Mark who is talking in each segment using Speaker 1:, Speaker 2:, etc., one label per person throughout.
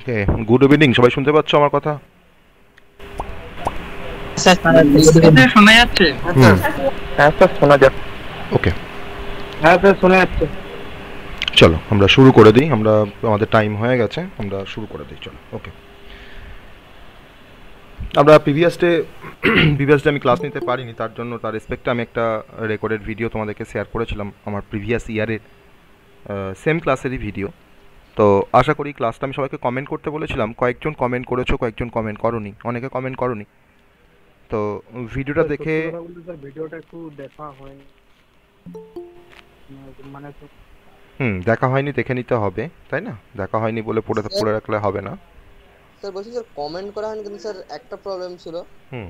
Speaker 1: ওকে, good evening. সবাই শুনতে পাচ্ছ আমার কথা?
Speaker 2: শোনা যাচ্ছে?
Speaker 1: হুম,
Speaker 3: হ্যাঁ স্যার শোনা যাচ্ছে।
Speaker 1: ওকে,
Speaker 3: হ্যাঁ স্যার শোনা যাচ্ছে।
Speaker 1: চলো আমরা শুরু করে দিই। আমাদের টাইম হয়ে গেছে, আমরা শুরু করে দিই। চলো, ওকে। আমরা প্রিভিয়াস ডে আমি ক্লাস নিতে পারিনি, তার জন্য তার রেসপেক্টে আমি একটা রেকর্ডেড ভিডিও তোমাদেরকে শেয়ার করেছিলাম, আমার প্রিভিয়াস ইয়ারের সেম ক্লাসেরই ভিডিও। তো আশা করি ক্লাসটা আমি সবাইকে কমেন্ট করতে বলেছিলাম, কয়েকজন কমেন্ট করেছো, কয়েকজন কমেন্ট করোনি, অনেকে কমেন্ট করোনি। তো ভিডিওটা দেখে
Speaker 3: ভিডিওটা একটু দেখা হয়নি, মানে
Speaker 1: দেখা হয়নি, দেখে নিতে হবে, তাই না? দেখা হয়নি বলে পড়ে
Speaker 4: স্যার
Speaker 1: পড়ে রাখলে হবে না।
Speaker 4: স্যার বলছি স্যার কমেন্ট করা হয়নি, কিন্তু স্যার একটা প্রবলেম ছিল।
Speaker 1: হুম,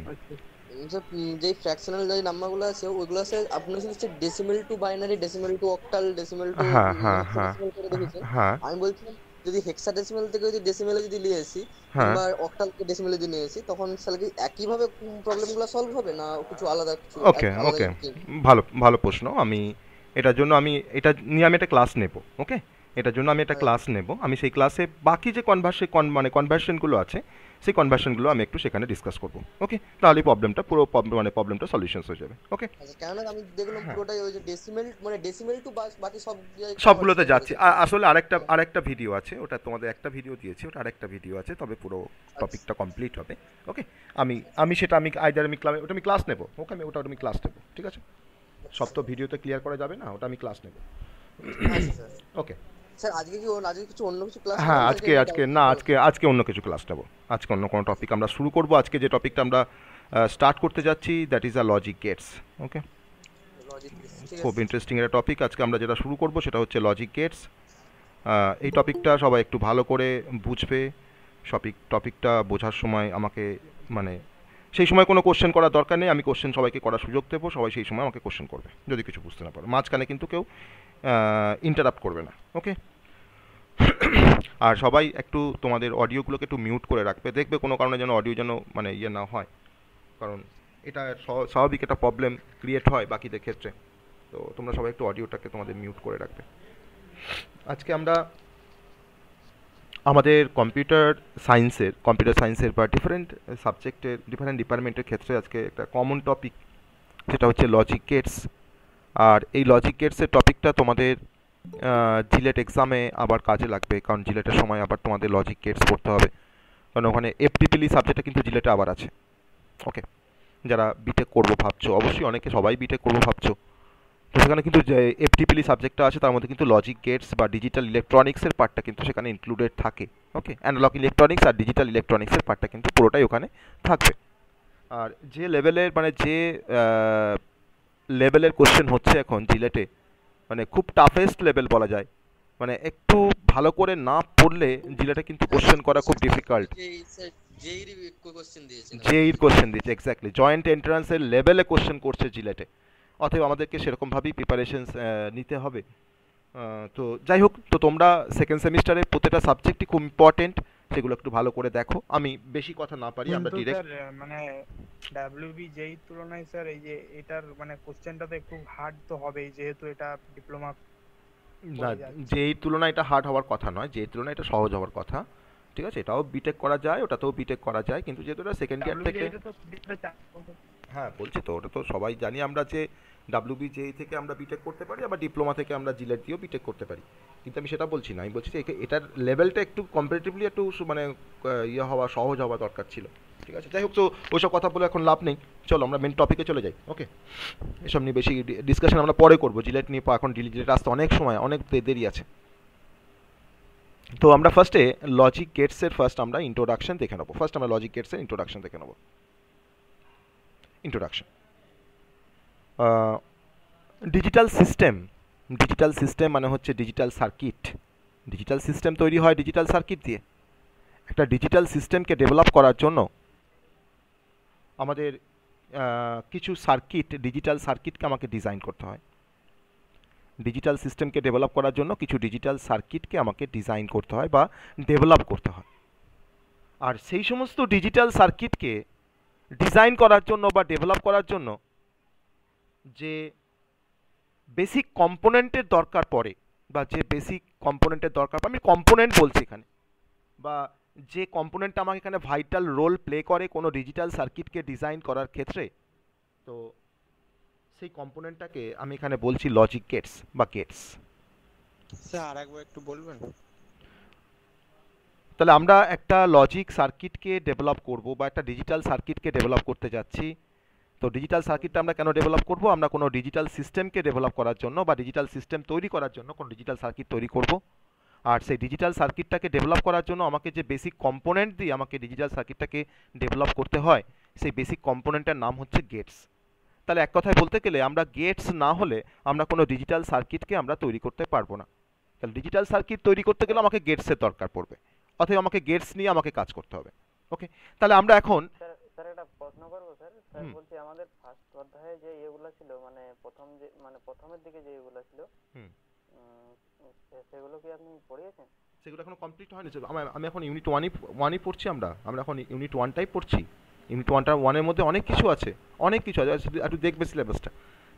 Speaker 4: স্যার যেই ফ্র্যাকশনাল যে নাম্বারগুলো আছে ওইগুলো স্যার আপনি শুধু decimal two binary, decimal two octal, decimal two
Speaker 1: হ্যাঁ হ্যাঁ হ্যাঁ
Speaker 4: হেক্সাডেসিমেল করে দেখেছেন।
Speaker 1: হ্যাঁ
Speaker 4: আমি বলছিলাম যদি হেক্সাডেসিমেল থেকে যদি ডেসিমেলে যদি নিয়ে আসি
Speaker 1: হ্যাঁ।
Speaker 4: কিংবা অক্টালকে ডেসিমেলে যদি নিয়ে আসি, তখন স্যার কি একইভাবে প্রবলেমগুলো সলভ হবে না কিছু আলাদা, কিছু
Speaker 1: ওকে
Speaker 4: আলাদা
Speaker 1: ওকে,
Speaker 4: কিছু change?
Speaker 1: ভালো ভালো প্রশ্ন। এটার জন্য এটা নিয়ে আমি একটা ক্লাস নেব। ওকে, এটার জন্য আমি একটা
Speaker 4: হ্যাঁ
Speaker 1: ক্লাস নেব। আমি সেই ক্লাসে বাকি যে কনভার্সনগুলো আছে, সেই কনভার্সনগুলো আমি একটু সেখানে ডিসকাস করব। ওকে, তাহলে প্রবলেমটা সলিউশনস হয়ে যাবে। ওকে,
Speaker 4: আচ্ছা, কেননা আমি দেখলাম
Speaker 1: হ্যাঁ,
Speaker 4: পুরোটাই ওই যে ডেসিমেল মানে ডেসিমেল টু বাকি সব জায়গায়
Speaker 1: সবগুলোতে
Speaker 4: কনভার্সেশন
Speaker 1: যাচ্ছি।
Speaker 4: করেছে।
Speaker 1: আসলে আরেকটা ভিডিও আছে, ওটা তোমাদের একটা ভিডিও দিয়েছি, ওটা আরেকটা ভিডিও আছে, তবে পুরো
Speaker 4: আচ্ছা
Speaker 1: টপিকটা কমপ্লিট হবে। ওকে, আমি আমি সেটা আমি আইদার আমি ওটা আমি ক্লাস নেব। ওকে, আমি ক্লাস নেব, ঠিক আছে? সব তো ভিডিওতে ক্লিয়ার করা যাবে না, ওটা আমি ক্লাস নেব।
Speaker 4: আচ্ছা স্যার।
Speaker 1: ওকে,
Speaker 4: স্যার আজকে কিছু অন্য কিছু ক্লাস
Speaker 1: হ্যাঁ,
Speaker 4: নেবেন নাকি
Speaker 1: আজকে
Speaker 4: এমনি
Speaker 1: আজকে
Speaker 4: ডাউট
Speaker 1: না,
Speaker 4: বলার
Speaker 1: আজকে
Speaker 4: জন্য?
Speaker 1: আজকে অন্য কিছু ক্লাস নেব। আজকে অন্য কোনো টপিক আমরা শুরু করব। আজকে যে টপিকটা আমরা স্টার্ট করতে যাচ্ছি, that is a logic gates. Okay,
Speaker 4: logic, ঠিক
Speaker 1: খুব
Speaker 4: আছে স্যার।
Speaker 1: ইন্টারেস্টিং একটা টপিক। আজকে আমরা যেটা শুরু করব সেটা হচ্ছে লজিক গেটস। এই টপিকটা সবাই একটু ভালো করে বুঝবে। টপিকটা বোঝার সময় আমাকে, মানে সেই সময় কোনো কোশ্চেন করার দরকার নেই, আমি কোশ্চেন সবাইকে করার সুযোগ দেবো, সবাই সেই সময় আমাকে কোশ্চেন করবে যদি কিছু বুঝতে না পারে। মাঝখানে কিন্তু কেউ ইন্টারাপ্ট করবে না। ওকে, আর সবাই একটু তোমাদের অডিওগুলোকে একটু মিউট করে রাখবে, দেখবে কোনো কারণে যেন অডিও যেন মানে ইয়ে না হয়, কারণ এটা স্বাভাবিক একটা প্রবলেম ক্রিয়েট হয় বাকিদের ক্ষেত্রে। তো তোমরা সবাই একটু অডিওটাকে তোমাদের মিউট করে রাখবে। আজকে আমরা আমাদের কম্পিউটার সায়েন্সের বা ডিফারেন্ট সাবজেক্টের ডিফারেন্ট ডিপার্টমেন্টের ক্ষেত্রে আজকে একটা কমন টপিক, যেটা হচ্ছে লজিক গেটস। আর এই লজিক গেটসের টপিকটা তোমাদের জিলেট এক্সামে আবার কাজে লাগবে, কারণ জিলেটের সময় আবার তোমাদের লজিক গেটস পড়তে হবে, কারণ ওখানে এফটিপিএল সাবজেক্টটা কিন্তু জিলেটে আবার আছে। ওকে, যারা বিটেক করবো ভাবছো, অবশ্যই অনেকে সবাই বিটেক করবো ভাবছো, তো সেখানে কিন্তু যে এফটিপিএল সাবজেক্টটা আছে তার মধ্যে কিন্তু লজিক গেটস বা ডিজিটাল ইলেকট্রনিক্সের পার্টটা কিন্তু সেখানে ইনক্লুডেড থাকে। ওকে, অ্যানালগ ইলেকট্রনিক্স আর ডিজিটাল ইলেকট্রনিক্সের পার্টটা কিন্তু পুরোটাই ওখানে থাকবে। আর যে লেভেলের মানে যে লেভেলের কোশ্চেন হচ্ছে এখন জিলেটে, মানে খুব টাফেস্ট লেভেল বলা যায়, মানে একটু ভালো করে না পড়লে জিলেটে কিন্তু
Speaker 4: হ্যাঁ
Speaker 1: কোশ্চেন করা খুব
Speaker 4: স্যার,
Speaker 1: ডিফিকাল্ট।
Speaker 4: স্যার যেই কোশ্চেন দিয়েছেন আমাদের।
Speaker 1: জেইর কোশ্চেন দিচ্ছে, এক্স্যাক্টলি জয়েন্ট এন্ট্রান্সের লেভেলে কোশ্চেন করছে জিলেটে। অতএব আমাদেরকে সেরকমভাবেই প্রিপারেশনস নিতে হবে। তো যাই হোক, তো তোমরা সেকেন্ড সেমিস্টারে প্রত্যেকটা সাবজেক্টই খুব ইম্পর্টেন্ট, সেগুলো একটু ভালো করে দেখো। আমি বেশি কথা না পারি, আমরা
Speaker 3: কিন্তু
Speaker 1: ডিরেক্ট।
Speaker 3: স্যার মানে ডাব্লিউবি যেই তুলনায় স্যার এই যে এটার মানে কোশ্চেনটা তো একটু হার্ড তো হবেই, যেহেতু এটা ডিপ্লোমা
Speaker 1: না,
Speaker 3: পড়ে যাচ্ছে।
Speaker 1: যেই তুলনায় এটা হার্ড হওয়ার কথা নয়, যেই তুলনায় এটা সহজ হওয়ার কথা। ঠিক আছে, এটাও বিটেক করা যায়, ওটাতেও বিটেক করা যায়, কিন্তু যেহেতু এটা সেকেন্ড ইয়ার
Speaker 3: ডাব্লিউবি
Speaker 1: থেকে।
Speaker 3: এটা তো এটা 4 বছর।
Speaker 1: হ্যাঁ বলছি তো, ওটা তো সবাই জানি আমরা যে ডাব্লিউবি জেই থেকে আমরা বিটেক করতে পারি, আবার ডিপ্লোমা থেকে আমরা জিলেট দিয়েও বিটেক করতে পারি। কিন্তু আমি সেটা বলছি না, আমি বলছি যে এটার লেভেলটা একটু কম্পারেটিভলি একটু মানে ইয়ে হওয়া, সহজ হওয়া দরকার ছিল। ঠিক আছে, যাই হোক, তো ওইসব কথা বলে এখন লাভ নেই। চলো আমরা মেন টপিকে চলে যাই। ওকে, এসব নিয়ে বেশি ডিসকাশন আমরা পরে করবো। জিলেট নিয়ে এখন জিলেট আসতে অনেক সময়, অনেক দেরি আছে। তো আমরা ফার্স্টে লজিক গেটসের আমরা ইন্ট্রোডাকশন দেখে নেবো। ফার্স্ট আমরা লজিক গেটসের ইন্ট্রোডাকশন দেখে নেবো। ইন্ট্রোডাকশন। ডিজিটাল সিস্টেম মানে হচ্ছে ডিজিটাল সার্কিট। ডিজিটাল সিস্টেম তৈরি হয় ডিজিটাল সার্কিট দিয়ে। একটা ডিজিটাল সিস্টেমকে ডেভেলপ করার জন্য আমাদের কিছু ডিজিটাল সার্কিটকে আমাকে ডিজাইন করতে হয়। ডিজিটাল সিস্টেমকে ডেভেলপ করার জন্য কিছু ডিজিটাল সার্কিটকে আমাকে ডিজাইন করতে হয় বা ডেভেলপ করতে হয়। আর সেই সমস্ত ডিজিটাল সার্কিটকে ডিজাইন করার জন্য বা ডেভেলপ করার জন্য যে বেসিক কম্পোনেন্টের দরকার পড়ে, বা যে বেসিক কম্পোনেন্টের দরকার, আমি কম্পোনেন্ট বলছি এখানে, বা যে কম্পোনেন্টটা আমাকে এখানে ভাইটাল রোল প্লে করে কোনো ডিজিটাল সার্কিটকে ডিজাইন করার ক্ষেত্রে, তো সেই কম্পোনেন্টটাকে আমি এখানে বলছি লজিক গেটস বা গেটস।
Speaker 5: স্যার আরেকবার একটু বলবেন?
Speaker 1: তাহলে আমরা একটা লজিক সার্কিটকে ডেভেলপ করব বা একটা ডিজিটাল সার্কিটকে ডেভেলপ করতে যাচ্ছি। তো ডিজিটাল সার্কিটটা আমরা কেন ডেভেলপ করব? আমরা কোনো ডিজিটাল সিস্টেমকে ডেভেলপ করার জন্য বা ডিজিটাল সিস্টেম তৈরি করার জন্য কোনো ডিজিটাল সার্কিট তৈরি করব। আর সেই ডিজিটাল সার্কিটটাকে ডেভেলপ করার জন্য আমাকে যে বেসিক কম্পোনেন্ট দিয়ে আমাকে ডিজিটাল সার্কিটটাকে ডেভেলপ করতে হয়, সেই বেসিক কম্পোনেন্টের নাম হচ্ছে গেটস। তাহলে এক কথায় বলতে গেলে আমরা গেটস না হলে আমরা কোনো ডিজিটাল সার্কিটকে আমরা তৈরি করতে পারবো না। তাহলে ডিজিটাল সার্কিট তৈরি করতে গেলে আমাকে গেটসের দরকার পড়বে, অথবা আমাকে গেটস নিয়ে আমাকে কাজ করতে হবে। ওকে, তাহলে আমরা এখন
Speaker 6: স্যার একটা প্রশ্ন করবো স্যার। স্যার বলছি আমাদের ফার্স্ট অধ্যায়ে যে এগুলো ছিল, মানে প্রথমের দিকে যে এগুলো ছিল, সেগুলো কি আপনি পড়িয়েছেন?
Speaker 1: সেগুলো এখনো কমপ্লিট হয়নি। আমি এখন ইউনিট ওয়ানই পড়ছি। আমরা এখন ইউনিট ওয়ানটাই পড়ছি। ইউনিট ওয়ানের মধ্যে অনেক কিছু আছে, একটু দেখবে সিলেবাসটা,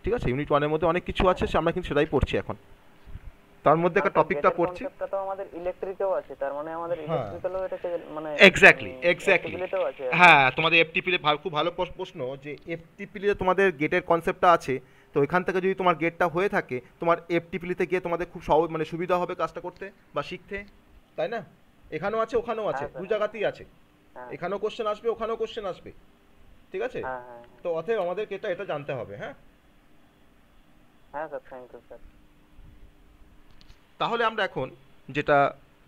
Speaker 1: ঠিক আছে? ইউনিট ওয়ানের মধ্যে অনেক কিছু আছে, আমরা কিন্তু সেটাই পড়ছি এখন। তার মধ্যে একটা টপিকটা পড়ছি,
Speaker 6: কনসেপ্টটা তো আমাদের ইলেকট্রিকেও আছে, তার মানে আমাদের ইলেকট্রিক্যালও এটাকে মানে
Speaker 1: এক্স্যাক্টলি
Speaker 6: আছে।
Speaker 1: হ্যাঁ, তোমাদের এফটিপিলে খুব ভালো প্রশ্ন, যে এফটিপিলে তোমাদের গেটের কনসেপ্টটা আছে। তো এখান থেকে যদি তোমার গেটটা হয়ে থাকে, তোমার এফটিপিলিতে গিয়ে তোমাদের খুব সহজ মানে সুবিধা হবে কাজটা করতে বা শিখতে, তাই না? এখানেও আছে, ওখানেও আছে, দু জায়গাতেই আছে। এখানেও কোশ্চেন আসবে, ওখানেও কোশ্চেন আসবে, ঠিক আছে? তো অতএব আমাদেরকে এটা জানতে হবে। হ্যাঁ
Speaker 6: হ্যাঁ স্যার, থ্যাংক ইউ স্যার।
Speaker 1: তাহলে আমরা এখন যেটা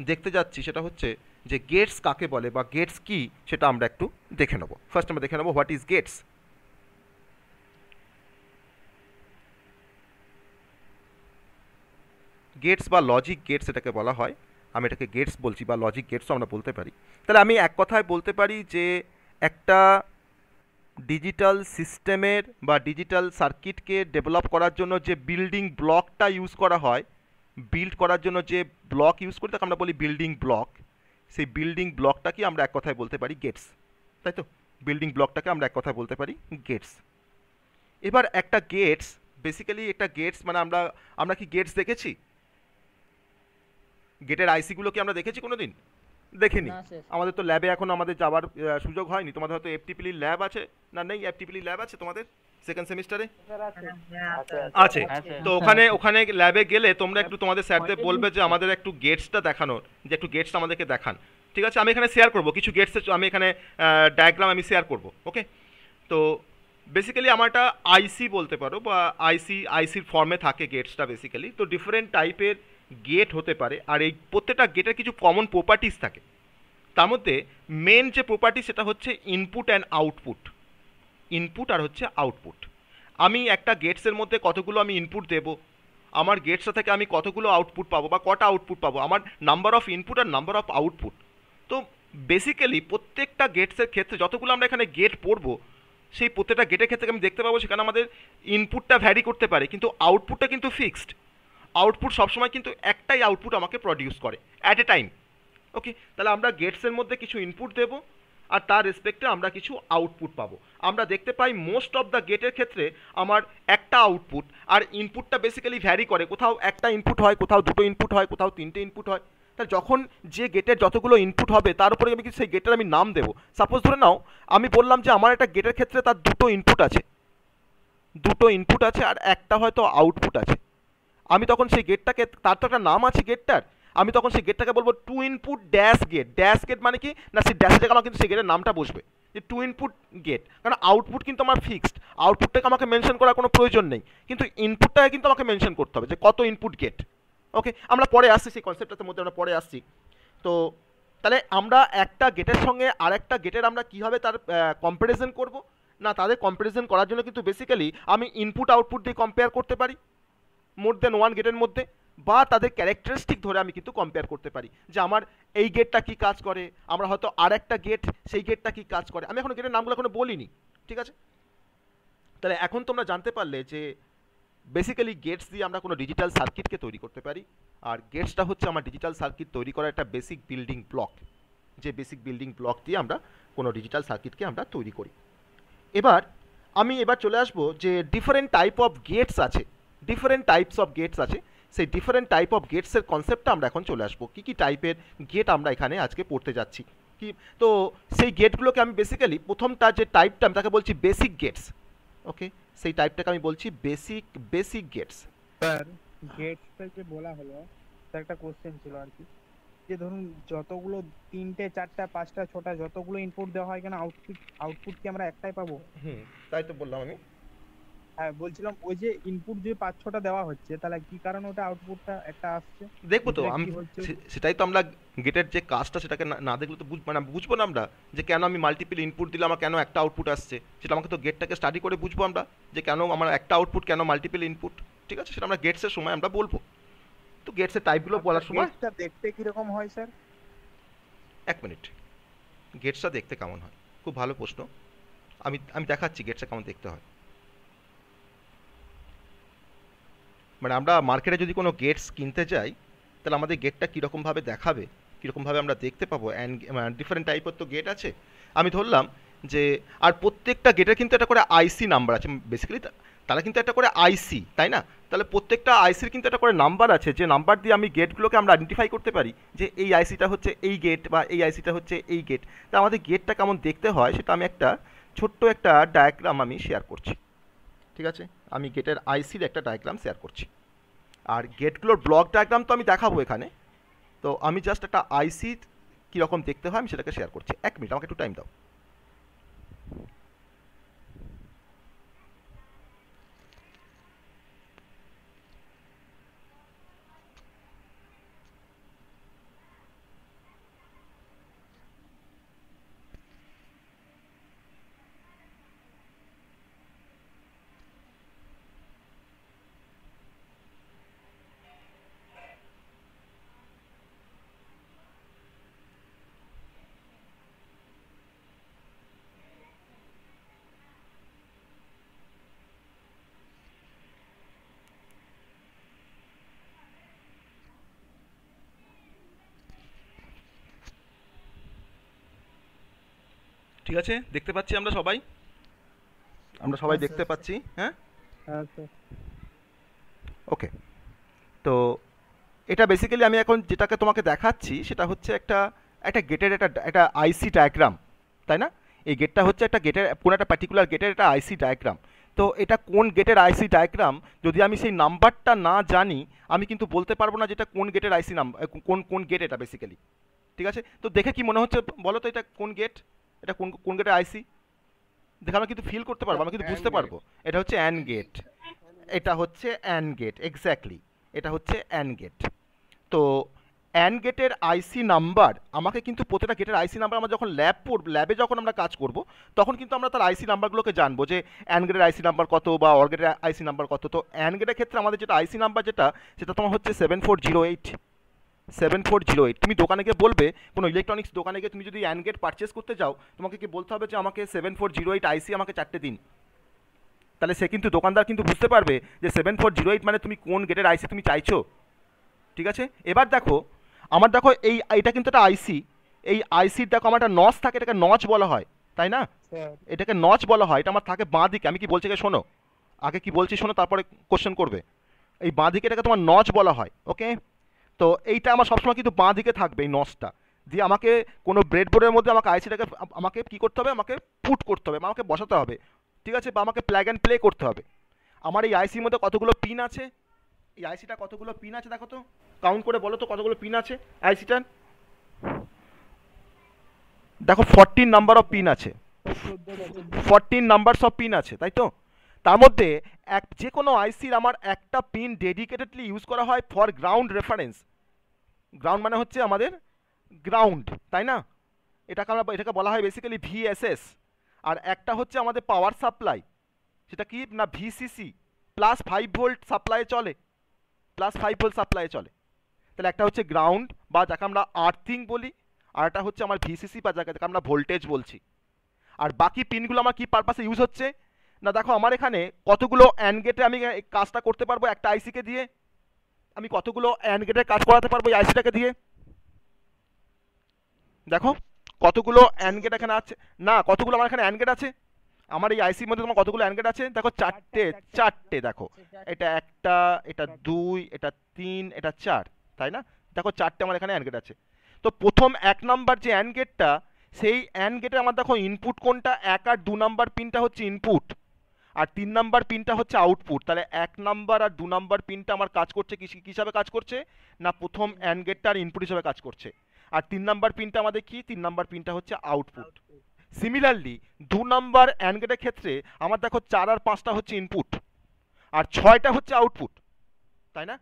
Speaker 1: দেখতে যাচ্ছি সেটা হচ্ছে যে গেটস কাকে বলে বা গেটস কি, সেটা আমরা একটু দেখে নেব। ফার্স্ট আমরা দেখে নেব হোয়াট ইজ গেটস। গেটস বা লজিক গেটস এটাকে বলা হয়। আমি এটাকে গেটস বলছি বা লজিক গেটসও আমরা বলতে পারি। তাহলে আমি এক কথায় বলতে পারি যে একটা ডিজিটাল সিস্টেমের বা ডিজিটাল সার্কিটকে ডেভেলপ করার জন্য যে বিল্ডিং ব্লকটা ইউজ করা হয়, বিল্ড করার জন্য যে ব্লক ইউজ করি তাকে আমরা বলি বিল্ডিং ব্লক। সেই বিল্ডিং ব্লকটাকে আমরা এক কথায় বলতে পারি গেটস, তাই তো? বিল্ডিং ব্লকটাকে আমরা এক কথায় বলতে পারি গেটস। এবার একটা গেটস, বেসিক্যালি একটা গেটস মানে আমরা কি গেটস দেখেছি? গেটের আইসিগুলো কি আমরা দেখেছি কোনোদিন? দেখিনি। আমাদের তো ল্যাবে এখন আমাদের যাওয়ার সুযোগ হয়নি। তোমাদের হয়তো এফটিপিলি ল্যাব আছে না? নেই? এফটিপিলি ল্যাব আছে তোমাদের সেকেন্ড সেমিস্টারে? আছে। তো ওখানে ল্যাবে গেলে তোমরা একটু তোমাদের স্যারদের বলবে যে আমাদের একটু গেটসটা দেখানোর, যে একটু গেটসটা আমাদেরকে দেখান, ঠিক আছে? আমি এখানে শেয়ার করব কিছু গেটসের, আমি এখানে ডায়াগ্রাম আমি শেয়ার করব। ওকে, তো বেসিক্যালি আমার একটা আইসি বলতে পারো, বা আইসির ফর্মে থাকে গেটসটা বেসিক্যালি। তো ডিফারেন্ট টাইপের গেট হতে পারে, আর এই প্রত্যেকটা গেটের কিছু কমন প্রপার্টিস থাকে। তার মধ্যে মেন যে প্রপার্টি সেটা হচ্ছে ইনপুট অ্যান্ড আউটপুট। ইনপুট আর হচ্ছে আউটপুট। আমি একটা গেটসের মধ্যে কতগুলো আমি ইনপুট দেব, আমার গেটসটা থেকে আমি কতগুলো আউটপুট পাবো বা কটা আউটপুট পাবো, আমার নাম্বার অফ ইনপুট আর নাম্বার অফ আউটপুট। তো বেসিক্যালি প্রত্যেকটা গেটসের ক্ষেত্রে যতগুলো আমরা এখানে গেট পড়বো, সেই প্রত্যেকটা গেটের ক্ষেত্রে আমি দেখতে পাবো সেখানে আমাদের ইনপুটটা ভ্যারি করতে পারে, কিন্তু আউটপুটটা কিন্তু ফিক্সড। আউটপুট সবসময় কিন্তু একটাই আউটপুট আমাকে প্রডিউস করে অ্যাট এ টাইম। ওকে, তাহলে আমরা গেটসের মধ্যে কিছু ইনপুট দেব আর তার রেসপেক্টে আমরা কিছু আউটপুট পাবো। আমরা দেখতে পাই মোস্ট অফ দ্য গেটের ক্ষেত্রে আমার একটা আউটপুট, আর ইনপুটটা বেসিক্যালি ভ্যারি করে, কোথাও একটা ইনপুট হয়, কোথাও দুটো ইনপুট হয়, কোথাও তিনটে ইনপুট হয়। তাহলে যখন যে গেটের যতগুলো ইনপুট হবে তার উপরে আমি সেই গেটের আমি নাম দেবো। সাপোজ ধরে নাও আমি বললাম যে আমার একটা গেটের ক্ষেত্রে তার দুটো ইনপুট আছে আর একটা হয়তো আউটপুট আছে। আমি তখন সেই গেটটাকে, তার তো একটা নাম আছে গেটটার, আমি তখন সেই গেটটাকে বলবো two input dash gate. Dash gate মানে কি না, সেই ড্যাশের জায়গায় আমার কিন্তু সেই গেটের নামটা বসবে, যে টু ইনপুট গেট। কারণ আউটপুট কিন্তু আমার ফিক্সড, আউটপুটটাকে আমাকে মেনশন করার কোনো প্রয়োজন নেই, কিন্তু ইনপুটটাকে কিন্তু আমাকে মেনশন করতে হবে যে কত ইনপুট গেট। ওকে, আমরা পরে আসছি সেই কনসেপ্টটার মধ্যে, আমরা পরে আসছি। তো তাহলে আমরা একটা গেটের সঙ্গে আর একটা গেটের আমরা কীভাবে তার কম্প্যারিজন করব না, তাদের কম্প্যারিজন করার জন্য কিন্তু বেসিক্যালি আমি ইনপুট আউটপুট দিয়ে কম্পেয়ার করতে পারি মোর দেন ওয়ান গেটের মধ্যে, বা তাদের ক্যারেক্টারিস্টিক ধরে আমি কিন্তু কম্পেয়ার করতে পারি যে আমার এই গেটটা কি কাজ করে, আমরা হয়তো আর একটা গেট সেই গেটটা কি কাজ করে। আমি এখন গেটের নামগুলো এখনো বলিনি, ঠিক আছে? তাহলে এখন তোমরা জানতে পারলে যে বেসিক্যালি গেটস দিয়ে আমরা কোনো ডিজিটাল সার্কিটকে তৈরি করতে পারি, আর গেটসটা হচ্ছে আমার ডিজিটাল সার্কিট তৈরি করার একটা বেসিক বিল্ডিং ব্লক, যে বেসিক বিল্ডিং ব্লক দিয়ে আমরা কোনো ডিজিটাল সার্কিটকে আমরা তৈরি করি। এবার চলে আসবো যে ডিফারেন্ট টাইপ অফ গেটস আছে, সেই ডিফারেন্ট টাইপ অফ গেটসের কনসেপ্টটা আমরা এখন চলে আসবো, কী কী টাইপের গেট আমরা এখানে আজকে পড়তে যাচ্ছি। কি তো সেই গেটগুলোকে আমি বেসিক্যালি প্রথমটা যে টাইপটা আমি তাকে বলছি বেসিক গেটস। ওকে, সেই টাইপটাকে আমি বলছি বেসিক গেটস।
Speaker 3: স্যার গেটসটা যে বলা হলো, স্যার একটা কোশ্চেন ছিল আর কি, যে ধরুন যতগুলো 3টে 4টা 5টা 6টা যতগুলো ইনপুট দেওয়া হয় কেন আউটপুট কি আমরা একটাই পাবো?
Speaker 1: তাই তো বললাম আমি।
Speaker 3: হ্যাঁ বলছিলাম ওই যে ইনপুট যে 5-6টা দেওয়া হচ্ছে তাহলে কি কারণে ওটা আউটপুটটা একটা আসছে?
Speaker 1: দেখবো তো
Speaker 3: ভিতরে
Speaker 1: আমি,
Speaker 3: কি হচ্ছে?
Speaker 1: সেটাই তো আমরা গেটের যে কাজটা সেটাকে না দেখলে তো বুঝবো না আমরা যে কেন আমি মাল্টিপল ইনপুট দিলে আমার কেন একটা আউটপুট আসছে। সেটা আমাকে তো গেটটাকে স্টাডি করে বুঝবো আমরা যে কেন আমার একটা আউটপুট, কেন মাল্টিপল ইনপুট। ঠিক আছে, সেটা আমরা গেটসের সময় আমরা বলবো। তো গেটসের টাইপগুলো বলার সময়
Speaker 3: গেটসটা দেখতে কি রকম হয় স্যার?
Speaker 1: এক মিনিট, গেটসটা দেখতে কেমন হয়, খুব ভালো প্রশ্ন। আমি আমি দেখাচ্ছি গেটসটা কেমন দেখতে হয়। মানে আমরা মার্কেটে যদি কোনো গেটস কিনতে যাই তাহলে আমাদের গেটটা কীরকমভাবে দেখাবে, কীরকমভাবে আমরা দেখতে পাবো, অ্যান্ড ডিফারেন্ট টাইপের তো গেট আছে। আমি ধরলাম যে, আর প্রত্যেকটা গেটের কিন্তু একটা করে আইসি নাম্বার আছে বেসিক্যালি, তারা কিন্তু একটা করে আইসি, তাই না? তাহলে প্রত্যেকটা আইসির কিন্তু একটা করে নাম্বার আছে, যে নাম্বার দিয়ে আমি গেটগুলোকে আমরা আইডেন্টিফাই করতে পারি যে এই আইসিটা হচ্ছে এই গেট বা এই আইসিটা হচ্ছে এই গেট। তা আমাদের গেটটা কেমন দেখতে হয় সেটা আমি একটা ছোট্ট একটা ডায়াগ্রাম আমি শেয়ার করছি। ঠিক আছে, আমি গেটের আইসির একটা ডায়াগ্রাম শেয়ার করছি, আর গেটগুলোর ব্লক ডায়াগ্রাম তো আমি দেখাবো এখানে। তো আমি জাস্ট একটা আইসি কীরকম দেখতে হয় আমি সেটাকে শেয়ার করছি। এক মিনিট, আমাকে একটু টাইম দাও। ঠিক আছে, দেখতে পাচ্ছি আমরা সবাই দেখতে পাচ্ছি। হ্যাঁ,
Speaker 3: হ্যাঁ স্যার।
Speaker 1: ওকে। তো এটা বেসিক্যালি আমি এখন যেটাকে তোমাকে দেখাচ্ছি সেটা হচ্ছে একটা একটা গেটের একটা আইসি ডায়াগ্রাম, তাই না? এই গেটটা হচ্ছে একটা গেটের, কোনো একটা পার্টিকুলার গেটের একটা আইসি ডায়াগ্রাম। তো এটা কোন গেটের আইসি ডায়াগ্রাম যদি আমি সেই নাম্বারটা না জানি আমি কিন্তু বলতে পারবো না যেটা কোন গেটের আইসি নাম্বার, কোন গেট এটা বেসিক্যালি। ঠিক আছে, তো দেখে কি মনে হচ্ছে বলো তো এটা কোন গেট, এটা কোন গেটের আইসি? দেখে আমরা কিন্তু ফিল করতে পারবো, আমরা কিন্তু বুঝতে পারবো এটা হচ্ছে অ্যান্ড গেট, এটা হচ্ছে অ্যান্ড গেট, এক্স্যাক্টলি এটা হচ্ছে অ্যান্ড গেট। তো অ্যান্ড গেটের আইসি নাম্বার আমাকে কিন্তু প্রতিটা গেটের আইসি নাম্বার আমরা যখন ল্যাবে যখন আমরা কাজ করব তখন কিন্তু আমরা তার আইসি নাম্বারগুলোকে জানবো যে অ্যান্ড গেটের আইসি নাম্বার কত বা অর গেটের আইসি নাম্বার কত। তো অ্যান্ড গেটের ক্ষেত্রে আমাদের যেটা আইসি নাম্বার সেটা তোমার হচ্ছে 7408। তুমি দোকানে গিয়ে বলবে, কোনো ইলেকট্রনিক্স দোকানে গিয়ে তুমি যদি অ্যান্ড গেট পারচেস করতে যাও তোমাকে কি বলতে হবে যে আমাকে 7408 আইসি আমাকে 4টে দিন। তাহলে সে কিন্তু দোকানদার কিন্তু বুঝতে পারবে যে 7408 মানে তুমি কোন গেটের আইসি তুমি চাইছো। ঠিক আছে, এবার দেখো এইটা কিন্তু একটা আইসি, এই আইসির দেখো আমার একটা নচ থাকে, এটাকে নচ বলা হয়, তাই না? এটাকে নচ বলা হয়, এটা আমার থাকে বাঁ দিকে। আমি কি বলছি শোনো, আগে কি বলছি শোনো, তারপরে কোশ্চেন করবে। এই বাঁ দিকে এটাকে তোমার নচ বলা হয়। ওকে, তো এইটা আমার সবসময় কিন্তু বাঁ দিকে থাকবে, এই নচটা দিয়ে আমাকে কোনো ব্রেডবোর্ডের মধ্যে আমাকে আইসিটাকে আমাকে কী করতে হবে, আমাকে পুট করতে হবে, আমাকে বসাতে হবে। ঠিক আছে, বা আমাকে প্লাগ অ্যান্ড প্লে করতে হবে। আমার এই আইসির মধ্যে কতগুলো পিন আছে, এই আইসিটা কতগুলো পিন আছে দেখো তো, কাউন্ট করে বলো তো কতগুলো পিন আছে আইসিটার। দেখো 14 নাম্বার অফ পিন আছে, 14 নাম্বারস অফ পিন আছে, তাই তো? তার মধ্যে যে কোনো আইসির আমার একটা পিন ডেডিকেটেডলি ইউজ করা হয় ফর গ্রাউন্ড রেফারেন্স। গ্রাউন্ড মানে হচ্ছে আমাদের গ্রাউন্ড, তাই না? এটাকে বলা হয় বেসিক্যালি ভিএসএস। আর একটা হচ্ছে আমাদের পাওয়ার সাপ্লাই, সেটা কি না ভিসিসি, +5 ভোল্ট সাপ্লাই চলে, +5 ভোল্ট সাপ্লাই চলে। তাহলে একটা হচ্ছে গ্রাউন্ড বা যাকে আমরা আর্থিং বলি, আর একটা হচ্ছে আমার ভিসিসি বা যাকে আমরা ভোল্টেজ বলছি। আর বাকি পিনগুলো আমার কি পারপাসে ইউজ হচ্ছে না, দেখো আমার এখানে কতগুলো অ্যান্ড গেটে আমি কাজটা করতে পারবো একটা আইসিকে দিয়ে, আমি কতগুলো অ্যান্ড গেটের কাজ করাতে পারবো এই আইসিটাকে দিয়ে। দেখো কতগুলো অ্যান্ড গেট এখানে আছে, না কতগুলো আমার এখানে অ্যান্ড গেট আছে, আমার এই আইসির মধ্যে তোমার কতগুলো অ্যান্ড গেট আছে দেখো, চারটে। চারটে দেখো, এটা একটা, এটা দুই, এটা তিন, এটা চার, তাই না? দেখো চারটে আমার এখানে অ্যান্ড গেট আছে। তো প্রথম 1 নাম্বার যে অ্যান্ড গেটটা, সেই অ্যান্ড গেটে আমার দেখো ইনপুট কোনটা, 1 আর 2 নাম্বার পিনটা হচ্ছে ইনপুট, আর 3 নাম্বার পিনটা হচ্ছে আউটপুট। তাহলে 1 নাম্বার আর 2 নাম্বার পিনটা আমার কাজ করছে কি হিসাবে কাজ করছে না, প্রথম অ্যান্ড গেটটার ইনপুট হিসাবে কাজ করছে। আর 3 নাম্বার পিনটা আমাদের কি, 3 নাম্বার পিনটা হচ্ছে আউটপুট। সিমিলারলি 2 নাম্বার অ্যান্ড গেটের ক্ষেত্রে আমার দেখো 4 আর 5টা হচ্ছে ইনপুট, আর 6টা হচ্ছে আউটপুট, তাই না?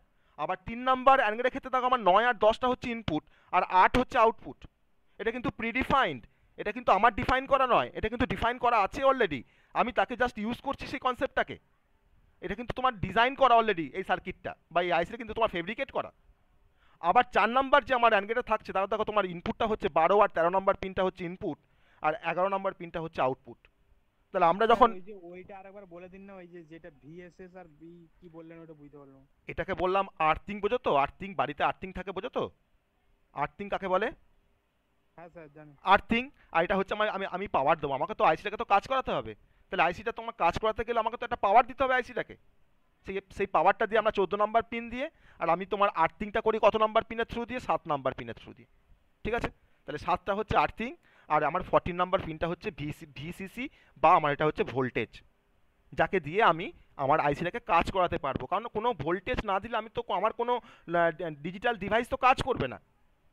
Speaker 1: আবার 3 নাম্বার অ্যান্ড গেটের ক্ষেত্রে দেখো আমার 9 আর 10টা হচ্ছে ইনপুট, আর 8 হচ্ছে আউটপুট। এটা কিন্তু প্রিডিফাইন্ড, এটা কিন্তু আমার ডিফাইন করা নয়, এটা কিন্তু ডিফাইন করা আছে অলরেডি, আমি তাকে জাস্ট ইউজ করছি সেই কনসেপ্টটাকে। এটা কিন্তু তোমার ডিজাইন করা অলরেডি, এই সার্কিটটা বা এই আইসিটা কিন্তু তোমার ফেব্রিকেট করা। আবার 4 নাম্বার যে আমার অ্যান্ড গেটে থাকছে, তাহলে দেখো তোমার ইনপুটটা হচ্ছে 12 আর 13 নাম্বার পিনটা হচ্ছে ইনপুট, আর 11 নাম্বার পিনটা হচ্ছে আউটপুট। তাহলে আমরা যখন
Speaker 3: ওই যে ওইটা আরেকবার বলে দিন না, ওই যে যেটা ভিএসএস আর বি কি বললেন ওটা বুঝতে পারলাম না।
Speaker 1: এটাকে বললাম আর্থিং, বোঝো তো? আর্থিং, বাড়িতে আর্থিং থাকে, বোঝো তো? আর্থিং কাকে বলে?
Speaker 3: হ্যাঁ স্যার জানি।
Speaker 1: আর্থিং। আর এটা হচ্ছে আমার, আমি পাওয়ার দেবো, আমাকে তো আইসিটাকে তো কাজ করাতে হবে। তাহলে আইসিটা তোমার কাজ করাতে গেলে আমাকে তো একটা পাওয়ার দিতে হবে আইসিটাকে। সেই পাওয়ারটা দিয়ে আমরা 14 নাম্বার পিন দিয়ে, আর আমি তোমার আর্থিংটা করি কত নাম্বার পিনের থ্রু দিয়ে, 7 নাম্বার পিনের থ্রু দিয়ে, ঠিক আছে? তাহলে 7টা হচ্ছে আর্থিং, আর আমার 14 নাম্বার পিনটা হচ্ছে ভিসিসি, বা আমার এটা হচ্ছে ভোল্টেজ, যাকে দিয়ে আমি আমার আইসিটাকে কাজ করাতে পারবো। কারণ কোনো ভোল্টেজ না দিলে আমি তো, আমার কোনো ডিজিটাল ডিভাইস তো কাজ করবে না।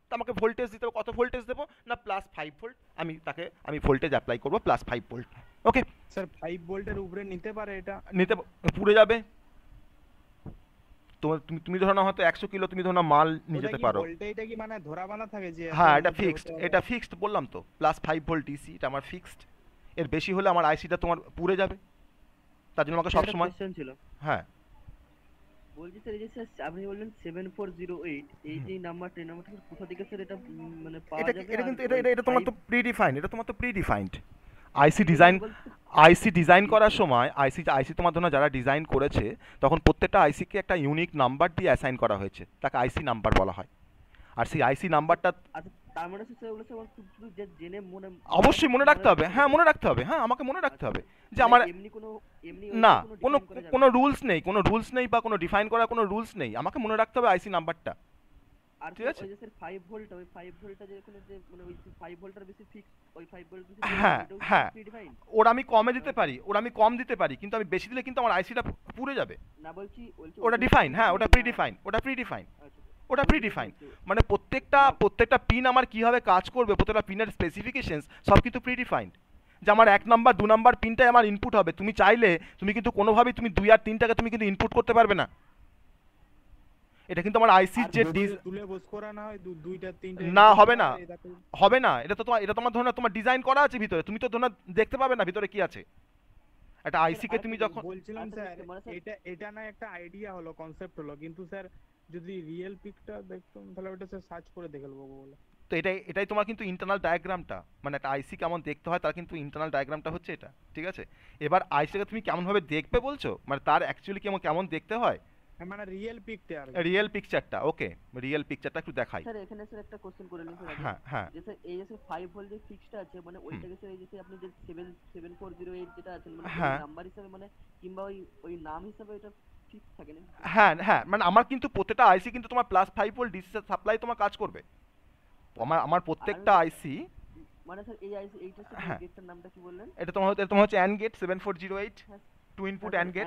Speaker 1: তো আমাকে ভোল্টেজ দিতে হবে। কত ভোল্টেজ দেবো না, +5 ভোল্ট। আমি ভোল্টেজ অ্যাপ্লাই করবো +5 ভোল্ট। ওকে
Speaker 3: স্যার 5 ভোল্টের উপরে নিতে পারে এটা?
Speaker 1: নিতে পুড়ে যাবে। তুমি ধরো না হয়তো 100 কিলো তুমি ধরো না মাল নিয়ে যেতে পারো।
Speaker 3: ভোল্টেজটা কি মানে ধরা বাঁধা থাকে যে
Speaker 1: হ্যাঁ, এটা ফিক্সড, এটা ফিক্সড বললাম তো, +5 ভোল্ট ডিসি, এটা আমার ফিক্সড। এর বেশি হলে আমার আইসিটা তোমার পুড়ে যাবে, তার জন্য আমাকে সবসময়।
Speaker 7: কোশ্চেন ছিল,
Speaker 1: হ্যাঁ
Speaker 7: বলছি স্যার, এই যে স্যার আপনি বললেন 7408, এই যে নাম্বারটা, এই নাম্বারটা কোথা থেকে স্যার এটা মানে পাওয়া
Speaker 1: এটা
Speaker 7: যাবে?
Speaker 1: এটা
Speaker 7: আর
Speaker 1: কিন্তু
Speaker 7: ওই
Speaker 1: এটা তোমার তো
Speaker 7: 5
Speaker 1: প্রিডিফাইন্ড, এটা তোমার তো প্রিডিফাইন্ড। আইসি ডিজাইন করার সময় আইসি তোমার জন্য যারা ডিজাইন করেছে, তখন প্রত্যেকটা আইসিকে একটা ইউনিক নাম্বার দিয়ে অ্যাসাইন করা হয়েছে, তাকে আইসি নাম্বার বলা হয়। আর সেই আইসি নাম্বারটা
Speaker 7: আচ্ছা, তার মানে স্যার ওগুলো সব আমার শুধু যে জেনে মনে
Speaker 1: অবশ্যই মনে রাখতে হবে। হ্যাঁ মনে রাখতে হবে, হ্যাঁ আমাকে মনে রাখতে হবে যে
Speaker 7: মানে
Speaker 1: আমার
Speaker 7: এমনি
Speaker 1: না
Speaker 7: কোনো
Speaker 1: কোনো
Speaker 7: define করা যাবে
Speaker 1: কোনো
Speaker 7: না?
Speaker 1: রুলস নেই, কোনো রুলস নেই বা কোনো ডিফাইন করার কোনো রুলস নেই, আমাকে মনে রাখতে হবে আইসি নাম্বারটা।
Speaker 7: আর
Speaker 1: ঠিক
Speaker 7: স্যার
Speaker 1: আছে?
Speaker 7: ওই যে স্যার 5 ভোল্ট, ওই 5 ভোল্টটা যে ওখানে যে মানে ওই 5 ভোল্টের বেশি ফিক্স, ওই 5 ভোল্ট বেশি
Speaker 1: হ্যাঁ হ্যাঁ,
Speaker 7: প্রিডিফাইন্ড।
Speaker 1: ওরা আমি কমে দিতে পারি, ওরা আমি কম দিতে পারি, কিন্তু আমি বেশি দিলে কিন্তু আমার আইসিটা পুড়ে যাবে।
Speaker 7: না বলছি
Speaker 1: ওটা ডিফাইন, হ্যাঁ ওটা প্রিডিফাইন, ওটা প্রিডিফাইন, ওটা প্রিডিফাইন। মানে প্রত্যেকটা পিন আমার কিভাবে কাজ করবে, প্রত্যেকটা পিনের স্পেসিফিকেশনস সব কিন্তু প্রিডিফাইন্ড। যে আমার 1 নাম্বার 2 নাম্বার পিনটাই আমার ইনপুট হবে, তুমি চাইলে তুমি কিন্তু কোনোভাবেই তুমি 2 আর 3টাকে তুমি কিন্তু ইনপুট করতে পারবে না। এটা কিন্তু আমার আইসির যে
Speaker 3: তুলে বস করা না হয় দুইটা তিনটা
Speaker 1: না হবে না, হবে না। এটা তোমার ধরো না তোমার ডিজাইন করা আছে ভিতরে, তুমি তো ধরো না দেখতে পাবে না ভিতরে কি আছে। একটা আইসিকে তুমি যখন
Speaker 3: বলছিলাম
Speaker 7: আচ্ছা,
Speaker 3: স্যার,
Speaker 7: মানে স্যার
Speaker 3: এটা না একটা আইডিয়া হলো, কনসেপ্ট হলো, কিন্তু স্যার যদি রিয়েল পিকটা দেখতাম তাহলে ওটা স্যার সার্চ করে দেখে নেবো বলে।
Speaker 1: তো এটাই তোমার কিন্তু ইন্টারনাল ডায়াগ্রামটা, মানে একটা আইসি কেমন দেখতে হয় তার কিন্তু ইন্টারনাল ডায়াগ্রামটা হচ্ছে এটা, ঠিক আছে? এবার আইসিকে তুমি কেমন ভাবে দেখবে বলছো, মানে তার অ্যাকচুয়ালি কেমন দেখতে হয়,
Speaker 3: মানে রিয়েল পিকটা আর
Speaker 1: রিয়েল পিকচারটা। ওকে, রিয়েল পিকচারটা একটু দেখাই।
Speaker 7: স্যার এখানে স্যার একটা কোশ্চেন করে নিন স্যার।
Speaker 1: হ্যাঁ হ্যাঁ,
Speaker 7: যে স্যার এই যে স্যার 5 ভোল্ট যে ফিক্সড আছে, মানে ওইটাকে স্যার এই যে আপনি যে 7408 যেটা আছে মানে
Speaker 1: হ্যাঁ।
Speaker 7: নাম্বার হিসেবে মানে কিংবা ওই নাম হিসেবে এটা ফিক্স থাকে না?
Speaker 1: হ্যাঁ হ্যাঁ, মানে আমার কিন্তু প্রত্যেকটা আইসি কিন্তু তোমার +5 ভোল্ট ডিসি সাপ্লাই তোমার কাজ করবে। আমার প্রত্যেকটা আইসি,
Speaker 7: মানে স্যার এই আইসি এইটা স্যার
Speaker 1: হ্যাঁ।
Speaker 7: গেটটার নামটা কি বললেন?
Speaker 1: এটা তোমার হচ্ছে and gate 7408, two input and gate.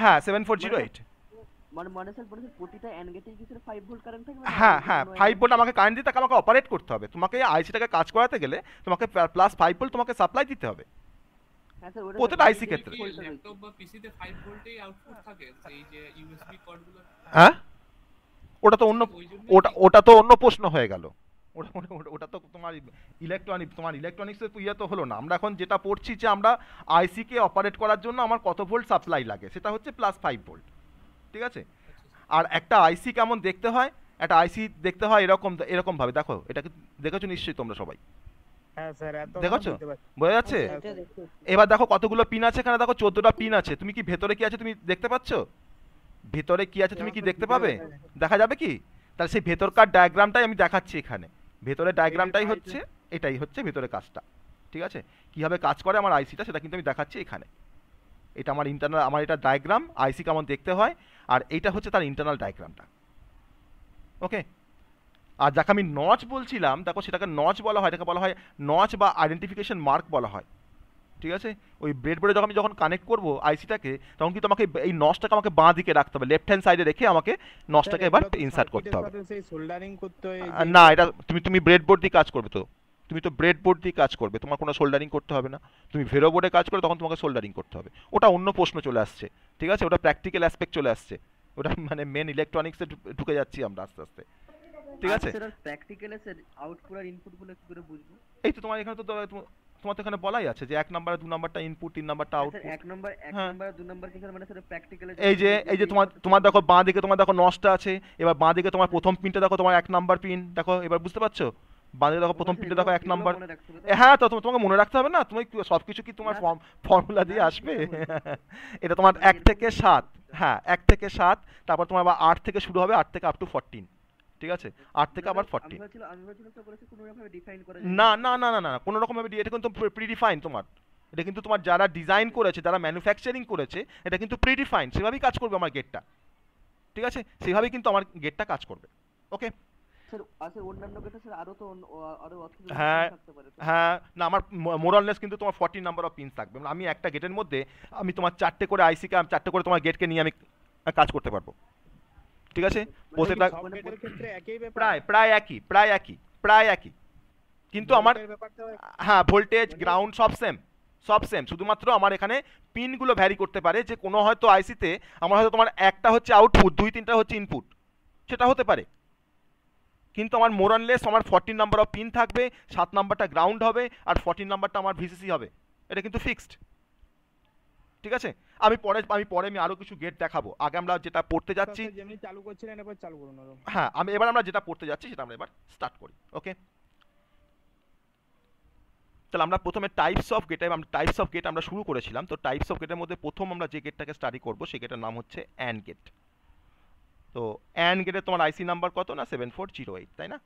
Speaker 1: হ্যাঁ 7408।
Speaker 7: মানে স্যার প্রতিটা এন্ড গেটে কি স্যার 5 ভোল্ট কারেন্ট থাকবে?
Speaker 1: হ্যাঁ হ্যাঁ, 5 ভোল্ট আমাকে কারেন্ট দিতে, আমাকে অপারেট করতে হবে, তোমাকে আইসিটাকে কাজ করাতে গেলে তোমাকে +5 ভোল্ট তোমাকে সাপ্লাই দিতে হবে
Speaker 7: হ্যাঁ স্যার, ওটা
Speaker 1: প্রত্যেকটা আইসি ক্ষেত্রে।
Speaker 8: ল্যাপটপ বা পিসিতে 5 ভোল্টেই আউটপুট থাকে, এই যে ইউএসবি কর্ডগুলো।
Speaker 1: হ্যাঁ ওটা তো অন্য প্রশ্ন হয়ে গেল। ওটা তো তোমার ইলেকট্রনিক্সের ইয়ে তো হলো না। আমরা এখন যেটা পড়ছি যে আমরা আইসিকে অপারেট করার জন্য আমার কত ভোল্ট সাপ্লাই লাগে, সেটা হচ্ছে +5 ভোল্ট, ঠিক আছে? আর একটা আইসি কেমন দেখতে হয়, একটা আইসি দেখতে হয় এরকম ভাবে। দেখো, এটা দেখেছো নিশ্চয়ই তোমরা সবাই,
Speaker 3: হ্যাঁ স্যার এত
Speaker 1: দেখেছো?
Speaker 3: বুঝতে পারছি।
Speaker 1: বোঝা যাচ্ছে? এবার দেখো কতগুলো পিন আছে এখানে, দেখো 14টা পিন আছে। তুমি কি ভেতরে কি আছে তুমি দেখতে পাচ্ছো? ভেতরে কি আছে তুমি কি দেখতে পাবে? দেখা যাবে কি? তাহলে সেই ভেতরকার ডায়াগ্রামটাই আমি দেখাচ্ছি এখানে। ভেতরের ডায়াগ্রামটাই হচ্ছে, এটাই হচ্ছে ভেতরে কাজটা, ঠিক আছে? কীভাবে কাজ করে আমার আইসিটা সেটা কিন্তু আমি দেখাচ্ছি এখানে। এটা আমার ইন্টারনাল, আমার এটা ডায়াগ্রাম, আইসি কেমন দেখতে হয়, আর এইটা হচ্ছে তার ইন্টারনাল ডায়াগ্রামটা। ওকে, আর যাকে আমি নচ বলছিলাম দেখো সেটাকে নচ বলা হয়, এটাকে বলা হয় নচ বা আইডেন্টিফিকেশন মার্ক বলা হয়। ঠিক আছে, ওই ব্রেডবোর্ডে যখন আমি যখন কানেক্ট করবো আইসিটাকে তখন কিন্তু আমাকে এই নচটাকে আমাকে বাঁ দিকে রাখতে হবে, লেফট হ্যান্ড সাইডে রেখে আমাকে নচটাকে এবার ইনসার্ট করতে হবে।
Speaker 3: সেই সোল্ডারিং করতে হয়
Speaker 1: না, এটা তুমি ব্রেডবোর্ড দিয়ে কাজ করবে, তো তুমি তো ব্রেডবোর্ড দিয়ে কাজ করবে, তোমার কোনো সোল্ডারিং করতে হবে না। তুমি ভেরো বোর্ডে কাজ করে তখন তোমাকে সোল্ডারিং করতে হবে, ওটা অন্য প্রশ্ন চলে আসছে। ঠিক আছে, ওটা প্র্যাকটিক্যাল অ্যাসপেক্ট চলে আসছে, ওটা মানে মেন ইলেকট্রনিক্সে ঢুকে যাচ্ছি আমরা আস্তে আস্তে। ঠিক আছে,
Speaker 7: স্যার প্র্যাকটিক্যালে স্যার আউটপুট আর ইনপুট গুলো কি করে বুঝবো?
Speaker 1: এই তো তোমার এখানে তো তোমার তো এখানে বলাই আছে যে 1 নাম্বার 2 নাম্বারটা ইনপুট, 3 নাম্বারটা
Speaker 7: স্যার
Speaker 1: আউটপুট।
Speaker 7: 1 নাম্বার 1
Speaker 1: হ্যাঁ।
Speaker 7: নাম্বার 2 নাম্বার কি স্যার মানে স্যার প্র্যাকটিক্যালে
Speaker 1: এই যে তোমার দেখো বাঁ দিকে তোমার দেখো নচটা আছে, এবার বাঁ দিকে তোমার প্রথম পিনটা দেখো, তোমার 1 নাম্বার পিন দেখো, এবার বুঝতে পারছো? বাঁ দিকে দেখো প্রথম পিনটা দেখো 1 নাম্বার। হ্যাঁ, তো তোমাকে মনে রাখতে হবে না, তুমি সবকিছু কি তোমার ফর্মুলা দিয়ে আসবে? এটা তোমার 1 থেকে 7, হ্যাঁ 1 থেকে 7, তারপর তোমার আবার 8 থেকে শুরু হবে, 8 থেকে আপ টু 14। ঠিক আছে, 8 থেকে আবার 14।
Speaker 7: আমি ভাবছিলাম স্যার বলেছে কোনো রকম ভাবে ডিফাইন করা
Speaker 1: না না না না না, কোনো রকম ভাবে এটা কিন্তু প্রিডিফাইন তোমার, এটা কিন্তু তোমার যারা ডিজাইন করেছে, যারা ম্যানুফ্যাকচারিং করেছে, এটা কিন্তু প্রিডিফাইন, সেভাবেই কাজ করবে আমার গেটটা। ঠিক আছে, সেভাবেই কিন্তু আমার গেটটা কাজ করবে। ওকে
Speaker 7: স্যার আছে অন্যান্য গেটে স্যার আরো তো আরো অথচ
Speaker 1: হ্যাঁ
Speaker 7: থাকতে পারে তো।
Speaker 1: হ্যাঁ, না আমার মোরাললেস কিন্তু তোমার 14 নাম্বার অফ পিনস থাকবে, মানে আমি একটা গেটের মধ্যে আমি তোমার 4টে করে আইসিকে, 4টে করে তোমার গেটকে নিয়ে আমি কাজ করতে পারবো। ঠিক আছে, প্রত্যেকটা
Speaker 3: সব গেটের ক্ষেত্রে একই ব্যাপার,
Speaker 1: প্রায় একই, কিন্তু আমার
Speaker 3: ব্যাপারটা
Speaker 1: হ্যাঁ ভোল্টেজ গ্রাউন্ড সব সেম, শুধুমাত্র আমার এখানে পিনগুলো ভ্যারি করতে পারে, যে কোনো হয়তো আইসিতে আমার হয়তো তোমার একটা হচ্ছে আউটপুট, 2-3টা হচ্ছে ইনপুট, সেটা হতে পারে, কিন্তু আমার মোরানলেস আমার 14 নাম্বার অফ পিন থাকবে, 7 নাম্বারটা গ্রাউন্ড হবে আর 14 নাম্বারটা আমার ভিসিসি হবে, এটা কিন্তু ফিক্সড। ঠিক আছে, আমি পরে আরো কিছু গেট দেখাবো, আগে আমরা যেটা পড়তে যাচ্ছি,
Speaker 3: যেমনি চালু করছিলেন এবার চালু করুন আরো।
Speaker 1: হ্যাঁ আমরা যেটা পড়তে যাচ্ছি সেটা আমরা এবার স্টার্ট করি। ওকে, তাহলে আমরা প্রথমে টাইপস অফ গেট আমরা শুরু করেছিলাম, তো টাইপস অফ গেটের মধ্যে প্রথম আমরা যে গেটটাকে স্টাডি করব সেই গেটের নাম হচ্ছে অ্যান্ড গেট। তো অ্যান্ড গেটের তোমার আইসি নাম্বার কত না 7408, তাই না?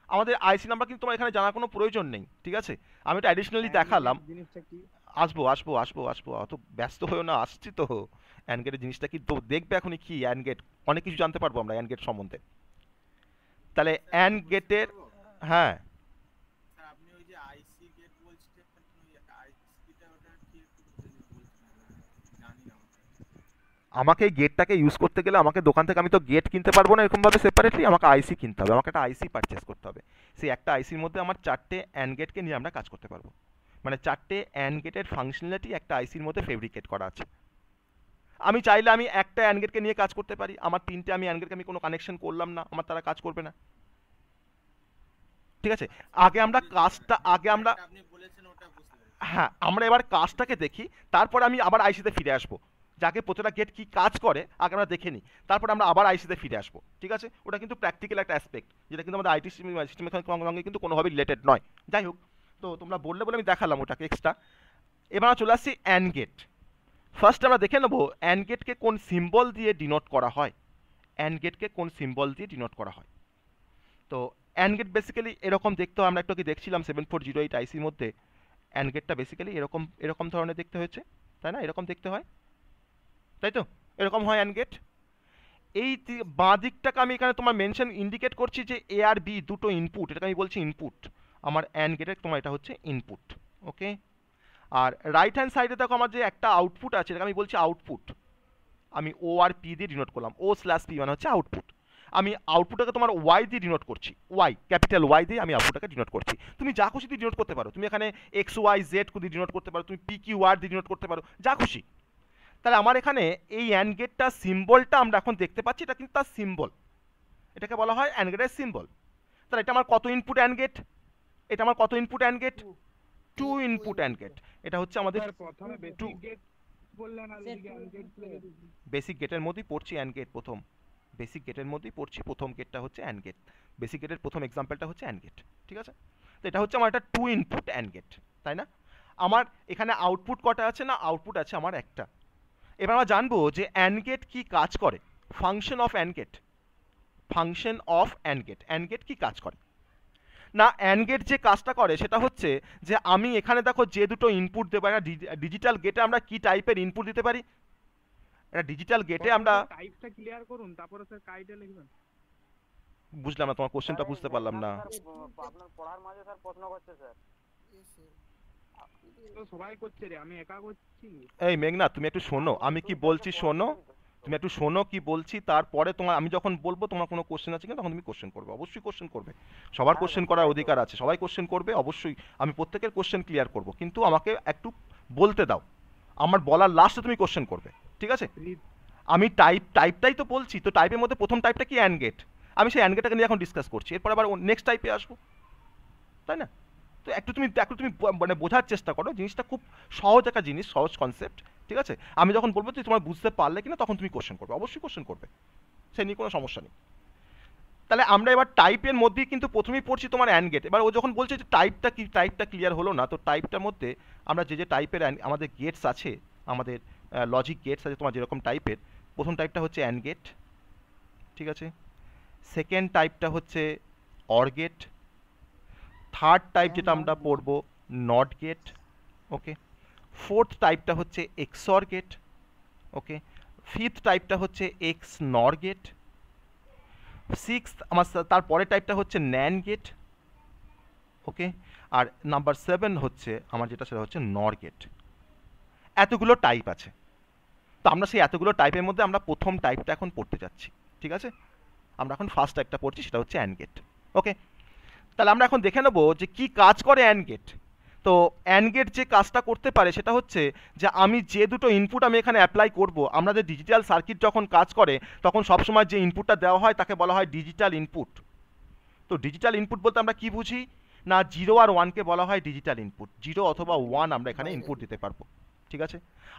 Speaker 1: আমাদের আইসি নাম্বার কিন্তু তোমার এখানে জানার কোনো প্রয়োজন নেই। ঠিক আছে, আমি এটা অ্যাডিশনালি দেখালাম,
Speaker 3: জিনিসটা কি?
Speaker 1: আসবো, অত ব্যস্ত হয়েও না, আসছি তো। অ্যান্ড গেটের জিনিসটা কি তো দেখবে এখনই, কি অ্যান্ড গেট, অনেক কিছু জানতে পারবো আমরা অ্যান্ড গেট সম্বন্ধে। তাহলে অ্যান্ড গেটের, হ্যাঁ
Speaker 5: স্যার আপনি ওই যে আইসি গেট বলছিলেন, ওই আইসিটা ওটা কি একটু বলছেন, জানি না
Speaker 1: আমাকে এই গেটটাকে ইউজ করতে গেলে আমাকে দোকান থেকে, আমি তো গেট কিনতে পারবো না এরকমভাবে সেপারেটলি, আমাকে আইসি কিনতে হবে, আমাকে একটা আইসি পারচেস করতে হবে। সেই একটা আইসির মধ্যে আমার 4টে অ্যান্ড গেটকে নিয়ে আমরা কাজ করতে পারবো, মানে 4টে অ্যান্ড গেটের ফাংশনালিটি একটা আইসির মধ্যে ফেব্রিকেট করা আছে। আমি চাইলে আমি একটা অ্যান্ড গেটকে নিয়ে কাজ করতে পারি, আমার 3টে আমি অ্যান্ড গেটকে আমি কোনো কানেকশন করলাম না, আমার তারা কাজ করবে না। ঠিক আছে, আগে আমরা
Speaker 5: আপনি বলেছেন ওটা বুঝতে পেরেছি।
Speaker 1: হ্যাঁ আমরা এবার কাজটাকে দেখি, তারপর আমি আবার আইসিতে ফিরে আসবো, যাকে প্রতিটা গেট কি কাজ করে আগে আমরা দেখে নিই, তারপর আমরা আবার আইসিতে ফিরে আসবো। ঠিক আছে, ওটা কিন্তু প্র্যাকটিক্যাল একটা অ্যাসপেক্ট, যেটা কিন্তু আমাদের আইটি সিস্টেমের সঙ্গে কিন্তু কোনোভাবে রিলেটেড নয়। যাই হোক, তো তোমরা বললে বলে আমি দেখালাম ওটাকে এক্সট্রা। এবার আমরা চলে আসছি অ্যান্ড গেট। ফার্স্ট আমরা দেখে নেবো অ্যান্ড গেটকে কোন সিম্বল দিয়ে ডিনোট করা হয়, তো অ্যান্ড গেট বেসিক্যালি এরকম দেখতে হয়, আমরা একটু কি দেখছিলাম 7408 আইসির মধ্যে অ্যান্ড গেটটা বেসিক্যালি এরকম ধরনের দেখতে হয়েছে, তাই না? এরকম দেখতে হয়, তাই তো, এরকম হয় অ্যান্ড গেট। এই বাঁ দিকটাকে আমি এখানে তোমার মেনশন ইন্ডিকেট করছি যে এ আর বি দুটো ইনপুট, এটাকে আমি বলছি ইনপুট, আমার অ্যান্ড গেটের তোমার এটা হচ্ছে ইনপুট। ওকে, আর রাইট হ্যান্ড সাইডে দেখো আমার যে একটা আউটপুট আছে, এটাকে আমি বলছি আউটপুট, আমি ও আর পি দিয়ে ডিনোট করলাম, O/P মানে হচ্ছে আউটপুট। আমি আউটপুটটাকে তোমার ওয়াই দিয়ে ডিনোট করছি, ক্যাপিটাল ওয়াই দিয়ে আমি আউটপুটটাকে ডিনোট করছি। তুমি যা খুশি দিয়ে ডিনোট করতে পারো, তুমি এখানে XYZ দিয়ে ডিনোট করতে পারো, তুমি PQR দিয়ে ডিনোট করতে পারো, যা খুশি। তাহলে আমার এখানে এই অ্যান্ড গেটটা সিম্বলটা আমরা এখন দেখতে পাচ্ছি, এটা কিন্তু তার সিম্বল, এটাকে বলা হয় অ্যান্ড গেটের সিম্বল। তাহলে এটা আমার কত input and gate, 2 input and gate, এটা হচ্ছে আমাদের
Speaker 3: প্রথমে বেসিক গেট বললেন আর ওদিকে অ্যান্ড গেট
Speaker 1: বেসিক গেটের মধ্যেই পড়ছি অ্যান্ড গেট, প্রথম গেটটা হচ্ছে অ্যান্ড গেট, বেসিক গেটের প্রথম এক্সাম্পলটা হচ্ছে অ্যান্ড গেট। ঠিক আছে, তো এটা হচ্ছে আমার একটা 2 ইনপুট অ্যান্ড গেট, তাই না? আমার এখানে আউটপুট কটা আছে না, আউটপুট আছে আমার একটা। এবার আমরা জানবো যে অ্যান্ড গেট কি কাজ করে, ফাংশন অফ অ্যান্ড গেট কি কাজ করে। না অ্যান্ড গেট যে কাজটা করে সেটা হচ্ছে যে আমি এখানে দেখো যে দুটো ইনপুট দেবো, একটা ডিজিটাল গেটে আমরা কি টাইপের ইনপুট দিতে পারি, একটা ডিজিটাল গেটে আমরা
Speaker 3: টাইপটা ক্লিয়ার করুন, তারপরে স্যার কাইটা লিখবেন।
Speaker 1: বুঝলাম না, তোমার কোশ্চেনটা বুঝতে পারলাম না।
Speaker 6: আপনার পড়ার মাঝে স্যার প্রশ্ন করছে স্যার।
Speaker 3: তো সবাই করছে রে, আমি একা করছি?
Speaker 1: এই মেঘনা তুমি একটু শোনো, আমি কি বলছি শোনো, তুমি একটু শোনো কি বলছি, তারপরে তোমার আমি যখন বলবো তোমার কোনো কোশ্চেন আছে কিনা তখন তুমি কোশ্চেন করবে, অবশ্যই কোশ্চেন করবে, সবার কোশ্চেন করার অধিকার আছে, সবাই কোশ্চেন করবে অবশ্যই, আমি প্রত্যেকের কোশ্চেন ক্লিয়ার করব, কিন্তু আমাকে একটু বলতে দাও, আমার বলার লাস্টে তুমি কোশ্চেন করবে, ঠিক আছে? আমি টাইপটাই তো বলছি, তো টাইপের মধ্যে প্রথম টাইপটা কি অ্যান্ড গেট, আমি সেই অ্যান্ড গেটটাকে নিয়ে এখন ডিসকাস করছি, এরপর আবার নেক্সট টাইপে আসবো, তাই না? তো একটু তুমি মানে বোঝার চেষ্টা করো, জিনিসটা খুব সহজ একটা জিনিস, সহজ কনসেপ্ট, ঠিক আছে? আমি যখন বলবো যে তোমার বুঝতে পারলে কিনা তখন তুমি কোশ্চেন করবে, অবশ্যই কোশ্চেন করবে, সে নিয়ে কোনো সমস্যা নেই। তাহলে আমরা এবার টাইপের মধ্যেই কিন্তু প্রথমেই পড়ছি তোমার অ্যান্ড গেট। এবার ও যখন বলছে যে টাইপটা কি, টাইপটা ক্লিয়ার হলো না, তো টাইপটার মধ্যে আমরা যে টাইপের আমাদের গেটস আছে, আমাদের লজিক গেটস আছে তোমার যেরকম টাইপের, প্রথম টাইপটা হচ্ছে অ্যান্ড গেট, ঠিক আছে? সেকেন্ড টাইপটা হচ্ছে অর গেট, থার্ড টাইপ যেটা আমরা পড়বো নট গেট, ওকে? ফোর্থ টাইপটা হচ্ছে এক্সর গেট, ওকে? ফিফথ টাইপটা হচ্ছে এক্স নর গেট, সিক্সথ আমার তারপরের টাইপটা হচ্ছে ন্যান গেট, ওকে? আর নাম্বার 7 হচ্ছে আমার যেটা সেটা হচ্ছে নর গেট। এতগুলো টাইপ আছে, তো আমরা সেই এতগুলো টাইপের মধ্যে আমরা প্রথম টাইপটা এখন পড়তে যাচ্ছি, ঠিক আছে? আমরা এখন ফার্স্ট টাইপটা পড়ছি, সেটা হচ্ছে অ্যান্ড গেট, ওকে? তাহলে আমরা এখন দেখে নেবো যে কি কাজ করে অ্যান্ড গেট। তো অ্যান্ড গেট যে কাজটা করতে পারে সেটা হচ্ছে যে আমি যে দুটো ইনপুট আমি এখানে অ্যাপ্লাই করব, আমাদের ডিজিটাল সার্কিট যখন কাজ করে তখন সবসময় যে ইনপুটটা দেওয়া হয় তাকে বলা হয় ডিজিটাল ইনপুট। তো ডিজিটাল ইনপুট বলতে আমরা কি বুঝি না, 0 আর 1কে বলা হয় ডিজিটাল ইনপুট, 0 অথবা 1 আমরা এখানে ইনপুট দিতে পারবো, ঠিক আছে?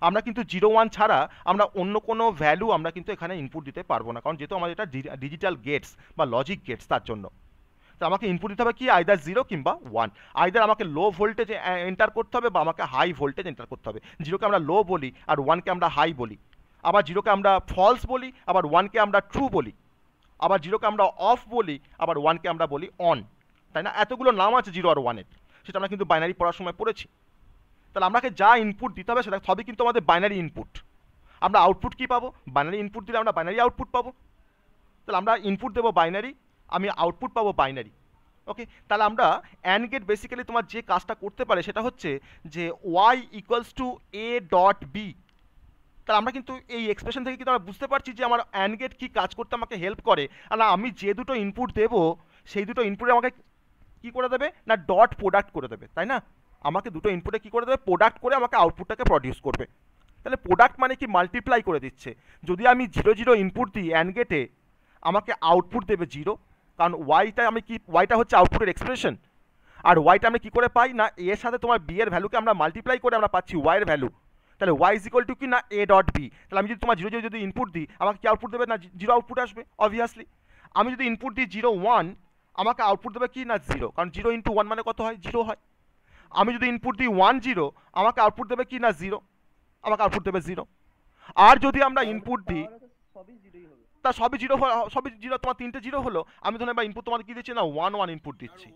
Speaker 1: আমরা কিন্তু 0 1 ছাড়া আমরা অন্য কোনো ভ্যালু আমরা কিন্তু এখানে ইনপুট দিতে পারবো না, কারণ যেহেতু আমাদের এটা ডিজিটাল গেটস বা লজিক গেটস, তার জন্য তো আমাকে ইনপুট দিতে হবে কি আইদার 0 কিংবা 1, আইদার আমাকে লো ভোল্টেজ এন্টার করতে হবে বা আমাকে হাই ভোল্টেজ এন্টার করতে হবে। 0কে আমরা লো বলি আর 1কে আমরা হাই বলি, আবার 0কে আমরা ফলস বলি, আবার 1কে আমরা ট্রু বলি, আবার 0কে আমরা অফ বলি, আবার 1কে আমরা বলি অন, তাই না? এতগুলো নাম আছে 0 আর 1-এর, সেটা আমরা কিন্তু বাইনারি পড়ার সময় পড়েছি। তাহলে আমাকে যা ইনপুট দিতে হবে সেটা সবই কিন্তু আমাদের বাইনারি ইনপুট। আমরা আউটপুট কি পাবো? বাইনারি ইনপুট দিলে আমরা বাইনারি আউটপুট পাবো। তাহলে আমরা ইনপুট দেবো বাইনারি, আমি আউটপুট পাবো বাইনারি, ওকে? তাহলে আমরা অ্যান্ড গেট বেসিক্যালি তোমার যে কাজটা করতে পারে সেটা হচ্ছে যে y equals to a dot B. তাহলে আমরা কিন্তু এই এক্সপ্রেশন থেকে কিন্তু আমরা বুঝতে পারছি যে আমার অ্যান্ড গেট কী কাজ করতে আমাকে হেল্প করে। আর আমি যে দুটো ইনপুট দেবো সেই দুটো ইনপুটে আমাকে কী করে দেবে না ডট প্রোডাক্ট করে দেবে, তাই না? আমাকে দুটো ইনপুটে কী করে দেবে, প্রোডাক্ট করে আমাকে আউটপুটটাকে প্রডিউস করবে। তাহলে প্রোডাক্ট মানে কি মাল্টিপ্লাই করে দিচ্ছে। যদি আমি 0 0 ইনপুট দিই অ্যান্ড গেটে আমাকে আউটপুট দেবে 0, কারণ ওয়াইটা আমি কি, ওয়াইটা হচ্ছে আউটপুটের এক্সপ্রেশন, আর ওয়াইটা আমি কি করে পাই না এর সাথে তোমার বি এর ভ্যালুকে আমরা মাল্টিপ্লাই করে আমরা পাচ্ছি ওয়াই এর ভ্যালু। তাহলে ওয়াই ইজ ইকুয়াল টু কি না এ ডট বি। তাহলে আমি যদি তোমার 0 0 যদি ইনপুট দিই আমাকে কি আউটপুট দেবে না 0 আউটপুট আসবে অবভিয়াসলি। আমি যদি ইনপুট দিই 0 1 আমাকে আউটপুট দেবে কি না 0, কারণ 0 × 1 মানে কত হয় 0 হয়। আমি যদি ইনপুট দিই 1 0 আমাকে আউটপুট দেবে কি না 0, আমাকে আউটপুট দেবে 0। আর যদি আমরা ইনপুট দিই তা সবই 0, সবই 0, তোমার 3টে 0 হলো। আমি ধরুন এবার ইনপুট তোমার কি দিচ্ছি না 1 1 ইনপুট দিচ্ছি,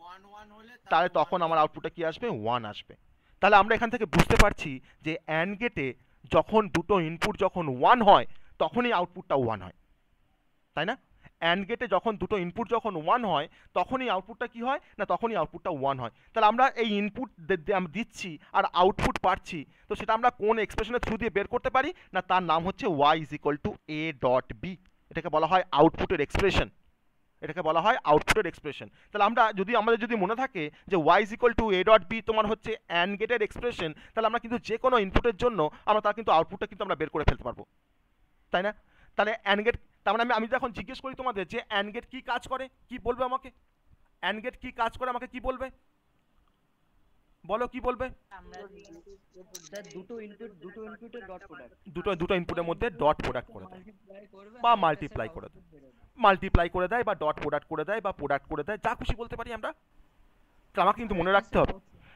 Speaker 1: তাহলে তখন আমার আউটপুটে কি আসবে 1 আসবে। তাহলে আমরা এখান থেকে বুঝতে পারছি যে অ্যান্ড গেটে যখন দুটো ইনপুট যখন 1 হয় তখনই আউটপুটটা 1 হয়, তাই না? অ্যান্ড গেটে যখন দুটো ইনপুট যখন 1 হয় তখনই আউটপুটটা কি হয় না তখনই আউটপুটটা 1 হয়। তাহলে আমরা এই ইনপুট দিচ্ছি আর আউটপুট পাচ্ছি, তো সেটা আমরা কোন এক্সপ্রেশনের থ্রু দিয়ে বের করতে পারি না, তার নাম হচ্ছে y is equal to a dot B. এটাকে বলা হয় আউটপুটের এক্সপ্রেশন, এটাকে বলা হয় আউটপুটের এক্সপ্রেশন। তাহলে আমরা যদি আমাদের যদি মনে থাকে যে y is equal to a dot B তোমার হচ্ছে অ্যান্ড গেটের এক্সপ্রেশন, তাহলে আমরা কিন্তু যে কোনো ইনপুটের জন্য আমরা তার কিন্তু আউটপুটটা কিন্তু আমরা বের করে ফেলতে পারবো, তাই না? তাহলে অ্যান্ড গেট, তার মানে আমি যখন জিজ্ঞেস করি তোমাদের যে অ্যান্ড গেট কী কাজ করে, কি বলবে আমাকে? অ্যান্ড গেট কী কাজ করে আমাকে কি বলবে, বলো কি বলবে?
Speaker 7: দুটো ইনপুটের ডট প্রোডাক্ট,
Speaker 1: দুটো ইনপুটের মধ্যে ডট প্রোডাক্ট করে দেয় বা মাল্টিপ্লাই করে দেয়, মাল্টিপ্লাই করে দেয় বা ডট প্রোডাক্ট করে দেয় বা প্রোডাক্ট করে দেয়, যা খুশি বলতে পারি আমরা। আমাকে কিন্তু মনে রাখতে হবে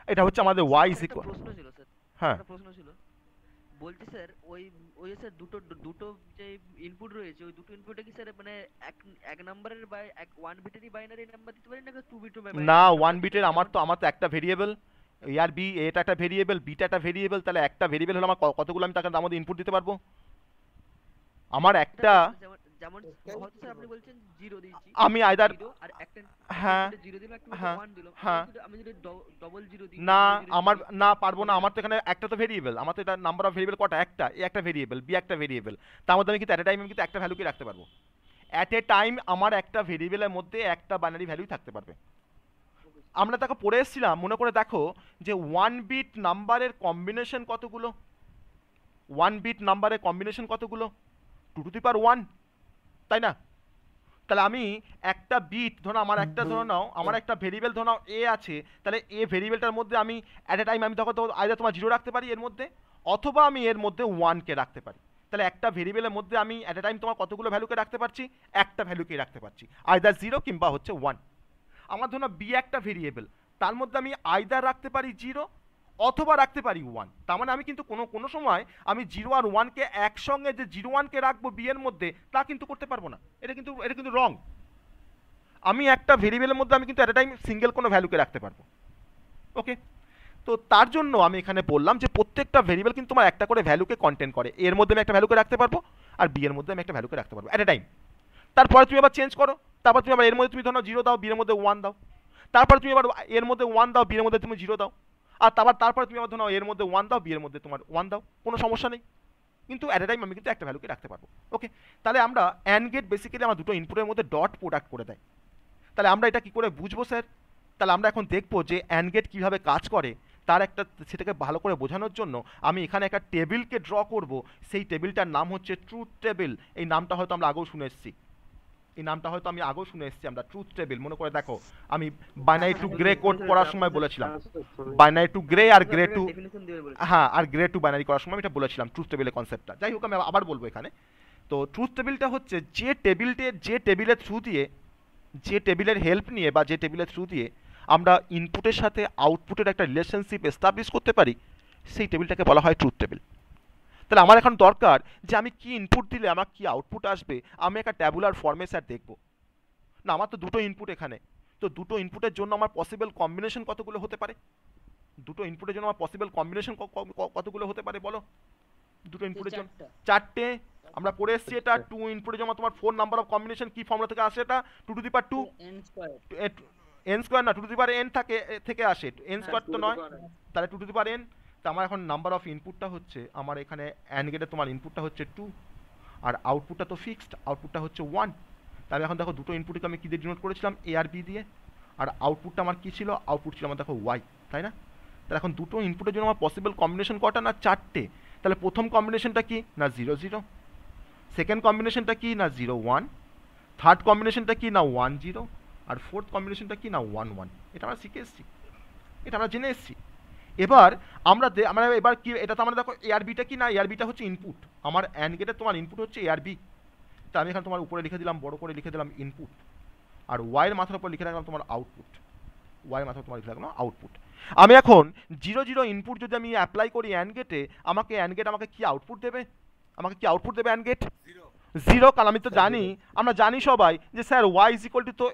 Speaker 1: এটা হচ্ছে আমাদের y ইজ ইকুয়াল।
Speaker 7: প্রশ্ন ছিল স্যার,
Speaker 1: হ্যাঁ
Speaker 7: প্রশ্ন ছিল বলছি স্যার ওই ওই যে স্যার দুটো দুটো যে ইনপুট রয়েছে ওই দুটো ইনপুটে কি স্যার মানে এক এক নাম্বারের বা এক 1 বিটেরই বাইনারি নাম্বার দিতে পারি না 2 বিট
Speaker 1: না
Speaker 7: বাইনারি
Speaker 1: 1
Speaker 7: নাম্বার দিতে
Speaker 1: বিটের
Speaker 7: পারি?
Speaker 1: আমার তো একটা ভেরিয়েবল, এ আর বি, এটা একটা ভেরিয়েবল, বিটা একটা ভেরিয়েবল, তাহলে একটা ভেরিয়েবল হলে আমার কতগুলো আমি তার মধ্যে ইনপুট দিতে পারবো? আমার একটা
Speaker 7: যেমন যেমন হয়তো স্যার আপনি বলছেন 0 দিয়েছি,
Speaker 1: আমি আইদার
Speaker 7: 0 আর একটা
Speaker 1: হ্যাঁ
Speaker 7: 0 দিলাম একটা
Speaker 1: হ্যাঁ
Speaker 7: 1 দিলাম,
Speaker 1: হ্যাঁ
Speaker 7: আমি যদি ডবল 0 দিই
Speaker 1: না
Speaker 7: double zero
Speaker 1: আমার
Speaker 7: দিই,
Speaker 1: না পারবো না, আমার তো এখানে একটা তো ভেরিয়েবল, আমার তো এটা নাম্বার অফ ভেরিয়েবল কটা, একটা, এ একটা ভেরিয়েবল, বি একটা ভেরিয়েবল, তার মধ্যে আমি কিন্তু অ্যাট এ টাইম আমি কিন্তু একটা ভ্যালুকে রাখতে পারবো। অ্যাট এ টাইম আমার একটা ভেরিয়েবলের মধ্যে একটা বাইনারি ভ্যালুই থাকতে পারবে। আমরা তাকে পড়ে এসেছিলাম, মনে করে দেখো যে 1 বিট নাম্বারের কম্বিনেশন কতগুলো, 1 বিট নাম্বারের কম্বিনেশন কতগুলো, 2 টু দি পাওয়ার 1, তাই না? তাহলে আমি একটা বিট ধরো, আমার একটা ধরো নাও, আমার একটা ভেরিয়েবল ধরো নাও এ আছে, তাহলে এ ভেরিয়েবলটার মধ্যে আমি অ্যাট এ টাইম আমি তখন তো আইদার তোমার 0 রাখতে পারি এর মধ্যে, অথবা আমি এর মধ্যে 1 কে রাখতে পারি। তাহলে একটা ভেরিয়েবলের মধ্যে আমি অ্যাট এ টাইম তোমার কতগুলো ভ্যালুকে রাখতে পারছি, একটা ভ্যালুকেই রাখতে পারছি, আইদার 0 কিংবা হচ্ছে 1। আমার ধরো বি একটা ভেরিয়েবল, তার মধ্যে আমি আইদার রাখতে পারি 0 অথবা রাখতে পারি 1। তার মানে আমি কিন্তু কোনো সময় আমি 0 আর 1 কে একসঙ্গে যে 0 1 কে রাখবো বি এর মধ্যে তা কিন্তু করতে পারবো না, এটা কিন্তু রং। আমি একটা ভেরিয়েবলের মধ্যে আমি কিন্তু অ্যাট এ টাইম সিঙ্গেল কোনো ভ্যালুকে রাখতে পারবো। ওকে, তো তার জন্য আমি এখানে বললাম যে প্রত্যেকটা ভেরিয়েবল কিন্তু আমার একটা করে ভ্যালুকে কন্টেন করে, এর মধ্যে আমি একটা ভ্যালুকে রাখতে পারবো আর বি এর মধ্যে আমি একটা ভ্যালুকে রাখতে পারবো অ্যাট এ টাইম। তারপরে তুমি আবার চেঞ্জ করো, তারপর তুমি আবার এর মধ্যে তুমি ধরো 0 দাও, বি এর মধ্যে 1 দাও, তারপর তুমি আবার এর মধ্যে 1 দাও, বি এর মধ্যে তুমি 0 দাও, আর তারপর তুমি আবার ধরো এর মধ্যে 1 দাও, বি এর মধ্যে তোমার 1 দাও, কোনো সমস্যা নেই, কিন্তু অ্যাট এ টাইম আমি কিন্তু একটা ভ্যালুকে রাখতে পারবো। ওকে, তাহলে আমরা অ্যান্ড গেট বেসিক্যালি আমার দুটো ইনপুটের মধ্যে ডট প্রোডাক্ট করে দেয়। তাহলে আমরা এটা কি করে বুঝবো স্যার? তাহলে আমরা এখন দেখবো যে অ্যান্ড গেট কীভাবে কাজ করে, তার একটা সেটাকে ভালো করে বোঝানোর জন্য আমি এখানে একটা টেবিলকে ড্র করব। সেই টেবিলটার নাম হচ্ছে ট্রুথ টেবিল। এই নামটা হয়তো আমরা আগেও শুনে এসেছি, আমরা ট্রুথ টেবিল। মনে করে দেখো, আমি বাইনারি টু গ্রে কোড করার সময় বলেছিলাম, বাইনারি টু গ্রে আর গ্রে টু, হ্যাঁ, আর গ্রে টু বাইনারি করার সময় আমি এটা বলেছিলাম ট্রুথ টেবিলের কনসেপ্টটা। যাই হোক, আমি আবার বলবো এখানে। তো ট্রুথ টেবিলটা হচ্ছে যে টেবিলের থ্রু দিয়ে, যে টেবিলের হেল্প নিয়ে বা যে টেবিলের থ্রু দিয়ে আমরা ইনপুটের সাথে আউটপুটের একটা রিলেশনশিপ এস্টাবলিশ করতে পারি, সেই টেবিলটাকে বলা হয় ট্রুথ টেবিল। তাহলে আমার এখন দরকার যে আমি কি ইনপুট দিলে আমার কি আউটপুট আসবে, আমি একটা ট্যাবুলার ফর্মে স্যার দেখবো না। আমার তো দুটো ইনপুট এখানে, তো দুটো ইনপুটের জন্য আমার পসিবল কম্বিনেশন কতগুলো হতে পারে, দুটো ইনপুটের জন্য আমার পসিবল কম্বিনেশন কতগুলো হতে পারে বলো? দুটো ইনপুটের জন্য 4টে। আমরা পড়ে এসেছি এটা। 2 ইনপুটের জন্য তোমার 4 নাম্বার অফ কম্বিনেশন কি ফর্মুলা থেকে আসে? এটা 2 to the power 2 n square না, 2 টু দি পাওয়ার n থেকে আসে, n স্কয়ার তো নয়, তাহলে 2 টু দি পাওয়ার n। তো আমার এখন নাম্বার অফ ইনপুটটা হচ্ছে, আমার এখানে অ্যান্ড গেটে তোমার ইনপুটটা হচ্ছে 2 আর আউটপুটটা তো ফিক্সড, আউটপুটটা হচ্ছে 1। তাহলে এখন দেখো দুটো ইনপুটকে আমি কি দিয়ে ডিনোট করেছিলাম, এ আর বি দিয়ে, আর আউটপুটটা আমার কি ছিল, আউটপুট ছিল আমার দেখো ওয়াই, তাই না? তাহলে এখন দুটো ইনপুটের জন্য আমার পসিবল কম্বিনেশন কটা না 4টে। তাহলে প্রথম কম্বিনেশনটা কি না 0 0, সেকেন্ড কম্বিনেশনটা কি না 0 1, থার্ড কম্বিনেশনটা কি না 1 0, আর ফোর্থ কম্বিনেশনটা কি না 1 1। এটা আমরা শিখে এসেছি, এটা আমরা জেনে এসেছি। এবার আমরা এবার কি, এটা তো আমরা দেখো এ আর বিটা কি না, এ আর বিটা হচ্ছে ইনপুট, আমার অ্যান্ড গেটের তোমার ইনপুট হচ্ছে এ আর বি। তা আমি এখানে তোমার উপরে লিখে দিলাম, বড় করে লিখে দিলাম ইনপুট, আর ওয়াইয়ের মাথার উপর লিখে রাখলাম তোমার আউটপুট, ওয়াইয়ের মাথার তোমার লিখে রাখলাম আউটপুট। আমি এখন 0 0 ইনপুট যদি আমি অ্যাপ্লাই করি অ্যান্ড গেটে, অ্যান্ড গেট আমাকে কি আউটপুট দেবে? আমাকে কি আউটপুট দেবে অ্যান্ড গেট? 0। কারণ আমি তো জানি, আমরা জানি সবাই যে sir Y is equal to তো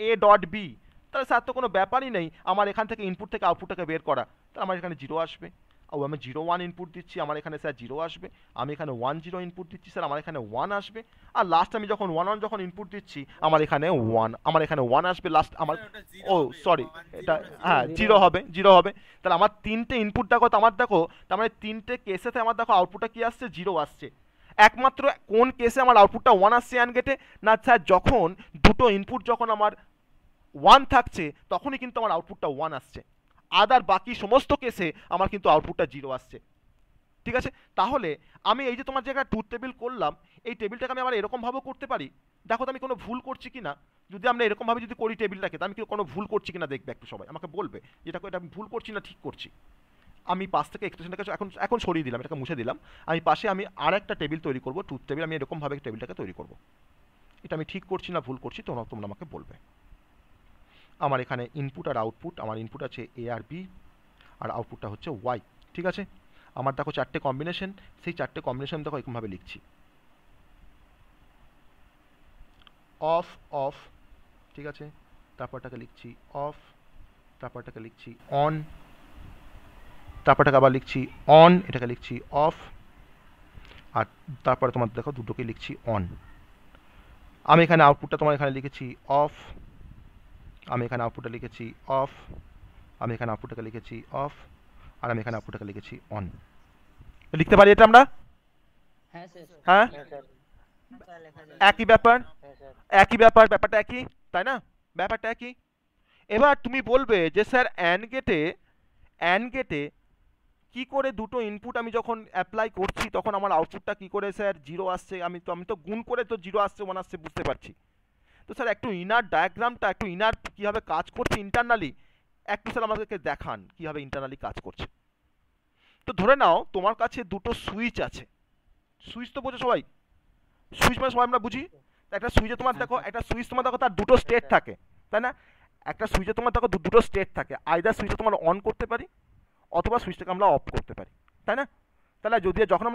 Speaker 1: এ ডট বি, তাহলে স্যার তো কোনো ব্যাপারই নেই আমার এখান থেকে ইনপুট থেকে আউটপুটটাকে বের করা, তাহলে আমার এখানে 0 আসবে। ও আমি 0 1 ইনপুট দিচ্ছি, আমার এখানে স্যার 0 আসবে। আমি এখানে 1 0 ইনপুট দিচ্ছি, স্যার আমার এখানে 1 আসবে। আর লাস্ট আমি যখন 1 1 যখন ইনপুট দিচ্ছি, আমার এখানে 1 আসবে লাস্ট আমার। ও সরি, এটা হ্যাঁ 0 হবে। তাহলে আমার 3টে ইনপুট দেখো, আমার দেখো তার মানে 3টে কেসেতে আমার দেখো আউটপুটটা কি আসছে, 0 আসছে। একমাত্র কোন কেসে আমার আউটপুটটা 1 আসছে অ্যান্ড গেটে না স্যার, যখন দুটো ইনপুট যখন আমার 1 থাকছে তখনই কিন্তু আমার আউটপুটটা 1 আসছে। আদার বাকি সমস্ত কেসে আমার কিন্তু আউটপুটটা 0 আসছে। ঠিক আছে, তাহলে আমি এই যে তোমার জায়গায় ট্রুথ টেবিল করলাম, এই টেবিলটাকে আমি আবার এরকমভাবেও করতে পারি। দেখো তো আমি কোনো ভুল করছি কিনা। যদি আমরা এরকমভাবে যদি করি টেবিলটাকে, তো আমি কি কোনো ভুল করছি কিনা দেখবে একটু, সবাই আমাকে বলবে যেটা এটা আমি ভুল করছি না ঠিক করছি। আমি পাশ থেকে এক্সটেনশনটাকে এখন সরিয়ে দিলাম, এটাকে মুছে দিলাম। আমি পাশে আমি আর একটা টেবিল তৈরি করবো, ট্রুথ টেবিল। আমি এরকমভাবে টেবিলটাকে তৈরি করবো। এটা আমি ঠিক করছি না ভুল করছি, তোমরা আমাকে বলবে। আমার এখানে ইনপুট আর আউটপুট, আমার ইনপুট আছে এ আর বি, আর আউটপুটটা হচ্ছে ওয়াই। ঠিক আছে, আমার দেখো চারটে কম্বিনেশন, সেই চারটে কম্বিনেশন দেখো এরকমভাবে লিখছি, অফ অফ, ঠিক আছে, তারপরটাকে লিখছি অফ, তারপরটাকে লিখছি অন, তারপরটাকে আবার লিখছি অন, এটাকে লিখছি অফ, আর তারপরে তোমার দেখো দুটোকে লিখছি অন। আমি এখানে আউটপুটটা তোমার এখানে লিখেছি অফ, আমি এখানে আউটপুটটা লিখেছি অফ, আমি এখানে আউটপুটটাকে লিখেছি অফ, আর আমি এখানে আউটপুটটাকে লিখেছি অন। লিখতে পারি এটা আমরা?
Speaker 4: হ্যাঁ স্যার।
Speaker 1: হ্যাঁ,
Speaker 4: হ্যাঁ স্যার লেখা যায়।
Speaker 1: একই ব্যাপার,
Speaker 4: হ্যাঁ স্যার।
Speaker 1: একই ব্যাপার, ব্যাপারটা একই, তাই না? ব্যাপারটা একই। এবার তুমি বলবে যে স্যার অ্যান্ড গেটে কি করে দুটো ইনপুট আমি যখন অ্যাপ্লাই করছি তখন আমার আউটপুটটা কি করে স্যার জিরো আসছে? আমি তো গুণ করে তো জিরো আসছে ওয়ান আসছে বুঝতে পারছি। তো স্যার একটু ইনার ডায়াগ্রামটা, একটু ইনার কীভাবে কাজ করছে ইন্টারনালি একটু স্যার আমাদেরকে দেখান কীভাবে ইন্টারনালি কাজ করছে। তো ধরে নাও তোমার কাছে দুটো সুইচ আছে, সুইচ তো বোঝো সবাই, সুইচ মানে সবাই আমরা বুঝি। একটা সুইচে তোমার দেখো, একটা সুইচ তোমার দেখো তার দুটো স্টেট থাকে, তাই না? একটা সুইচে তোমার দেখো দুটো স্টেট থাকে, আইদার সুইচে তোমার অন করতে পারি অথবা সুইচটাকে আমরা অফ করতে পারি, তাই না? তাহলে যখন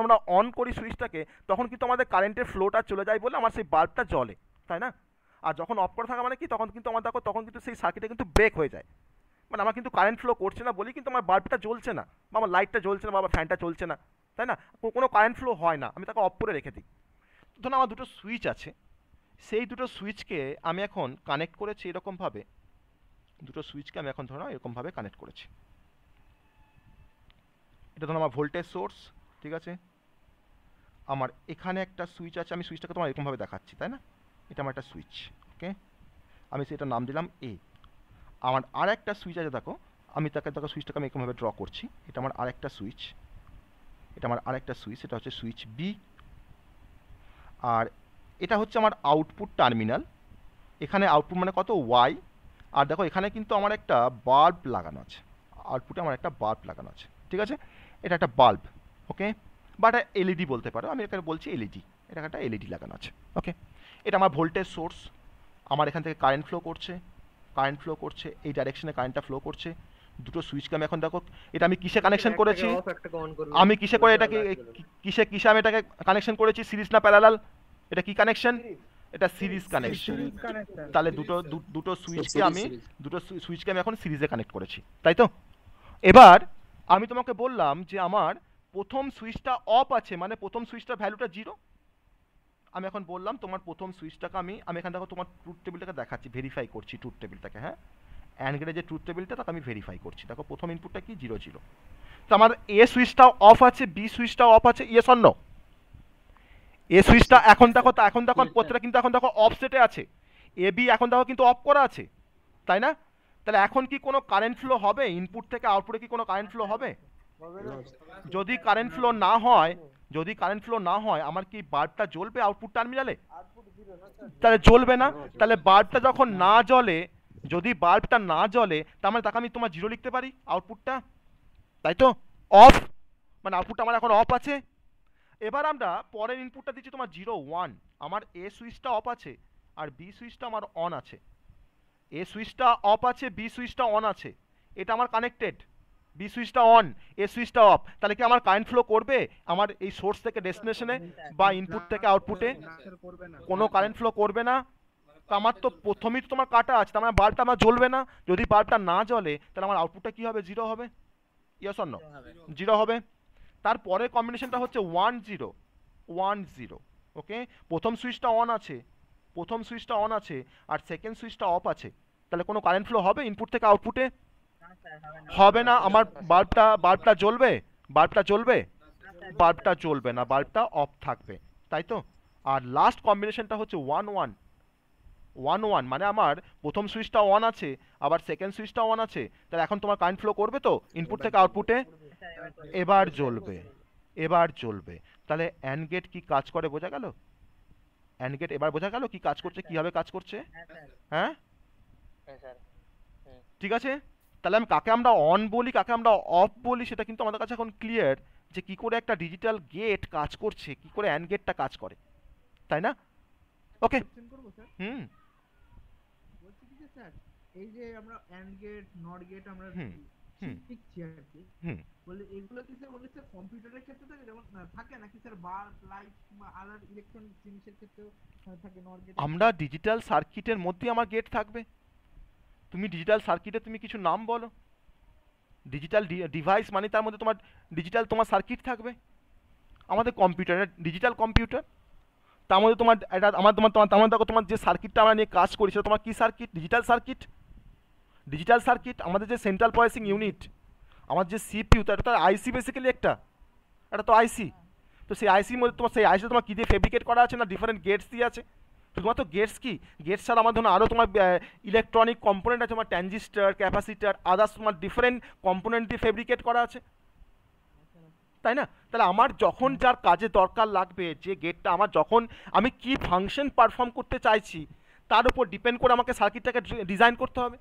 Speaker 1: আমরা অন করি সুইচটাকে তখন কিন্তু আমাদের কারেন্টের ফ্লোটা চলে যায় বলে আমার সেই বাল্বটা জ্বলে, তাই না? আর যখন অফ করা থাকা মানে কি, তখন কিন্তু আমার দেখো তখন কিন্তু সেই সার্কিটে কিন্তু ব্রেক হয়ে যায়, মানে আমার কিন্তু কারেন্ট ফ্লো করছে না বলি কিন্তু আমার বাল্বটা জ্বলছে না, বা আমার লাইটটা জ্বলছে না, বা আমার ফ্যানটা চলছে না, তাই না? কোনো কারেন্ট ফ্লো হয় না, আমি তাকে অফ করে রেখে দিই। ধরুন আমার দুটো সুইচ আছে, সেই দুটো সুইচকে আমি এখন কানেক্ট করেছি এরকমভাবে, দুটো সুইচকে আমি এখন ধরো এরকমভাবে কানেক্ট করেছি। এটা ধরুন আমার ভোল্টেজ সোর্স, ঠিক আছে, আমার এখানে একটা সুইচ আছে, আমি সুইচটাকে তোমার এরকমভাবে দেখাচ্ছি, তাই না? এটা আমার একটা সুইচ, ওকে, আমি সেটা নাম দিলাম এ। আমার আর একটা সুইচ আছে দেখো, আমি দেখো সুইচটাকে আমি এরকমভাবে ড্র করছি, এটা আমার আরেকটা সুইচ, এটা আমার আরেকটা সুইচ, এটা হচ্ছে সুইচ বি, আর এটা হচ্ছে আমার আউটপুট টার্মিনাল। এখানে আউটপুট মানে কত, ওয়াই, আর দেখো এখানে কিন্তু আমার একটা বাল্ব লাগানো আছে, আউটপুটে আমার একটা বাল্ব লাগানো আছে, ঠিক আছে, এটা একটা বাল্ব, ওকে, বা এটা এলইডি বলতে পারো, আমি এখানে বলছি এলইডি, এটা একটা এলইডি লাগানো আছে, ওকে। এটা আমার ভোল্টেজ সোর্স, আমার এখান থেকে কারেন্ট ফ্লো করছে, এই ডাইরেকশনে কারেন্টটা ফ্লো করছে। দুটো সুইচকে আমি এখন দেখো, এটা আমি কিসে কানেকশন করেছি, আমি কিসে করে এটাকে কিসে আমি এটাকে কানেকশন করেছি, সিরিজ না প্যারালাল? এটা কি কানেকশন? এটা সিরিজ কানেকশন। তাহলে দুটো সুইচকে আমি এখন সিরিজে কানেক্ট করেছি, তাই তো? এবার আমি তোমাকে বললাম যে আমার প্রথম সুইচটা অফ আছে, মানে প্রথম সুইচটার ভ্যালুটা জিরো। আমি এখন বললাম তোমার প্রথম সুইচটাকে আমি এখানে দেখো তোমার ট্রুথ টেবিলটাকে দেখাচ্ছি, ভেরিফাই করছি ট্রুথ টেবিলটাকে, হ্যাঁ, অ্যান্ড গেটের যে ট্রুথ টেবিলটা তাকে আমি ভেরিফাই করছি। দেখো প্রথম ইনপুটটা কি, 0 0। তো আমার এ সুইচটাও অফ আছে, বি সুইচটাও অফ আছে, ইয়েস অর নো? এ সুইচটা এখন দেখো প্রত্যেকটা কিন্তু এখন দেখো অফ সেটে আছে, এ বি এখন দেখো কিন্তু অফ করা আছে, তাই না? তাহলে এখন কি কোনো কারেন্ট ফ্লো হবে ইনপুট থেকে আউটপুটে? কি কোনো কারেন্ট ফ্লো হবে? যদি কারেন্ট ফ্লো না হয় আমার কি বাল্বটা জ্বলবে আউটপুট টার্মিনালে? তাহলে জ্বলবে না। তাহলে বাল্বটা যখন না জ্বলে, যদি বাল্বটা না জ্বলে তার মানে তাকে আমি তোমার 0 লিখতে পারি আউটপুটটা, তাই তো? অফ মানে আউটপুটটা আমার এখন অফ আছে। এবার আমরা পরের ইনপুটটা দিচ্ছি তোমার 0 1, আমার এ সুইচটা অফ আছে আর বি সুইচটা আমার অন আছে, এ সুইচটা অফ আছে, বি সুইচটা অন আছে, এটা আমার কানেক্টেড, বি সুইচটা অন, এ সুইচটা অফ, তাহলে কি আমার কারেন্ট ফ্লো করবে আমার এই সোর্স থেকে ডেস্টিনেশনে বা ইনপুট থেকে আউটপুটে? কোনো কারেন্ট ফ্লো করবে না। তো আমার তো প্রথমেই তো তোমার কাটা আছে, তার মানে বাল্বটা আমার জ্বলবে না। যদি বাল্বটা না জ্বলে তাহলে আমার আউটপুটটা কি হবে, 0 হবে, ইয়েস অর নো? 0 হবে। তারপরে কম্বিনেশনটা হচ্ছে 1 0 1 0, ওকে, প্রথম সুইচটা অন আছে আর সেকেন্ড সুইচটা অফ আছে, তাহলে কোনো কারেন্ট ফ্লো হবে ইনপুট থেকে আউটপুটে? হবে না। আমার বাল্বটা জ্বলবে? বাল্বটা জ্বলবে না, বাল্বটা অফ থাকবে, তাই তো? আর লাস্ট কম্বিনেশনটা হচ্ছে 1 1 1 1, মানে আমার প্রথম সুইচটা অন আছে আবার সেকেন্ড সুইচটা অন আছে, তাহলে এখন তোমার কারেন্ট ফ্লো করবে তো ইনপুট থেকে আউটপুটে? এবার জ্বলবে। তাহলে অ্যান্ড গেট কি কাজ করে বোঝা গেল? অ্যান্ড গেট এবার বোঝা গেল কি কাজ করছে, কিভাবে কাজ করছে? হ্যাঁ, ঠিক আছে। তাহলে কাকে আমরা অন বলি, কাকে আমরা অফ বলি, সেটা কিন্তু আমাদের কাছে এখন ক্লিয়ার যে কি করে একটা ডিজিটাল গেট কাজ করছে, কি করে অ্যান্ড গেটটা কাজ করে, তাই না? ওকে,
Speaker 3: বলছি কি যে স্যার, এই যে আমরা অ্যান্ড গেট নট গেট আমরা
Speaker 1: হুম
Speaker 3: শিখছি আর কি।
Speaker 1: হুম
Speaker 3: বলে এগুলো কি স্যার স্যার কম্পিউটারের ক্ষেত্রে থাকে যেমন থাকে নাকি স্যার বাল্ব লাইট বা আদার ইলেকট্রনিক জিনিসের ক্ষেত্রেও থাকে নর গেটের
Speaker 1: আমরা ডিজিটাল সার্কিটের মধ্যে আমার গেট থাকবে। তুমি ডিজিটাল সার্কিটে তুমি কিছু নাম বলো, ডিজিটাল ডিভাইস মানে তার মধ্যে তোমার ডিজিটাল তোমার সার্কিট থাকবে। আমাদের কম্পিউটার ডিজিটাল কম্পিউটার, তার মধ্যে তোমার এটা আমার তোমার তোমার তোমার দেখো তোমার যে সার্কিটটা আমরা নিয়ে কাজ করি সেটা তোমার কী circuit? Digital circuit. Digital circuit আমাদের যে সেন্ট্রাল প্রসেসিং ইউনিট, আমার যে সিপিইউ, তো এটা তো আইসি বেসিক্যালি একটা, এটা তো আইসি। তো সেই আইসির মধ্যে তোমার সেই আইসি তোমার কী দিয়ে ফেব্রিকেট করা আছে না ডিফারেন্ট গেটস দিয়ে আছে। শুধুমাত্র গেটস কি, গেটস ছাড়া আমার ধরুন আরও তোমার ইলেকট্রনিক কম্পোনেন্ট আছে, তোমার ট্রানজিস্টার, ক্যাপাসিটার, আদার্স তোমার ডিফারেন্ট কম্পোনেন্ট দিয়ে ফেব্রিকেট করা আছে, তাই না? তাহলে আমার যখন যার কাজে দরকার লাগবে, যে গেটটা আমার যখন আমি কি ফাংশন পারফর্ম করতে চাইছি তার উপর ডিপেন্ড করে আমাকে সার্কিটটাকে ডিজাইন করতে হবে,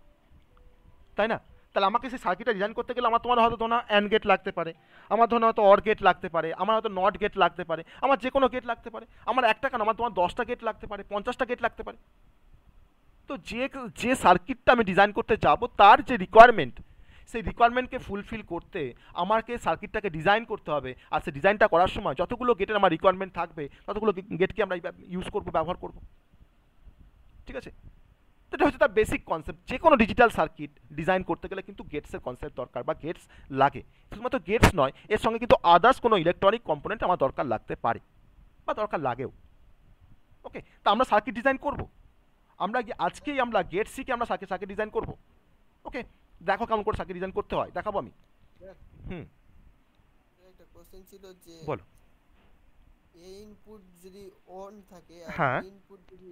Speaker 1: তাই না? তাহলে আমাকে সেই সার্কিটটা ডিজাইন করতে গেলে আমার তোমার হয়তো ধরো অ্যান্ড গেট লাগতে পারে, আমার ধরো হয়তো অর গেট লাগতে পারে, আমার হয়তো নট গেট লাগতে পারে, আমার যে কোনো গেট লাগতে পারে, আমার একটা কেন আমার তোমার 10টা গেট লাগতে পারে, 50টা গেট লাগতে পারে। তো যে যে সার্কিটটা আমি ডিজাইন করতে যাব তার যে রিকোয়ারমেন্ট, সেই রিকোয়ারমেন্টকে ফুলফিল করতে আমাকে সার্কিটটাকে ডিজাইন করতে হবে। আর সেই ডিজাইনটা করার সময় যতগুলো গেটের আমার রিকোয়ারমেন্ট থাকবে ততগুলো গেটকে আমরা ইউজ করব, ব্যবহার করব, ঠিক আছে? তো এটা হচ্ছে তার বেসিক কনসেপ্ট। যে কোনো ডিজিটাল সার্কিট ডিজাইন করতে গেলে কিন্তু গেটসের কনসেপ্ট দরকার বা গেটস লাগে। শুধুমাত্র গেটস নয়, এর সঙ্গে কিন্তু আদার্স কোনো ইলেকট্রনিক কম্পোনেন্ট আমার দরকার লাগতে পারে বা দরকার লাগেও। ওকে, তা আমরা সার্কিট ডিজাইন করব, আমরা আজকেই আমরা গেট শিখে আমরা সার্কিট ডিজাইন করব। ওকে, দেখো কেমন করে সার্কিট ডিজাইন করতে হয় দেখাবো আমি। হুম,
Speaker 4: একটা কোশ্চেন ছিল যে
Speaker 1: বলো।
Speaker 4: এ ইনপুট যদি অন থাকে আর
Speaker 1: হ্যাঁ
Speaker 4: ইনপুট যদি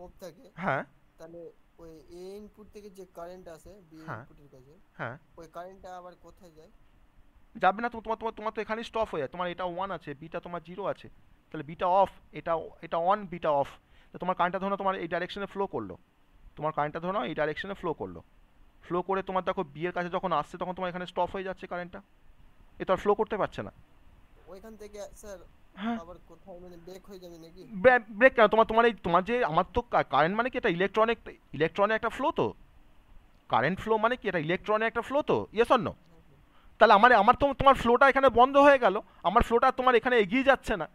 Speaker 4: অফ থাকে,
Speaker 1: হ্যাঁ
Speaker 4: তাহলে ওই এ ইনপুট থেকে যে কারেন্ট আসে বি
Speaker 1: হ্যাঁ
Speaker 4: ইনপুটের কাছে,
Speaker 1: হ্যাঁ,
Speaker 4: ওই কারেন্টটা আবার কোথায় যায়?
Speaker 1: যাবে না। তোমার তোমার তোমার তো এখানে স্টপ হয়ে যায়, তোমার এটা 1 আছে, বিটা তোমার 0 আছে, তাহলে বিটা অফ, এটা এটা অন, বিটা অফ। তো তোমার কারেন্টটা ধরো তোমার এই ডাইরেকশনে ফ্লো করলো, তোমার কারেন্টটা ধরো এই ডাইরেকশনে ফ্লো করলো, ফ্লো করে তোমার দেখো বি এর কাছে যখন আসছে তখন তোমার এখানে স্টপ হয়ে যাচ্ছে কারেন্টটা, এটা আর ফ্লো করতে পারছে না।
Speaker 4: ওইখান থেকে স্যার
Speaker 1: হ্যাঁ,
Speaker 4: আবার কোথায় মানে ব্রেক হয়ে যাবে নাকি?
Speaker 1: ব্রেক কেন? তোমার তোমার এই তোমার যে আমার তো কারেন্ট মানে কি, এটা ইলেকট্রনের একটা ফ্লো, তো কারেন্ট ফ্লো মানে কি, এটা ইলেকট্রনের একটা ফ্লো, তো ইয়েস অর নো? তাহলে আমার আমার তো তোমার ফ্লোটা এখানে বন্ধ হয়ে গেল, আমার ফ্লোটা তোমার এখানে এগিয়ে যাচ্ছে না,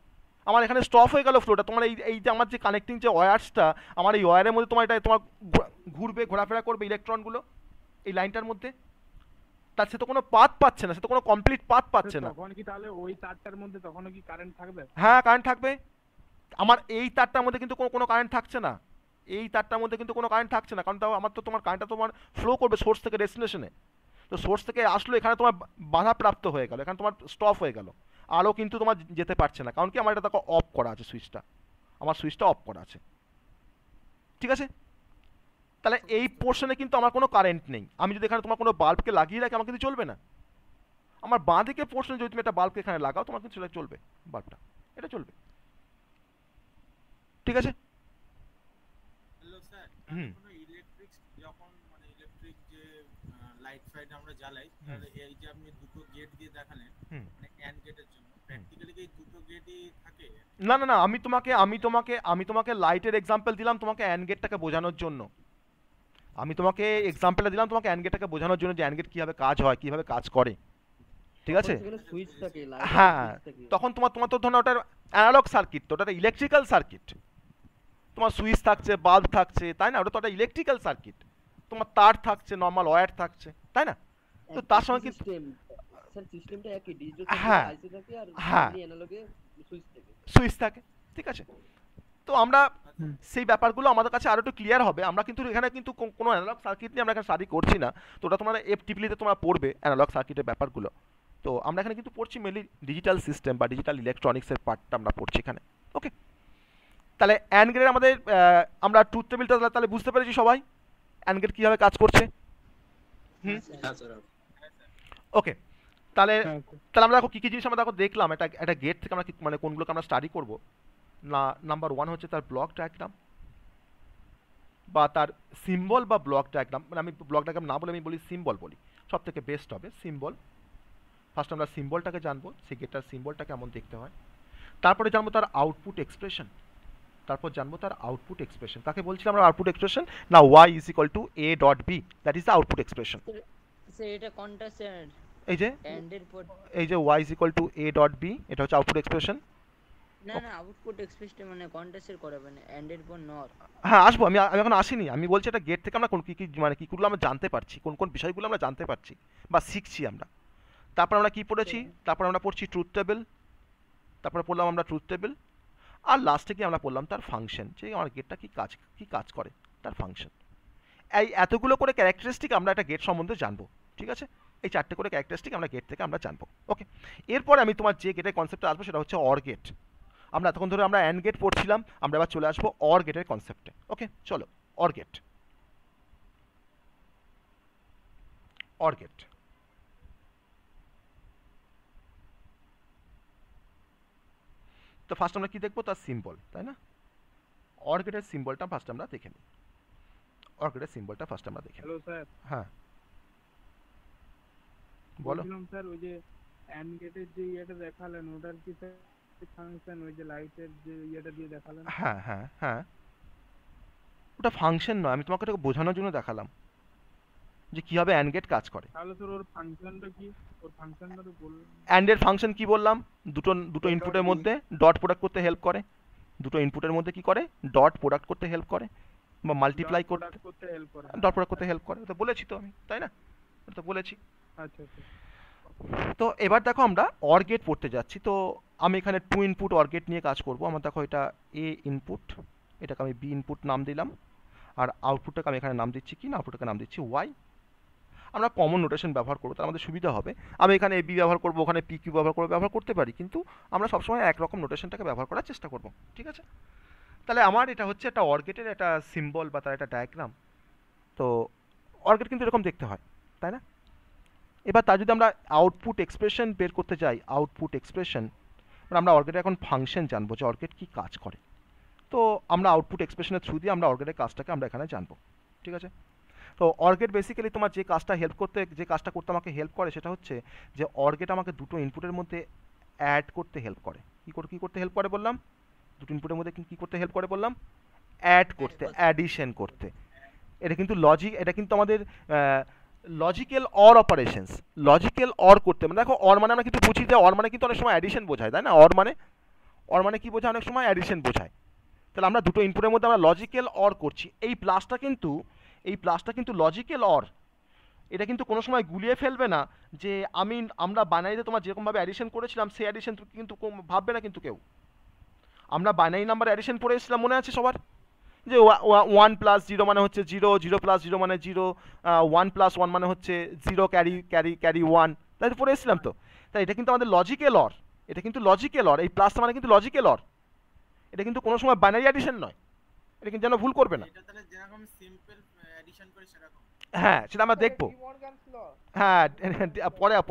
Speaker 1: আমার এখানে স্টপ হয়ে গেল ফ্লোটা। তোমার এই এই যে আমার যে কানেক্টিং যে ওয়্যারসটা, আমার এই ওয়্যারের মধ্যে তোমার এটা তোমার ঘুরবে, ঘোরাফেরা করবে ইলেকট্রনগুলো এই লাইনটার মধ্যে, তার সে তো কোনো পাথ পাচ্ছে না, সে তো কোনো কমপ্লিট পাথ পাচ্ছে না।
Speaker 3: তখন কি তাহলে ওই তারটার মধ্যে তখনও কি কারেন্ট থাকবে?
Speaker 1: হ্যাঁ, কারেন্ট থাকবে। আমার এই তারটার মধ্যে কিন্তু কোনো কারেন্ট থাকছে না, এই তারটার মধ্যে কিন্তু কোনো কারেন্ট থাকছে না, কারণ তাও আমার তো তোমার কারেন্টটা তোমার ফ্লো করবে সোর্স থেকে ডেস্টিনেশনে। তো সোর্স থেকে আসলো, এখানে তোমার বাধাপ্রাপ্ত হয়ে গেল, এখানে তোমার স্টপ হয়ে গেল, আলো কিন্তু তোমার যেতে পারছে না, কারণ কি আমার এটা দেখো অফ করা আছে সুইচটা, আমার সুইচটা অফ করা আছে, ঠিক আছে? তাহলে এই পোর্শনে কিন্তু আমার কোনো কারেন্ট নেই। আমি যদি এখানে তোমার কোনো বাল্বকে লাগিয়ে রাখি আমার কিন্তু চলবে না। আমার বাঁ দিকে পোর্শনে যদি তুমি একটা বাল্বকে এখানে লাগাও তোমার কিন্তু সেটা চলবে, বাল্বটা এটা চলবে, ঠিক আছে?
Speaker 5: হ্যালো স্যার,
Speaker 1: হুম।
Speaker 5: কোনো ইলেকট্রিক যখন মানে ইলেকট্রিক যে লাইট ফাইট আমরা জ্বালাই, তাহলে এই যে আপনি দুটো গেট দিয়ে দেখালেন
Speaker 1: হুম।
Speaker 5: মানে অ্যান্ড গেটের জন্য, প্র্যাকটিক্যালি কি এই দুটো গেটই থাকে?
Speaker 1: না না না, আমি তোমাকে লাইটের এক্সাম্পল দিলাম তোমাকে অ্যান্ড গেটটাকে বোঝানোর জন্য। আমি তোমাকে এক্সাম্পলটা দিলাম তোমাকে অ্যান্ড গেটটাকে বোঝানোর জন্য যে অ্যান্ড গেট কীভাবে কাজ হয়, কীভাবে কাজ করে, ঠিক আছে?
Speaker 4: সুইচ থাকে,
Speaker 1: হ্যাঁ, তখন তোমার তোমার তো ধরো ওটার অ্যানালগ সার্কিট, তো ওটা ইলেকট্রিক্যাল সার্কিট, তোমার সুইচ থাকছে, বাল্ব থাকছে, তাই না? ওটা তো একটা ইলেকট্রিক্যাল সার্কিট, তোমার তার থাকছে, নর্মাল ওয়্যার থাকছে, তাই না? তো তার সঙ্গে কিন্তু
Speaker 4: স্যার সিস্টেমটা একই, ডিজিটাল
Speaker 1: হ্যাঁ
Speaker 4: আইসি থাকে আর
Speaker 1: হ্যাঁ
Speaker 4: অ্যানালগে সুইচ থাকে।
Speaker 1: সুইচ থাকে, ঠিক আছে? তো আমরা সেই ব্যাপারগুলো আমাদের কাছে আরো একটু ক্লিয়ার হবে। আমরা কিন্তু এখানে কিন্তু কোনো অ্যানালগ সার্কিট নিয়ে আমরা এখানে স্টাডি করছি না, তো ওটা তোমরা এফটিপিলিতে তোমরা পড়বে অ্যানালগ সার্কিটের ব্যাপারগুলো। তো আমরা এখানে কিন্তু পড়ছি মেনলি ডিজিটাল সিস্টেম বা ডিজিটাল ইলেকট্রনিক্সের পার্টটা আমরা পড়ছি এখানে। ওকে, তাহলে অ্যান্ড গেটের আমাদের আমরা ট্রুথ টেবিলটা তাহলে বুঝতে পেরেছি সবাই অ্যান্ড গেট কীভাবে কাজ করছে। হুম, ওকে, তাহলে তাহলে আমরা দেখো কী কী জিনিস আমরা দেখো দেখলাম একটা একটা গেট থেকে আমরা মানে কোনগুলোকে আমরা স্টাডি করবো না। নাম্বার 1 হচ্ছে তার ব্লক ডায়াগ্রাম বা তার সিম্বল বা ব্লক ডায়াগ্রাম, মানে আমি ব্লক ডায়াগ্রাম না বলে আমি বলি সিম্বল বলি, সব থেকে বেস্ট হবে সিম্বল। ফার্স্ট আমরা সিম্বলটাকে জানবো, সেই গেটটার সিম্বলটা কেমন দেখতে হয়, তারপরে জানবো তার আউটপুট এক্সপ্রেশন, তারপর জানবো তার আউটপুট এক্সপ্রেশন। কাকে বলছিলাম আমরা আউটপুট এক্সপ্রেশন? না, y is equal to a dot b, that is the output expression.
Speaker 9: Sir এটা কোনটা স্যার
Speaker 1: এই যে
Speaker 9: এন্ড এর পর
Speaker 1: y is equal to a dot b, এটা হচ্ছে আউটপুট এক্সপ্রেশন।
Speaker 9: না না আউটপুট এক্সপ্রেশন মানে কোনটা স্যার করাবেন এন্ড এর পর নর
Speaker 1: হ্যাঁ আসবো, আমি আমি এখন আসিনি, আমি বলছি এটা গেট থেকে আমরা কোন কি কি মানে কীগুলো আমরা জানতে পারছি, কোন কোন বিষয়গুলো আমরা জানতে পারছি বা শিখছি আমরা। তারপর আমরা কি পড়েছি, তারপর আমরা পড়ছি ট্রুথ টেবিল, তারপরে পড়লাম আমরা ট্রুথ টেবিল, আর লাস্টে কি আমরা পড়লাম তার ফাংশন, যে আমার গেটটা কি কাজ করে তার ফাংশন। এই এতগুলো করে ক্যারেক্টারিস্টিক আমরা একটা গেট সম্বন্ধে জানবো, ঠিক আছে? এই চারটে করে ক্যারেক্টারিস্টিক আমরা গেট থেকে আমরা জানবো। ওকে, এরপরে আমি তোমার যে গেটের কনসেপ্টে আসবো সেটা হচ্ছে অর গেট। আমরা এতক্ষণ ধরে আমরা অ্যান্ড গেট পড়ছিলাম, আমরা এবার চলে আসবো অর গেটের কনসেপ্টে। ওকে চলো, অর গেট। অর গেট তো ফার্স্ট আমরা কি দেখবো, তার সিম্বল, তাই না? অর গেটের সিম্বলটা ফার্স্ট আমরা দেখে নিই। অর গেটের সিম্বলটা ফার্স্ট আমরা দেখে নিই।
Speaker 3: Hello sir.
Speaker 1: হ্যাঁ বলো।
Speaker 3: বলছিলাম স্যার ওই যে এন্ড গেটের যে ইয়েটা দেখালেন ওটার কি স্যার ফাংশন, ওই যে লাইটের যে ইয়েটা দিয়ে দেখালেন?
Speaker 1: হ্যাঁ হ্যাঁ হ্যাঁ, ওটা ফাংশন নয়, আমি তোমাকে ওটাকে বোঝানোর জন্য দেখালাম যে কিভাবে অ্যান্ড গেট কাজ করে।
Speaker 3: তাহলে স্যার ওর ফাংশনটা কি, ওর ফাংশনটা তো বলুন।
Speaker 1: অ্যান্ড এর ফাংশন কি বললাম, দুটো ইনপুটের মধ্যে ডট প্রোডাক্ট করতে হেল্প করে, দুটো ইনপুটের মধ্যে কি করে, ডট প্রোডাক্ট করতে হেল্প করে বা মাল্টিপ্লাই করতে
Speaker 3: হেল্প করে,
Speaker 1: ডট প্রোডাক্ট করতে হেল্প করে, তো বলেছি তো আমি, তাই না? তো বলেছি।
Speaker 3: আচ্ছা আচ্ছা।
Speaker 1: তো এবার দেখো আমরা অর গেট পড়তে যাচ্ছি। তো আমি এখানে টু ইনপুট অর গেট নিয়ে কাজ করব। আমার দেখো এটা এ ইনপুট, এটাকে আমি বি ইনপুট নাম দিলাম, আর আউটপুটটাকে আমি এখানে নাম দিচ্ছি কি না, আউটপুটটাকে নাম দিচ্ছি ওয়াই। আমরা কমন নোটেশন ব্যবহার করবো, তার আমাদের সুবিধা হবে। আমি এখানে এ বি ব্যবহার করবো, ওখানে পি কিউ ব্যবহার করতে পারি, কিন্তু আমরা সবসময় একরকম নোটেশনটাকে ব্যবহার করার চেষ্টা করব, ঠিক আছে? তাহলে আমার এটা হচ্ছে একটা অর গেটের একটা সিম্বল বা তার একটা ডায়াগ্রাম। তো অর গেট কিন্তু এরকম দেখতে হয়, তাই না? এবার তার যদি আমরা আউটপুট এক্সপ্রেশন বের করতে যাই, আউটপুট এক্সপ্রেশন আমরা অর গেটের এখন ফাংশন জানবো যে অর গেট কী কাজ করে। তো আমরা আউটপুট এক্সপ্রেশনের থ্রু দিয়ে আমরা অর গেটের কাজটাকে আমরা এখানে জানবো, ঠিক আছে? তো অর গেট বেসিক্যালি তোমার যে কাজটা করতে আমাকে হেল্প করে সেটা হচ্ছে যে অর গেট আমাকে দুটো ইনপুটের মধ্যে অ্যাড করতে হেল্প করে। কী করতে হেল্প করে বললাম? দুটো ইনপুটের মধ্যে কী করতে হেল্প করে বললাম? অ্যাড করতে, অ্যাডিশন করতে। এটা কিন্তু লজিক, এটা কিন্তু আমাদের logical or operations, logical or করতে, মানে দেখো অর মানে আমরা কিন্তু বুঝি যে অর মানে কিন্তু অনেক সময় অ্যাডিশন বোঝায়, তাই না? অর মানে কি বোঝায়? অনেক সময় অ্যাডিশন বোঝায়। তাহলে আমরা দুটো ইনপুটের মধ্যে আমরা লজিক্যাল অর করছি। এই প্লাসটা কিন্তু লজিক্যাল অর, এটা কিন্তু কোনো সময় গুলিয়ে ফেলবে না যে আমরা বাইনারিতে তোমার যেরকমভাবে অ্যাডিশন করেছিলাম সেই অ্যাডিশন কিন্তু ভাববে না কিন্তু কেউ। আমরা বাইনারি নাম্বার অ্যাডিশন পড়ে এসেছিলাম, মনে আছে সবার? যে 1 প্লাস 0 মানে হচ্ছে 0, 0 প্লাস 0 মানে 0, 1 প্লাস 1 মানে হচ্ছে 0 ক্যারি 1, তাই তো পড়ে এসেছিলাম তো। তাই এটা কিন্তু আমাদের লজিক্যাল অর, এটা কিন্তু লজিক্যাল অর, এই প্লাসটা মানে কিন্তু লজিক্যাল অর, এটা কিন্তু কোনো সময় বাইনারি অ্যাডিশন নয়, এটা কিন্তু যেন ভুল করবে না।
Speaker 5: এটা তাহলে যেরকম সিম্পল এডিশন করে সেরকম।
Speaker 1: হ্যাঁ সেটা আমরা দেখবো। হ্যাঁ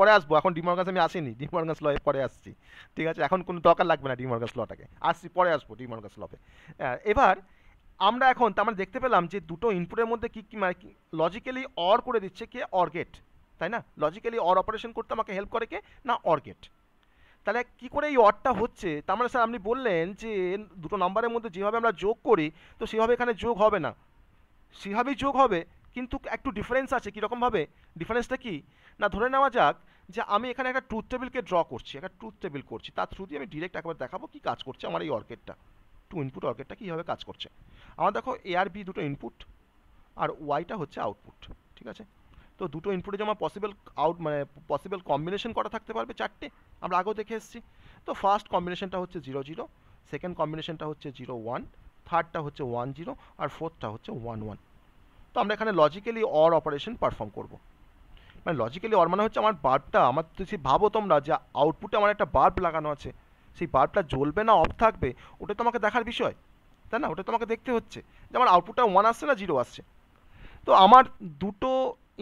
Speaker 1: পরে আসবো, এখন ডিমর্গানস আমি আসিনি, ডিমর্গানস ল পরে আসছি, ঠিক আছে? এখন কোনো দরকার লাগবে না ডিমর্গানস লটাকে, আসছি পরে আসবো ডিমর্গানস লতে। এবার আমরা এখন তার মানে দেখতে পেলাম যে দুটো ইনপুটের মধ্যে কি মানে লজিক্যালি অর করে দিচ্ছে কে? অর গেট, তাই না? লজিক্যালি অর অপারেশন করতে আমাকে হেল্প করে কে? না অর গেট। তাহলে কি করে এই অরটা হচ্ছে? তার মানে স্যার আপনি বললেন যে দুটো নাম্বারের মধ্যে যেভাবে আমরা যোগ করি তো সেভাবে এখানে যোগ হবে না, সেভাবেই যোগ হবে, কিন্তু একটু ডিফারেন্স আছে। কীরকমভাবে ডিফারেন্সটা কি না, ধরে নেওয়া যাক যে আমি এখানে একটা ট্রুথ টেবিলকে ড্র করছি, একটা ট্রুথ টেবিল করছি, তার থ্রু দিয়ে আমি ডিরেক্ট একবার দেখাবো কি কাজ করছে আমার এই অর্কেটটা, টু ইনপুট অর্কেটটা কীভাবে কাজ করছে। আমার দেখো এ আর বি দুটো ইনপুট আর ওয়াইটা হচ্ছে আউটপুট, ঠিক আছে? তো দুটো ইনপুটে যেমন পসিবল কম্বিনেশন করা থাকতে পারবে চারটে, আমরা আগেও দেখে এসেছি। তো ফার্স্ট কম্বিনেশনটা হচ্ছে 0 0, সেকেন্ড কম্বিনেশনটা হচ্ছে 0 1, থার্ডটা হচ্ছে 1 0, আর ফোর্থটা হচ্ছে 1 1। তো আমরা এখানে লজিক্যালি অর অপারেশন পারফর্ম করব। মানে লজিক্যালি অর মানে হচ্ছে আমার বাল্বটা, আমার যদি ভাবো তোমরা যে আউটপুটে আমার একটা বাল্ব লাগানো আছে, সেই বাল্বটা জ্বলবে না অফ থাকবে ওটা তোমাকে দেখার বিষয়, তাই না? ওটা তোমাকে দেখতে হচ্ছে যে আমার আউটপুটটা 1 আসছে না 0 আসছে। তো আমার দুটো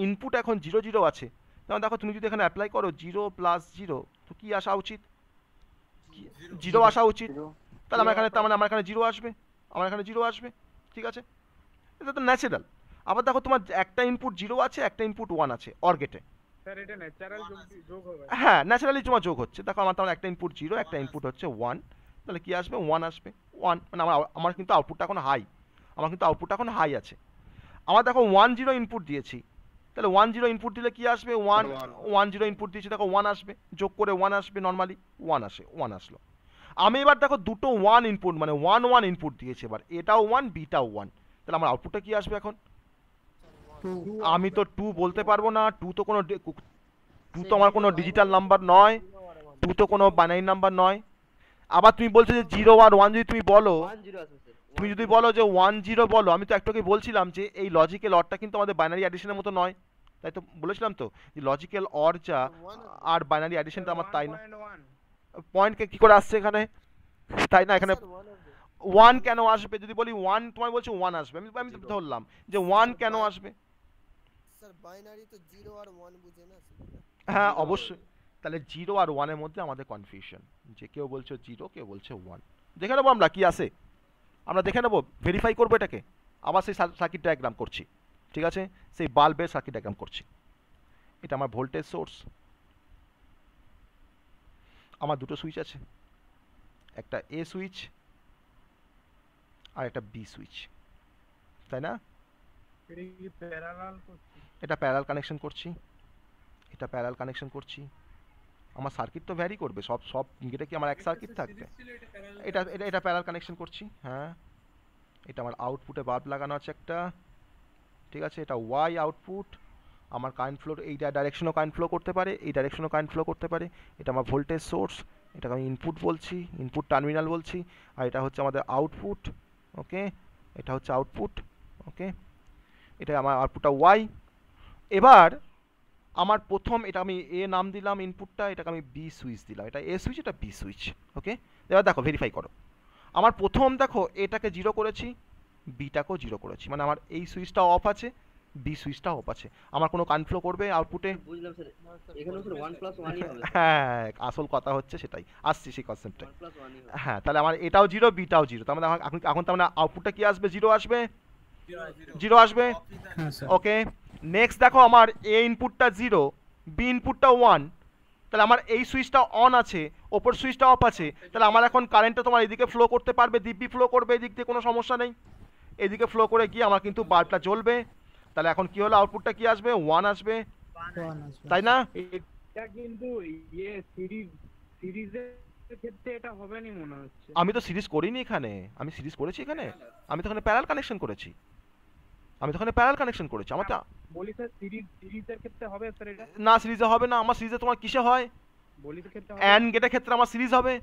Speaker 1: ইনপুট এখন 0 0 আছে, যেমন দেখো তুমি যদি এখানে অ্যাপ্লাই করো 0 প্লাস 0, তো কি আসা উচিত? 0 আসা উচিত। তাহলে আমার এখানে 0 আসবে, আমার এখানে 0 আসবে, ঠিক আছে? এটা তো ন্যাচারাল। আবার দেখো তোমার একটা ইনপুট 0 আছে, একটা ইনপুট 1 আছে অর গেটে।
Speaker 3: স্যার এটা ন্যাচারাল যোগ হবে?
Speaker 1: হ্যাঁ ন্যাচারালি তোমার যোগ হচ্ছে। দেখো আমার তখন একটা ইনপুট 0, একটা ইনপুট হচ্ছে 1, তাহলে কি আসবে? 1 আসবে। 1 মানে আমার কিন্তু আউটপুটটা এখন হাই, আমার কিন্তু আউটপুটটা এখন হাই আছে। আমার দেখো 1 0 ইনপুট দিয়েছি, তাহলে 10 ইনপুট দিলে কি আসবে? 10 ইনপুট দিয়েছি, দেখো 1 আসবে, যোগ করে 1 আসবে, নর্মালি 1 আসলো। আমি এবার দেখো দুটো 1 ইনপুট মানে 1 ইনপুট দিয়েছি, এবার এটাও 1 বিটাও 1, তাহলে আমার আউটপুটটা কি আসবে এখন? আমি তো 2 বলতে পারবো না, 2 তো কোনো 2 তো আমার কোনো ডিজিটাল নাম্বার নয়, 2 তো কোনো বাইনারি নাম্বার নয়। আবার তুমি বলছো যে 0 আর 1 যদি তুমি বলো,
Speaker 7: 10 আসবে স্যার।
Speaker 1: তুমি যদি বলো যে 10 বলো, আমি তো একটু আগে বলছিলাম যে এই লজিক্যাল অরটা কিন্তু আমাদের বাইনারি অ্যাডিশনের মতো নয়, তাই তো বলেছিলাম তো যে লজিক্যাল অর যা আর বাইনারি অ্যাডিশনটা আমার তাই না। পয়েন্ট কি করে আসছে এখানে, তাই না? এখানে 1 কেন আসবে? যদি বলি 1, তোমায় বলছো 1 আসবে, আমি আমি ধরলাম যে 1 কেন আসবে?
Speaker 10: স্যার বাইনারি তো 0 আর 1 বুঝে না।
Speaker 1: হ্যাঁ অবশ্যই, তাহলে 0 আর 1 এর মধ্যে আমাদের কনফিউশন, যে কেউ বলছে 0, কেউ বলছে 1। দেখে নেবো আমরা কি আসে, আমরা দেখে নেবো, ভেরিফাই করবো এটাকে। আবার সেই সার্কিট ডায়াগ্রাম করছি, ঠিক আছে, সেই বাল্বের সার্কিট ডায়াগ্রাম করছি। এটা আমার ভোল্টেজ সোর্স, আমার দুটো সুইচ আছে, একটা এ সুইচ আর একটা বি সুইচ, তাই না? এটা প্যারালাল কানেকশন করছি, এটা প্যারালাল কানেকশন করছি। আমার সার্কিট তো ভ্যারি করবে, সব গেটে কি আমার এক সার্কিট থাকবে? এটা এটা এটা প্যারালাল কানেকশন করছি, হ্যাঁ। এটা আমার আউটপুটে বাল্ব লাগানো আছে একটা, ঠিক আছে, এটা ওয়াই আউটপুট। আমার কারেন্ট ফ্লো এই ডাইরেকশনও কারেন্ট ফ্লো করতে পারে, এই ডাইরেকশনও কারেন্ট ফ্লো করতে পারে। এটা আমার ভোল্টেজ সোর্স, এটাকে আমি ইনপুট বলছি, ইনপুট টার্মিনাল বলছি, আর এটা হচ্ছে আমাদের আউটপুট, ওকে, এটা হচ্ছে আউটপুট, ওকে, এটা আমার আউটপুটটা ওয়াই। এবার আমার প্রথম, এটা আমি এ নাম দিলাম ইনপুটটা, এটাকে আমি বি সুইচ দিলাম, এটা এ সুইচ, এটা বি সুইচ, ওকে। এবার দেখো ভেরিফাই করো, আমার প্রথম দেখো এটাকে 0 করেছি, বিটাকেও 0 করেছি, মানে আমার এই সুইচটা অফ আছে, বি সুইচটা অফ আছে। আমার কোনো কারেন্ট ফ্লো করবে আউটপুটে?
Speaker 7: বুঝলাম স্যার, এখানে স্যার 1 + 1 ই হবে।
Speaker 1: হ্যাঁ, আসল কথা হচ্ছে সেটাই, আসছি সেই কনসেপ্টে।
Speaker 7: 1 + 1 ই হবে।
Speaker 1: হ্যাঁ, তাহলে আমার এটাও 0, বিটাও 0, তার মানে এখন তার মানে আউটপুটটা কি আসবে? 0 আসবে, 0 আসবে, ওকে। নেক্সট দেখো আমার এ ইনপুটটা 0, বি ইনপুটটা 1, তাহলে আমার এই সুইচটা অন আছে, ওপর সুইচটা অফ আছে, তাহলে আমার এখন কারেন্টটা তোমার এদিকে ফ্লো করতে পারবে, দিব্যি ফ্লো করবে, এদিক দিয়ে কোনো সমস্যা নেই, এদিকে ফ্লো করে গিয়ে আমার কিন্তু বাল্বটা জ্বলবে। তাহলে এখন কি হলো, আউটপুটটা কি আসবে? 1 আসবে, তাই না?
Speaker 3: এটা কিন্তু ইয়ে সিরিজের ক্ষেত্রে এটা হবে না মনে হচ্ছে।
Speaker 1: আমি তো সিরিজ করিনি এখানে, আমি সিরিজ করেছি এখানে, আমি তো এখানে প্যারালাল কানেকশন করেছি, আমি তো এখানে প্যারালাল কানেকশন করেছি। আমার তো
Speaker 3: বলি স্যার সিরিজের ক্ষেত্রে হবে স্যার এটা?
Speaker 1: না, সিরিজে হবে না। আমার সিরিজে তোমার কিসে হয়?
Speaker 3: বলির ক্ষেত্রে হবে,
Speaker 1: অ্যান্ড গেটের ক্ষেত্রে আমার সিরিজ হবে।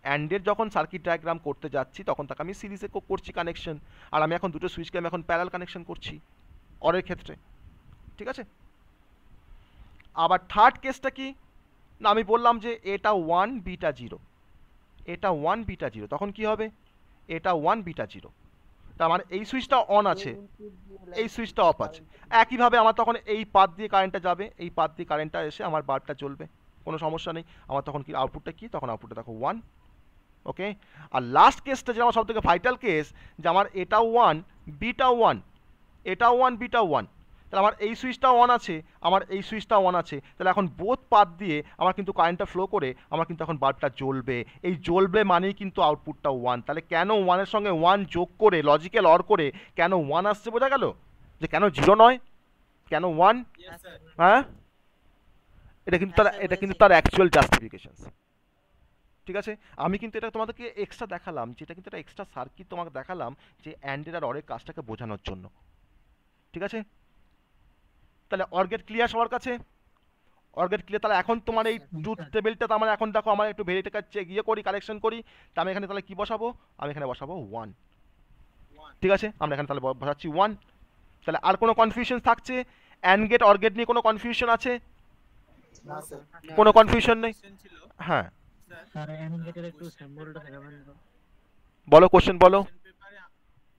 Speaker 1: অ্যান্ডের যখন সার্কিট ডায়াগ্রাম করতে যাচ্ছি তখন তাকে আমি সিরিজে করছি কানেকশন, আর আমি এখন দুটো সুইচকে আমি এখন প্যারালাল কানেকশন করছি অরের ক্ষেত্রে, ঠিক আছে। আবার থার্ড কেসটা কি না, আমি বললাম যে এটা 1 বিটা 0, এটা 1 বিটা 0, তখন কি হবে? এটা 1 বিটা 0, তার মানে এই সুইচটা অন আছে, এই সুইচটা অফ আছে। একইভাবে আমার তখন এই পাত দিয়ে কারেন্টটা যাবে, এই পাত দিয়ে কারেন্টটা এসে আমার বাল্বটা জ্বলবে, কোনো সমস্যা নেই। আমার তখন কি আউটপুটটা কি? তখন আউটপুটটা দেখো 1, ওকে। আর লাস্ট কেসটা যে আমার সব থেকে ভাইটাল কেস, যে আমার এটাও 1 বিটাও 1, এটাও 1 বিটাও 1, তাহলে আমার এই সুইচটাও অন আছে, আমার এই সুইচটাও অন আছে, তাহলে এখন বোথ পাত দিয়ে আমার কিন্তু কারেন্টটা ফ্লো করে আমার কিন্তু এখন বাল্বটা জ্বলবে। এই জ্বলবে মানেই কিন্তু আউটপুটটা 1। তাহলে কেন 1 এর সঙ্গে 1 যোগ করে লজিক্যাল অর করে কেন 1 আসছে বোঝা গেল, যে কেন 0 নয়, কেন 1? হ্যাঁ, এটা কিন্তু তার অ্যাকচুয়াল জাস্টিফিকেশনস, ঠিক আছে। আমি কিন্তু এটা তোমাদেরকে এক্সট্রা দেখালাম, যেটা কিন্তু একটা এক্সট্রা সার্কিট তোমাকে দেখালাম, যে অ্যান্ডের আর অরের কাজটাকে বোঝানোর জন্য, ঠিক আছে। তাহলে অর্গেট ক্লিয়ার সবার কাছে? অর্গেট ক্লিয়ার? তাহলে এখন তোমার এই ট্রুথ টেবিলটা তো আমার এখন দেখো, আমার একটু ভেরিফাই গিয়ে করি, কালেকশন করি। তা আমি এখানে তাহলে কি বসাবো? আমি এখানে বসাবো 1, ঠিক আছে। আমরা এখানে তাহলে বসাচ্ছি 1। তাহলে আর কোনো কনফিউশন থাকছে? অ্যান্ড গেট অর গেট নিয়ে কোনো কনফিউশন আছে? কোনো কনফিউশন নেই? হ্যাঁ বলো, কোশ্চেন বলো।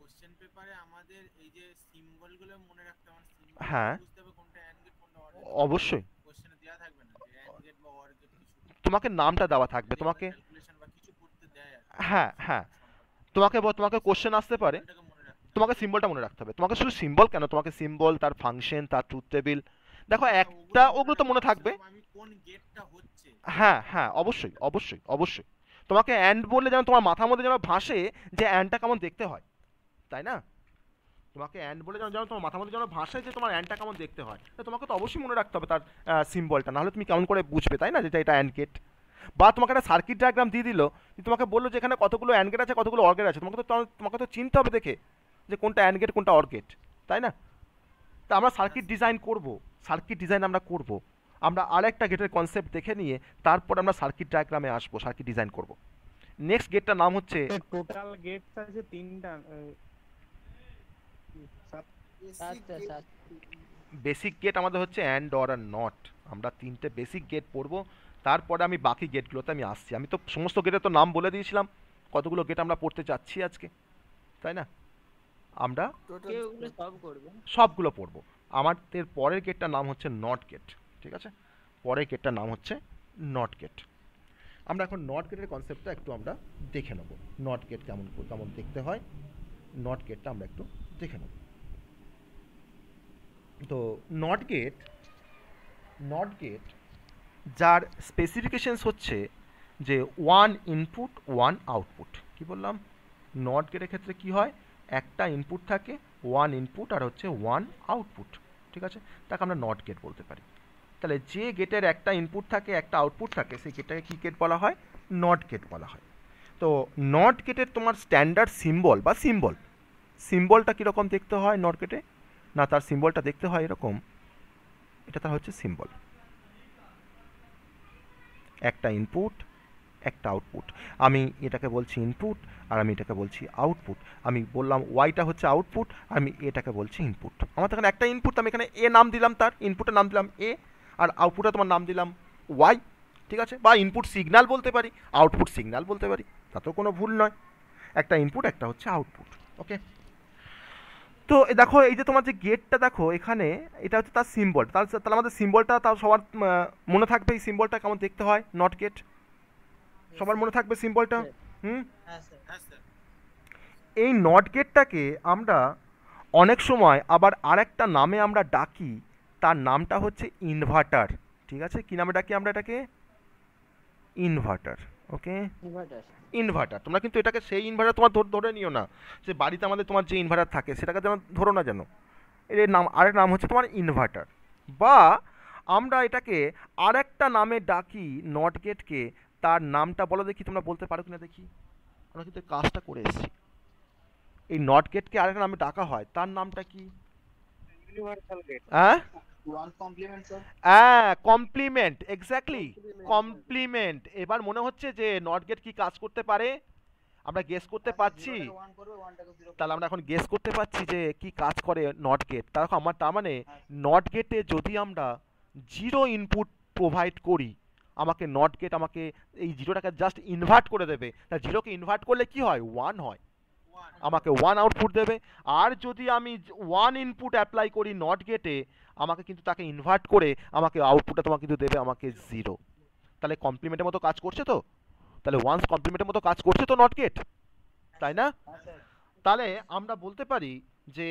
Speaker 5: কোশ্চেন পেপারে আমাদের এই যে সিম্বলগুলো মনে রাখতে হবে, সিম্বল
Speaker 1: হ্যাঁ
Speaker 5: বুঝতে হবে কোনটা অ্যান্ড গেট কোনটা অর গেট।
Speaker 1: অবশ্যই
Speaker 5: কোশ্চেনে দেয়া থাকবে না যে অ্যান্ড গেট বা অর গেট কিছু,
Speaker 1: তোমাকে নামটা দেওয়া থাকবে, তোমাকে
Speaker 5: ক্যালকুলেশন বা কিছু করতে দেয়।
Speaker 1: হ্যাঁ হ্যাঁ, তোমাকে কোশ্চেন আসতে পারে, তোমাকে সিম্বলটা মনে রাখতে হবে। তোমাকে শুধু সিম্বল কেন, তোমাকে সিম্বল, তার ফাংশন, তার ট্রুথ টেবিল, দেখো একটা ওগুলো তো মনে থাকবে।
Speaker 5: আমি কোন গেটটা হচ্ছে,
Speaker 1: হ্যাঁ হ্যাঁ, অবশ্যই অবশ্যই অবশ্যই। তোমাকে অ্যান্ড বললে যেন তোমার মাথার মধ্যে যেন ভাসে যে অ্যান্ডটা কেমন দেখতে হয়, তাই না? তোমাকে অ্যান্ড বলে যেন তোমার মাথার মধ্যে যেন ভাষায় যে তোমার অ্যান্ডটা কেমন দেখতে হয়, তো তোমাকে তো অবশ্যই মনে রাখতে হবে তার সিম্বলটা, নাহলে তুমি কেমন করে বুঝবে, তাই না, যেটা এটা অ্যান্ড গেট। বা তোমাকে একটা সার্কিট ডায়াগ্রাম দিয়ে দিল, তোমাকে বললো যে এখানে কতগুলো অ্যান্ড গেট আছে কতগুলো অর গেট আছে, তোমাকে তো চিনতে হবে দেখে যে কোনটা অ্যান্ড গেট কোনটা অর গেট, তাই না? তা আমরা সার্কিট ডিজাইন করব, সার্কিট ডিজাইন আমরা করব, আমরা আরেকটা গেটের কনসেপ্ট দেখে নিয়ে তারপর আমরা সার্কিট ডায়াগ্রামে আসবো, সার্কিট ডিজাইন করব। নেক্সট গেটটার নাম হচ্ছে
Speaker 3: টোটাল গেটস আছে 3টা।
Speaker 1: বেসিক গেট আমাদের হচ্ছে অ্যান্ড অর আর নট, আমরা 3টে বেসিক গেট পড়বো, তারপরে আমি বাকি গেটগুলোতে আমি আসছি। আমি তো সমস্ত গেটের তো নাম বলে দিয়েছিলাম, কতগুলো গেট আমরা পড়তে যাচ্ছি আজকে, তাই না? আমরা সবগুলো পড়বো। আমাদের পরের গেটটার নাম হচ্ছে নট গেট, ঠিক আছে? পরের গেটটার নাম হচ্ছে নট গেট। আমরা এখন নট গেটের কনসেপ্টটা একটু আমরা দেখে নেব, নট গেট কেমন কেমন দেখতে হয়, নট গেটটা আমরা একটু দেখে নেব। তো নট গেট যার স্পেসিফিকেশনস হচ্ছে যে 1 ইনপুট 1 আউটপুট। কি বললাম? নট গেটের ক্ষেত্রে কি হয়, একটা ইনপুট থাকে, 1 ইনপুট আর হচ্ছে 1 আউটপুট, ঠিক আছে? তাকে আমরা নট গেট বলতে পারি। তাহলে যে গেটের একটা ইনপুট থাকে একটা আউটপুট থাকে সেই গেটটাকে কী গেট বলা হয়? নট গেট বলা হয়। তো নট গেটের তোমার স্ট্যান্ডার্ড সিম্বল বা সিম্বলটা কীরকম দেখতে হয় নট গেটে? না, তার সিম্বলটা দেখতে হয় এরকম, এটা তার হচ্ছে সিম্বল, একটা ইনপুট একটা আউটপুট। আমি এটাকে বলছি ইনপুট আর আমি এটাকে বলছি আউটপুট। আমি বললাম ওয়াইটা হচ্ছে আউটপুট আর আমি এটাকে বলছি ইনপুট। আমার তো এখানে একটা ইনপুট, আমি এখানে এ নাম দিলাম, তার ইনপুটের নাম দিলাম এ, আর আউটপুটে তোমার নাম দিলাম ওয়াই, ঠিক আছে? বা ইনপুট সিগন্যাল বলতে পারি, আউটপুট সিগন্যাল বলতে পারি, তাতেও কোনো ভুল নয়। একটা ইনপুট একটা হচ্ছে আউটপুট, ওকে? তো দেখো এই যে তোমার যে গেটটা দেখো এখানে, এটা হচ্ছে তার সিম্বল। তাহলে আমাদের সিম্বলটা তাও সবার মনে থাকবে, এই সিম্বলটা কেমন দেখতে হয় নট গেট, সবার মনে থাকবে সিম্বলটা? এই নট গেটটাকে আমরা অনেক সময় আবার আরেকটা নামে আমরা ডাকি, তার নামটা হচ্ছে ইনভার্টার, ঠিক আছে? কি নামে ডাকি আমরা এটাকে? ইনভার্টার, ওকে? ইনভার্টার। তোমরা কিন্তু এটাকে সেই ইনভার্টার তোমার ধরে নিও না, যে বাড়িতে আমাদের তোমার যে ইনভার্টার থাকে সেটাকে যেন ধরো না, যেন এর নাম আরেক নাম হচ্ছে তোমার ইনভার্টার। বা আমরা এটাকে আরেকটা নামে ডাকি নট গেটকে, তার নামটা বলো দেখি, তোমরা বলতে পারো কিনা দেখি। আমরা কিন্তু কাজটা করে এসেছি, এই নট গেটকে আরেকটা নামে ডাকা হয়, তার নামটা কি?
Speaker 3: Universal gate.
Speaker 1: হ্যাঁ,
Speaker 5: ওয়ান কমপ্লিমেন্ট স্যার।
Speaker 1: হ্যাঁ, কমপ্লিমেন্ট, এক্স্যাক্টলি কমপ্লিমেন্ট। এবার মনে হচ্ছে যে নট গেট কি কাজ করতে পারে, আমরা গেস করতে পারছি। তাহলে আমরা এখন গেস করতে পারছি যে কি কাজ করে নট গেট। তার মানে নট গেটে যদি আমরা 0 ইনপুট প্রোভাইড করি, আমাকে নট গেট আমাকে এই 0টাকে জাস্ট ইনভার্ট করে দেবে। তা 0কে ইনভার্ট করলে কি হয়? 1 হয়, আমাকে 1 আউটপুট দেবে। আর যদি আমি 1 ইনপুট অ্যাপ্লাই করি নট গেটে, আমাকে কিন্তু তাকে ইনভার্ট করে আমাকে আউটপুটটা তোমাকে কিন্তু দেবে আমাকে 0। তাহলে কমপ্লিমেন্টের মতো কাজ করছে তো, তাহলে ওয়ান্স কমপ্লিমেন্টের মতো কাজ করছে তো নট গেট, তাই না? তাহলে আমরা বলতে পারি যে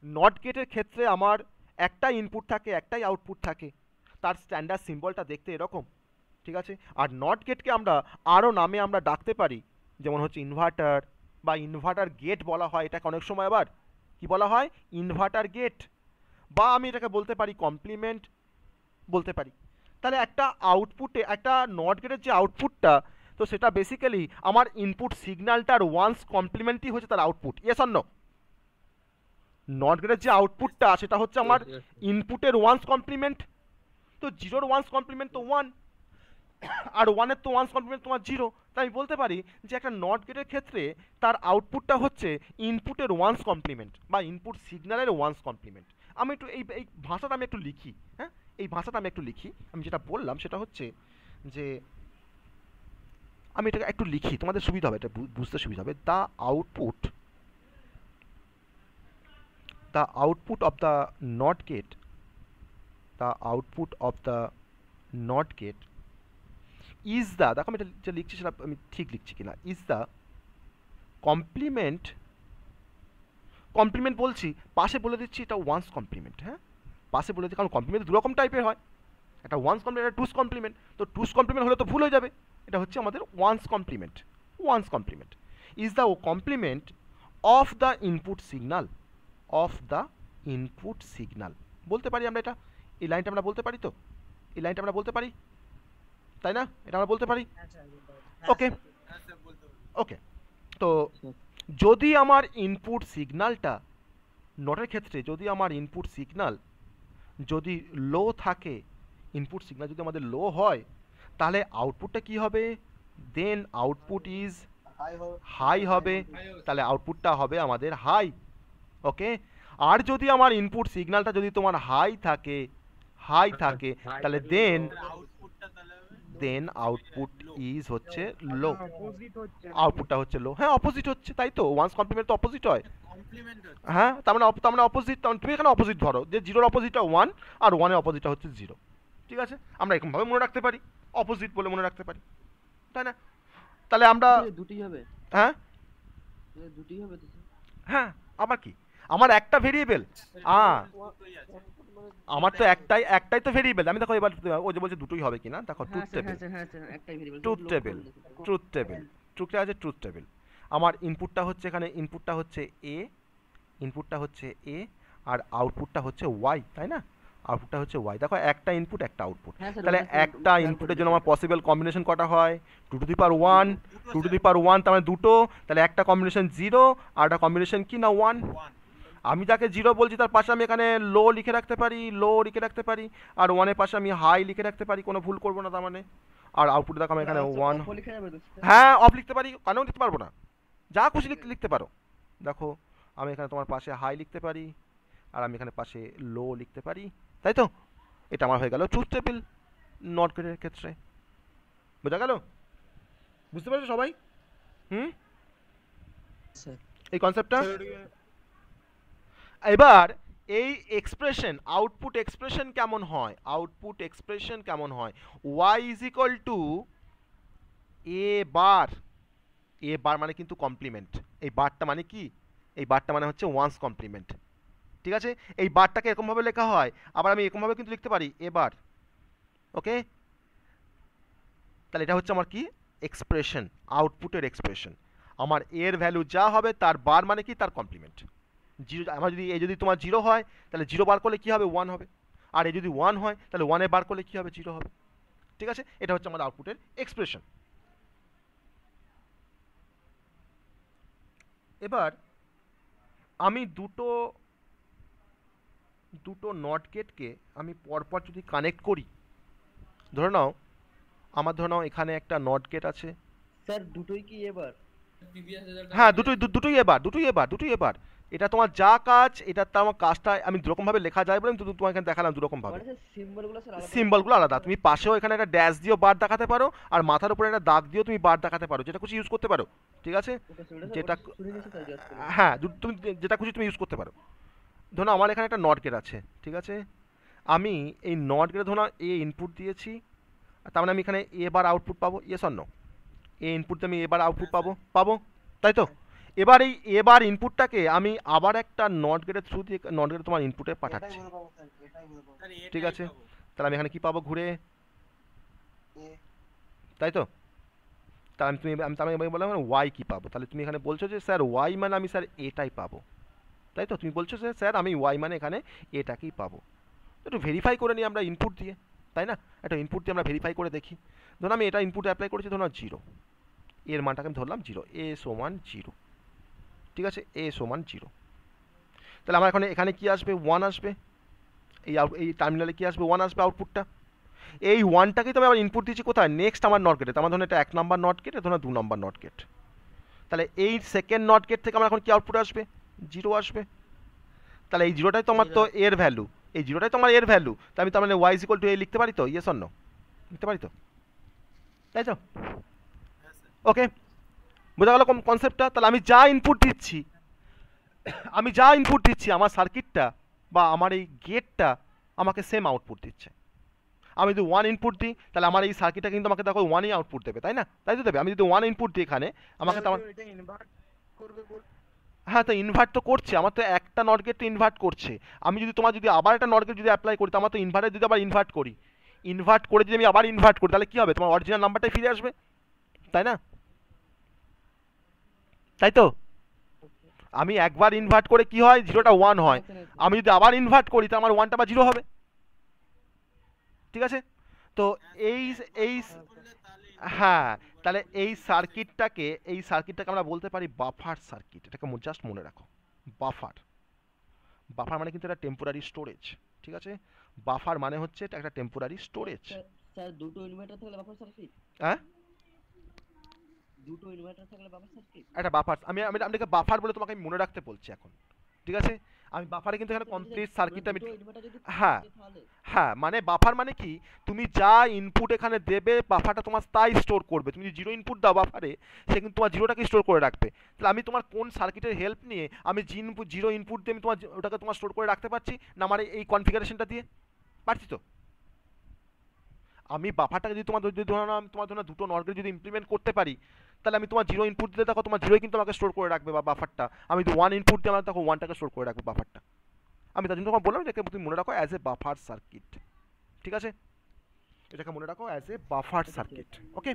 Speaker 1: নট গেটের ক্ষেত্রে আমার একটা ইনপুট থাকে একটাই আউটপুট থাকে, তার স্ট্যান্ডার্ড সিম্বলটা দেখতে এরকম, ঠিক আছে? আর নট গেটকে আমরা আরও নামে আমরা ডাকতে পারি, যেমন হচ্ছে ইনভার্টার বা ইনভার্টার গেট বলা হয় এটাকে অনেক সময়। আবার কি বলা হয়? Inverter gate. বা আমি এটাকে বলতে পারি কমপ্লিমেন্ট বলতে পারি। তাহলে একটা আউটপুটে, একটা নট গেটের যে আউটপুটটা, তো সেটা বেসিক্যালি আমার ইনপুট সিগন্যালটার ওয়ান্স কমপ্লিমেন্টই হচ্ছে তার output. Yes or no? Not গেটের যে আউটপুটটা সেটা হচ্ছে আমার ইনপুটের ওয়ান্স কমপ্লিমেন্ট। তো 0-র ওয়ান্স কমপ্লিমেন্ট তো 1, আর 1-এর তো ওয়ান্স কমপ্লিমেন্ট তোমার 0। তাই আমি বলতে পারি যে একটা নট গেটের ক্ষেত্রে তার আউটপুটটা হচ্ছে ইনপুটের ওয়ান্স কমপ্লিমেন্ট বা ইনপুট সিগন্যালের ওয়ান্স কমপ্লিমেন্ট। আমি একটু এই ভাষাটা আমি একটু লিখি, হ্যাঁ, এই ভাষাটা আমি একটু লিখি। আমি যেটা বললাম সেটা হচ্ছে যে আমি এটাকে একটু লিখি, তোমাদের সুবিধা হবে, এটা বুঝতে সুবিধা হবে। The output of the not gate, the output of the not gate is the, দেখো আমি এটা লিখছি সেটা আমি ঠিক লিখছি কিনা, ইজ দ্য কমপ্লিমেন্ট বলছি, পাশে বলে দিচ্ছি এটা ওয়ান্স কমপ্লিমেন্ট। হ্যাঁ, পাশে বলে দিচ্ছি, কারণ কমপ্লিমেন্ট দু রকম টাইপের হয়, একটা ওয়ান্স কমপ্লিমেন্ট, একটা টুস কমপ্লিমেন্ট। তো টুস কমপ্লিমেন্ট হলে তো ভুল হয়ে যাবে, এটা হচ্ছে আমাদের one's complement is the complement of the input signal. Of the input signal. বলতে পারি আমরা এটা, এই লাইনটা আমরা বলতে পারি তো, এই লাইনটা আমরা বলতে পারি, তাই না? এটা আমরা বলতে পারি। ওকে ওকে, তো যদি আমার ইনপুট সিগন্যালটা নটের ক্ষেত্রে যদি আমার ইনপুট সিগন্যাল যদি লো থাকে, ইনপুট সিগন্যাল যদি আমাদের লো হয়, তাহলে আউটপুটটা কি হবে? দেন আউটপুট ইজ হাই হবে, তাহলে আউটপুটটা হবে আমাদের হাই। ওকে, আর যদি আমার ইনপুট সিগন্যালটা যদি তোমার হাই থাকে তাহলে দেন আউটপুট ইজ হচ্ছে লো, আউটপুটটা হচ্ছে লো। হ্যাঁ অপোজিট হচ্ছে, তাই তো, ওয়ান্স কমপ্লিমেন্ট তো অপোজিট হয়। হ্যাঁ তার মানে অপোজিট, তুমি এখানে অপোজিট ধরো যে জিরোর অপোজিটটা 1 আর 1 এর অপোজিটটা হচ্ছে 0। ঠিক আছে, আমরা এরকম ভাবে মনে রাখতে পারি, অপোজিট বলে মনে রাখতে পারি, তাই না? তাহলে আমরা
Speaker 7: দুটি হবে,
Speaker 1: হ্যাঁ
Speaker 7: দুটি হবে তো।
Speaker 1: হ্যাঁ, আমার কি, আমার একটা ভেরিয়েবল, আমার তো একটাই তো ভেরিয়েবল। আমি দেখো এবার ও যে বলছে দুটোই হবে কিনা, দেখো ট্রুথ টেবিল, ট্রুথ টেবিল। আমার ইনপুটটা হচ্ছে এখানে, ইনপুটটা হচ্ছে এ আর আউটপুটটা হচ্ছে ওয়াই, তাই না? আউটপুটটা হচ্ছে ওয়াই। দেখো একটা ইনপুট একটা আউটপুট, তাহলে একটা ইনপুটের জন্য আমার পসিবল কম্বিনেশন কটা হয়? 2 টু দি পাওয়ার 1 তার মানে দুটো, তাহলে একটা কম্বিনেশন 0 আর একটা কম্বিনেশন কি না 1। আমি যাকে 0 বলছি তার পাশে আমি এখানে লো লিখে রাখতে পারি, আর 1 এর পাশে আমি হাই লিখে রাখতে পারি, কোনো ভুল করবো না তার মানে। আর আউটপুট দেখো আমি এখানে 1, হ্যাঁ অফ লিখতে পারি, কেন লিখতে পারবো না? যা খুশি লিখতে পারো। দেখো আমি এখানে তোমার পাশে হাই লিখতে পারি, আর আমি এখানে পাশে লো লিখতে পারি, তাই তো? এটা আমার হয়ে গেল ট্রুথ টেবিল নট গেটের ক্ষেত্রে। বোঝা গেল? বুঝতে পারছো সবাই? এই কনসেপ্টটা। এবার এই এক্সপ্রেশন, আউটপুট এক্সপ্রেশন কেমন হয়? y is equal to A বার মানে কিন্তু কমপ্লিমেন্ট। এই বারটা মানে কি? এই বারটা মানে হচ্ছে ওয়ান্স কমপ্লিমেন্ট। ঠিক আছে, এই বারটাকে এরকম ভাবে লেখা হয়, আবার আমি এরকম ভাবে কিন্তু লিখতে পারি এবার। ওকে, তাহলে এটা হচ্ছে আমার কি? এক্সপ্রেশন, আউটপুটের এক্সপ্রেশন। আমার এর ভ্যালু যা হবে তার বার মানে কি? তার কমপ্লিমেন্ট। 0, আমার যদি তোমার 0 হয় তাহলে 0 বার করলে কি হবে? 1 হবে। আর এ যদি 1 হয় তাহলে 1 এ বার করলে কি হবে? 0 হবে। ঠিক আছে, এটা হচ্ছে আমাদের আউটপুটের এক্সপ্রেশন। এবার আমি দুটো নট গেটকে আমি পরপর যদি কানেক্ট করি, ধরে নাও এখানে একটা নট গেট আছে।
Speaker 7: স্যার দুটোই কি এবার?
Speaker 1: হ্যাঁ দুটোই এবার। এটা তোমার যা কাজ, এটা আমার কাজটা আমি দুরকম ভাবে লেখা যায় বলে আমি তোমাকে এখানে দেখালাম দুরকম ভাবে। সিম্বলগুলো আলাদা। তুমি পাশেও এখানে একটা ড্যাশ দিয়েও বার দেখাতে পারো, আর মাথার উপরে একটা দাগ দিয়েও তুমি বার দেখাতে পারো, যেটা খুশি ইউজ করতে পারো। ঠিক আছে, যেটা হ্যাঁ তুমি যেটা খুশি তুমি ইউজ করতে পারো। ধরো আমার এখানে একটা নট গেট আছে, ঠিক আছে, আমি এই নট গেটে ধরো এ ইনপুট দিয়েছি, তার মানে আমি এখানে এ বার আউটপুট পাবো। Yes or no? A input দিয়ে আমি এবার আউটপুট পাবো, তাই তো? এবার এই এবার ইনপুটটাকে আমি আবার একটা নট গেটের থ্রু দিয়ে নট গেটে তোমার ইনপুটে পাঠাচ্ছি। ঠিক আছে, তাহলে আমি এখানে কি পাবো ঘুরে? তাই তো? তাহলে আমি বললাম ওয়াই কি পাবো? তাহলে তুমি এখানে বলছো যে স্যার ওয়াই মানে আমি স্যার এটাই পাবো, তাই তো? তুমি বলছো যে স্যার আমি ওয়াই মানে এখানে এটাকেই পাবো। একটু ভেরিফাই করে নিই আমরা ইনপুট দিয়ে, তাই না? একটা ইনপুট দিয়ে আমরা ভেরিফাই করে দেখি। ধরুন আমি এটা ইনপুট অ্যাপ্লাই করেছি, ধরুন 0, এর মানটাকে আমি ধরলাম 0, এ সমান 0। ঠিক আছে, এ সমান 0। তাহলে আমার এখানে কি আসবে? 1 আসবে। এই টার্মিনালে কি আসবে? 1 আসবে আউটপুটটা। এই 1টাকেই তো আমি আবার ইনপুট দিচ্ছি কোথায়? নেক্সট আমার নট গেটে। আমার ধরুন এটা 1 নাম্বার নট গেট, ধরুন 2 নাম্বার নট গেট। তাহলে এই সেকেন্ড নট গেট থেকে আমার এখন কি আউটপুট আসবে? 0 আসবে। তাহলে এই 0টাই তো আমার তো এর ভ্যালু, এই 0টাই তো আমার এর ভ্যালু। তাই আমি তার মানে y ইকুয়াল টু a লিখতে পারি তো? Yes or no? লিখতে পারি তো, তাই তো? ওকে, বোঝা গেল কনসেপ্টটা? তাহলে আমি যা ইনপুট দিচ্ছি আমার সার্কিটটা বা আমার এই গেটটা আমাকে সেম আউটপুট দিচ্ছে। আমি যদি 1 ইনপুট দিই তাহলে আমার এই সার্কিটটা কিন্তু আমাকে দেখো 1ই আউটপুট দেবে, তাই না? তাই তো দেবে। আমি যদি 1 ইনপুট দিই এখানে আমাকে তো হ্যাঁ, তো ইনভার্ট তো করছে, আমার তো একটা নট গেট তো ইনভার্ট করছে। আমি যদি তোমার যদি আবার একটা নট গেট যদি অ্যাপ্লাই করি, তো আমার তো ইনভার্টার যদি আবার ইনভার্ট করে যদি আমি আবার ইনভার্ট করি, তাহলে কি হবে? তোমার অরিজিনাল নাম্বারটাই ফিরে আসবে, তাই না? তাই তো? আমি একবার ইনভার্ট করে কি হয়, জিরোটা 1 হয়। আমি যদি আবার ইনভার্ট করি তো আমার 1টা বা 0 হবে, ঠিক আছে? তো এই এই হ্যাঁ, তাহলে এই সার্কিটটাকে আমরা বলতে পারি বাফার সার্কিট। এটাকে জাস্ট মনে রাখো, বাফার। বাফার মানে কিন্তু এটা টেম্পোরারি স্টোরেজ, ঠিক আছে? বাফার মানে হচ্ছে এটা একটা টেম্পোরারি স্টোরেজ।
Speaker 7: স্যার দুটো ইনভার্টার থাকলে বাফার সার্কিট?
Speaker 1: হ্যাঁ,
Speaker 7: দুটো ইনভার্টার থাকলে বাফার সার্কিট?
Speaker 1: একটা বাফার, আমি আমি আপনাকে বাফার বলে তোমাকে আমি মনে রাখতে বলছি এখন, ঠিক আছে? আমি বাফারে কিন্তু এখানে কমপ্লিট সার্কিটটা আমি, হ্যাঁ হ্যাঁ, মানে বাফার মানে কি, তুমি যা ইনপুট এখানে দেবে বাফারটা তোমার তাই স্টোর করবে। তুমি যদি জিরো ইনপুট দাও বাফারে, সে কিন্তু তোমার জিরোটাকে স্টোর করে রাখবে। তাহলে আমি তোমার কোন সার্কিটের হেল্প নিয়ে আমি জিরো ইনপুট দিয়ে আমি তোমার ওটাকে তোমার স্টোর করে রাখতে পারছি না, আমার এই কনফিগারেশনটা দিয়ে পারছি তো? আমি বাফারটাকে যদি তোমার যদি ধরো আমি তোমার ধরো দুটো নট গেট যদি ইমপ্লিমেন্ট করতে পারি, তাহলে আমি তোমার জিরো ইনপুট দিলে দেখো তোমার জিরোই কিন্তু আমাকে স্টোর করে রাখবে বা বাফারটা। আমি যদি 1 ইনপুট দিই আমার তখন 1টাকে স্টোর করে রাখবে বাফারটা। আমি তার জন্য তোমাকে বললাম এটাকে তুমি মনে রাখো অ্যাজ এ বাফার সার্কিট, ঠিক আছে? এটাকে মনে রাখো অ্যাজ এ বাফার সার্কিট, ওকে?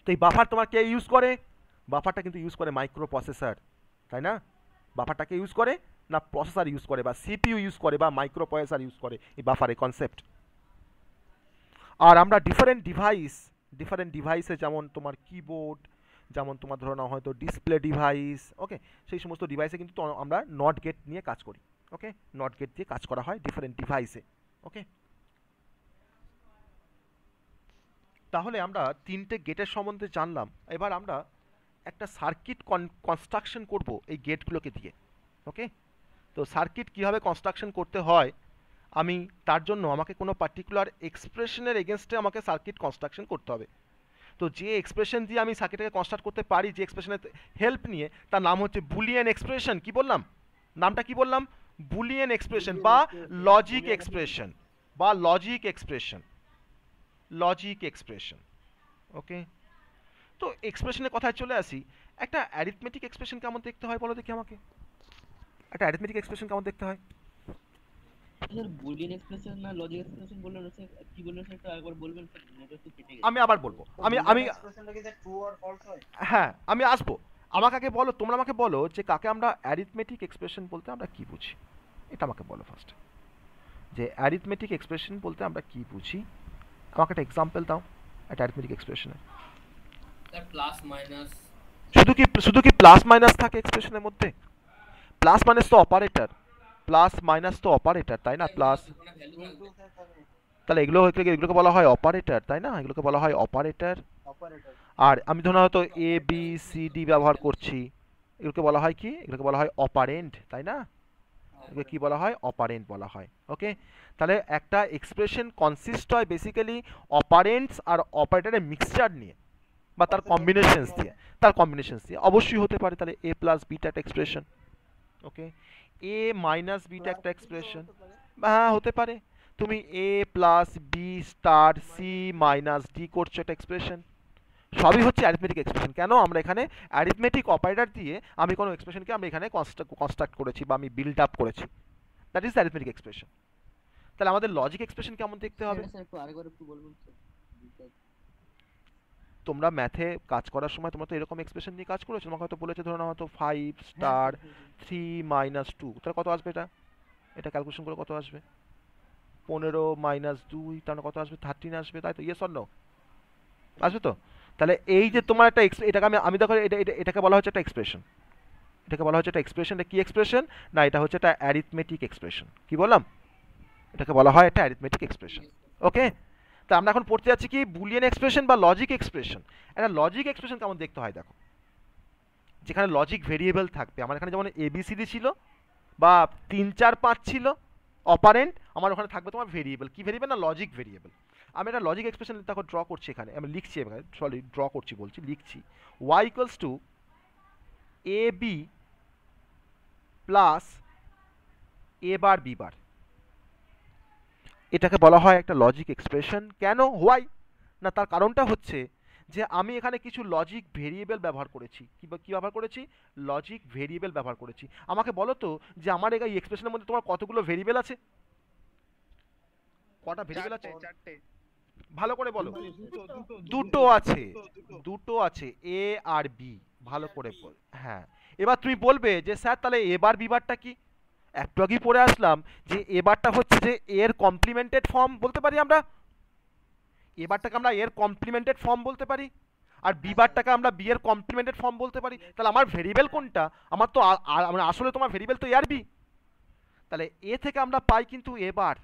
Speaker 1: তো এই বাফার তোমার কে ইউজ করে? বাফারটা কিন্তু ইউজ করে মাইক্রো প্রসেসর, তাই না? বাফারটাকে ইউজ করে না প্রসেসর ইউজ করে বা সিপিইউ ইউজ করে বা মাইক্রো প্রসেসর ইউজ করে এই বাফারের কনসেপ্ট। আর আমরা ডিফারেন্ট ডিভাইসে যেমন তোমার কিবোর্ড, যেমন তোমার ধরো না হয়তো ডিসপ্লে ডিভাইস, ওকে, সেই সমস্ত ডিভাইসে কিন্তু আমরা নট গেট নিয়ে কাজ করি, ওকে? নট গেট দিয়ে কাজ করা হয় ডিফারেন্ট ডিভাইসে, ওকে? তাহলে আমরা তিনটে গেটের সম্বন্ধে জানলাম। এবার আমরা একটা সার্কিট কনস্ট্রাকশন করব এই গেটগুলোকে দিয়ে, ওকে? তো সার্কিট কীভাবে কনস্ট্রাকশন করতে হয়, আমি তার জন্য আমাকে কোনো পার্টিকুলার এক্সপ্রেশনের এগেনস্টে আমাকে সার্কিট কনস্ট্রাকশন করতে হবে। তো যে এক্সপ্রেশন দিয়ে আমি সার্কিটটাকে কনস্ট্রাক্ট করতে পারি, যে এক্সপ্রেশনের হেল্প নিয়ে, তার নাম হচ্ছে বুলিয়ান এক্সপ্রেশন। কি বললাম নামটা, কি বললাম? বুলিয়ান এক্সপ্রেশন বা লজিক এক্সপ্রেশন বা logic expression, logic expression, okay? তো এক্সপ্রেশনের কথায় চলে আসি। একটা অ্যারিথমেটিক এক্সপ্রেশন কেমন দেখতে হয় বলো দেখি আমাকে? একটা অ্যারিথমেটিক এক্সপ্রেশন কেমন দেখতে হয়?
Speaker 7: স্যার বুলিয়ান এক্সপ্রেশন না লজিক এক্সপ্রেশন বললেন স্যার, কি বললেন স্যার, একটু আরেকবার বলবেন স্যার, নেটওয়ার্ক তো কেটে গেছে।
Speaker 1: আমি আবার বলবো, আমি
Speaker 3: এক্সপ্রেশনটা কি ট্রু অর ফলস হয়?
Speaker 1: হ্যাঁ আমি আসবো। আমাকে আগে বলো, তোমরা আমাকে বলো যে কাকে আমরা অ্যারিথমেটিক এক্সপ্রেশন বলতে আমরা কি বুঝি, এটা আমাকে বলো ফার্স্ট। যে অ্যারিথমেটিক এক্সপ্রেশন বলতে আমরা কি বুঝি, আমাকে একটা এক্সাম্পল দাও একটা অ্যারিথমেটিক এক্সপ্রেশনে।
Speaker 8: Sir plus minus.
Speaker 1: শুধু কি প্লাস মাইনাস থাকে এক্সপ্রেশনের মধ্যে? প্লাস মাইনাস তো অপারেটর, প্লাস মাইনাস তো অপারেটর, তাই না? প্লাস, তাহলে এগুলোকে বলা হয় অপারেটর, তাই না? এগুলোকে বলা হয় অপারেটর। আর আমি ধরুন হয়তো এ বি সি ডি ব্যবহার করছি, এগুলোকে বলা হয় কি? এগুলোকে বলা হয় অপারেন্ট, তাই না? এগুলো কি বলা হয়? অপারেন্ট বলা হয়, ওকে? তাহলে একটা এক্সপ্রেশন কনসিস্ট হয় বেসিক্যালি অপারেন্টস আর অপারেটরের মিক্সচার নিয়ে বা তার কম্বিনেশনস দিয়ে, অবশ্যই হতে পারে তাহলে এ প্লাস বিটা একটা expression, okay? A minus beta একটা এক্সপ্রেশন, হ্যাঁ হতে পারে। তুমি A plus B star C minus D করছো একটা এক্সপ্রেশন, সবই হচ্ছে অ্যারিথমেটিক এক্সপ্রেশন। কেন? আমরা এখানে অ্যারিথমেটিক অপারেটর দিয়ে আমি কোনো এক্সপ্রেশনকে আমি এখানে কনস্ট্রাক্ট করেছি বা আমি বিল্ড আপ করেছি, দ্যাট ইজ অ্যারিথমেটিক এক্সপ্রেশন। তাহলে আমাদের লজিক এক্সপ্রেশন কেমন দেখতে হবে?
Speaker 7: স্যার একটু আরেকবার একটু বলবেন স্যার।
Speaker 1: তোমরা ম্যাথে কাজ করার সময় তোমরা তো এরকম এক্সপ্রেশন নিয়ে কাজ করেছো, তোমাকে হয়তো বলেছে ধরো না হয়তো 5 স্টার 3 মাইনাস 2, তাহলে কত আসবে এটা ক্যালকুলেশন করে কত আসবে? 15 মাইনাস 2 তাহলে কত আসবে? 13 আসবে, তাই তো? Yes or no? আসবে তো? তাহলে এই যে তোমার একটা এটাকে আমি দেখো এটাকে বলা হচ্ছে একটা এক্সপ্রেশন, এটাকে বলা হচ্ছে একটা এক্সপ্রেশন। এটা কি এক্সপ্রেশন? না এটা হচ্ছে একটা অ্যারিথমেটিক এক্সপ্রেশন। কি বললাম? এটাকে বলা হয় একটা অ্যারিথমেটিক এক্সপ্রেশন, ওকে? তা আমরা এখন পড়তে যাচ্ছি কি বুলিয়ান এক্সপ্রেশন বা লজিক এক্সপ্রেশন। একটা লজিক এক্সপ্রেশন কেমন দেখতে হয় দেখো, যেখানে লজিক ভেরিয়েবল থাকবে। আমার এখানে যেমন এবিসিডি ছিল বা 3 4 5 ছিল অপারেন্ট, আমার ওখানে থাকবে তোমার ভেরিয়েবল। কি ভেরিয়েবল? না লজিক ভেরিয়েবল। আমি একটা লজিক এক্সপ্রেশন দেখো ড্র করছি এখানে, আমি লিখছি এখানে, সরি ড্র করছি বলছি, লিখছি y equals to A B plus A bar B bar. এটাকে বলা হয় একটা লজিক এক্সপ্রেশন। কেন? হোয়াই? না তার কারণটা হচ্ছে যে আমি এখানে কিছু লজিক ভেরিয়েবল ব্যবহার করেছি। কি ব্যবহার করেছি? লজিক ভেরিয়েবল ব্যবহার করেছি। আমাকে বলো তো যে আমার এই এক্সপ্রেশনের মধ্যে তোমার কতগুলো ভেরিয়েবল আছে? কটা ভেরিয়েবল আছে? ভালো করে বলো। দুটো আছে, এ আর বি। ভালো করে বল। হ্যাঁ, এবার তুমি বলবে যে স্যার তাহলে এবার বিবারটা কি? একটু আগেই পড়ে আসলাম যে এবারটা হচ্ছে যে এর কমপ্লিমেন্টেড ফর্ম বলতে পারি আমরা, এবারটাকে আমরা এর কমপ্লিমেন্টেড ফর্ম বলতে পারি, আর বিবারটাকে আমরা বি এর কমপ্লিমেন্টেড ফর্ম বলতে পারি। তাহলে আমার ভেরিয়েবল কোনটা? আমার তো মানে আসলে তোমার ভেরিয়েবল তো এ আর বি। তাহলে এ থেকে আমরা পাই কিন্তু এবার,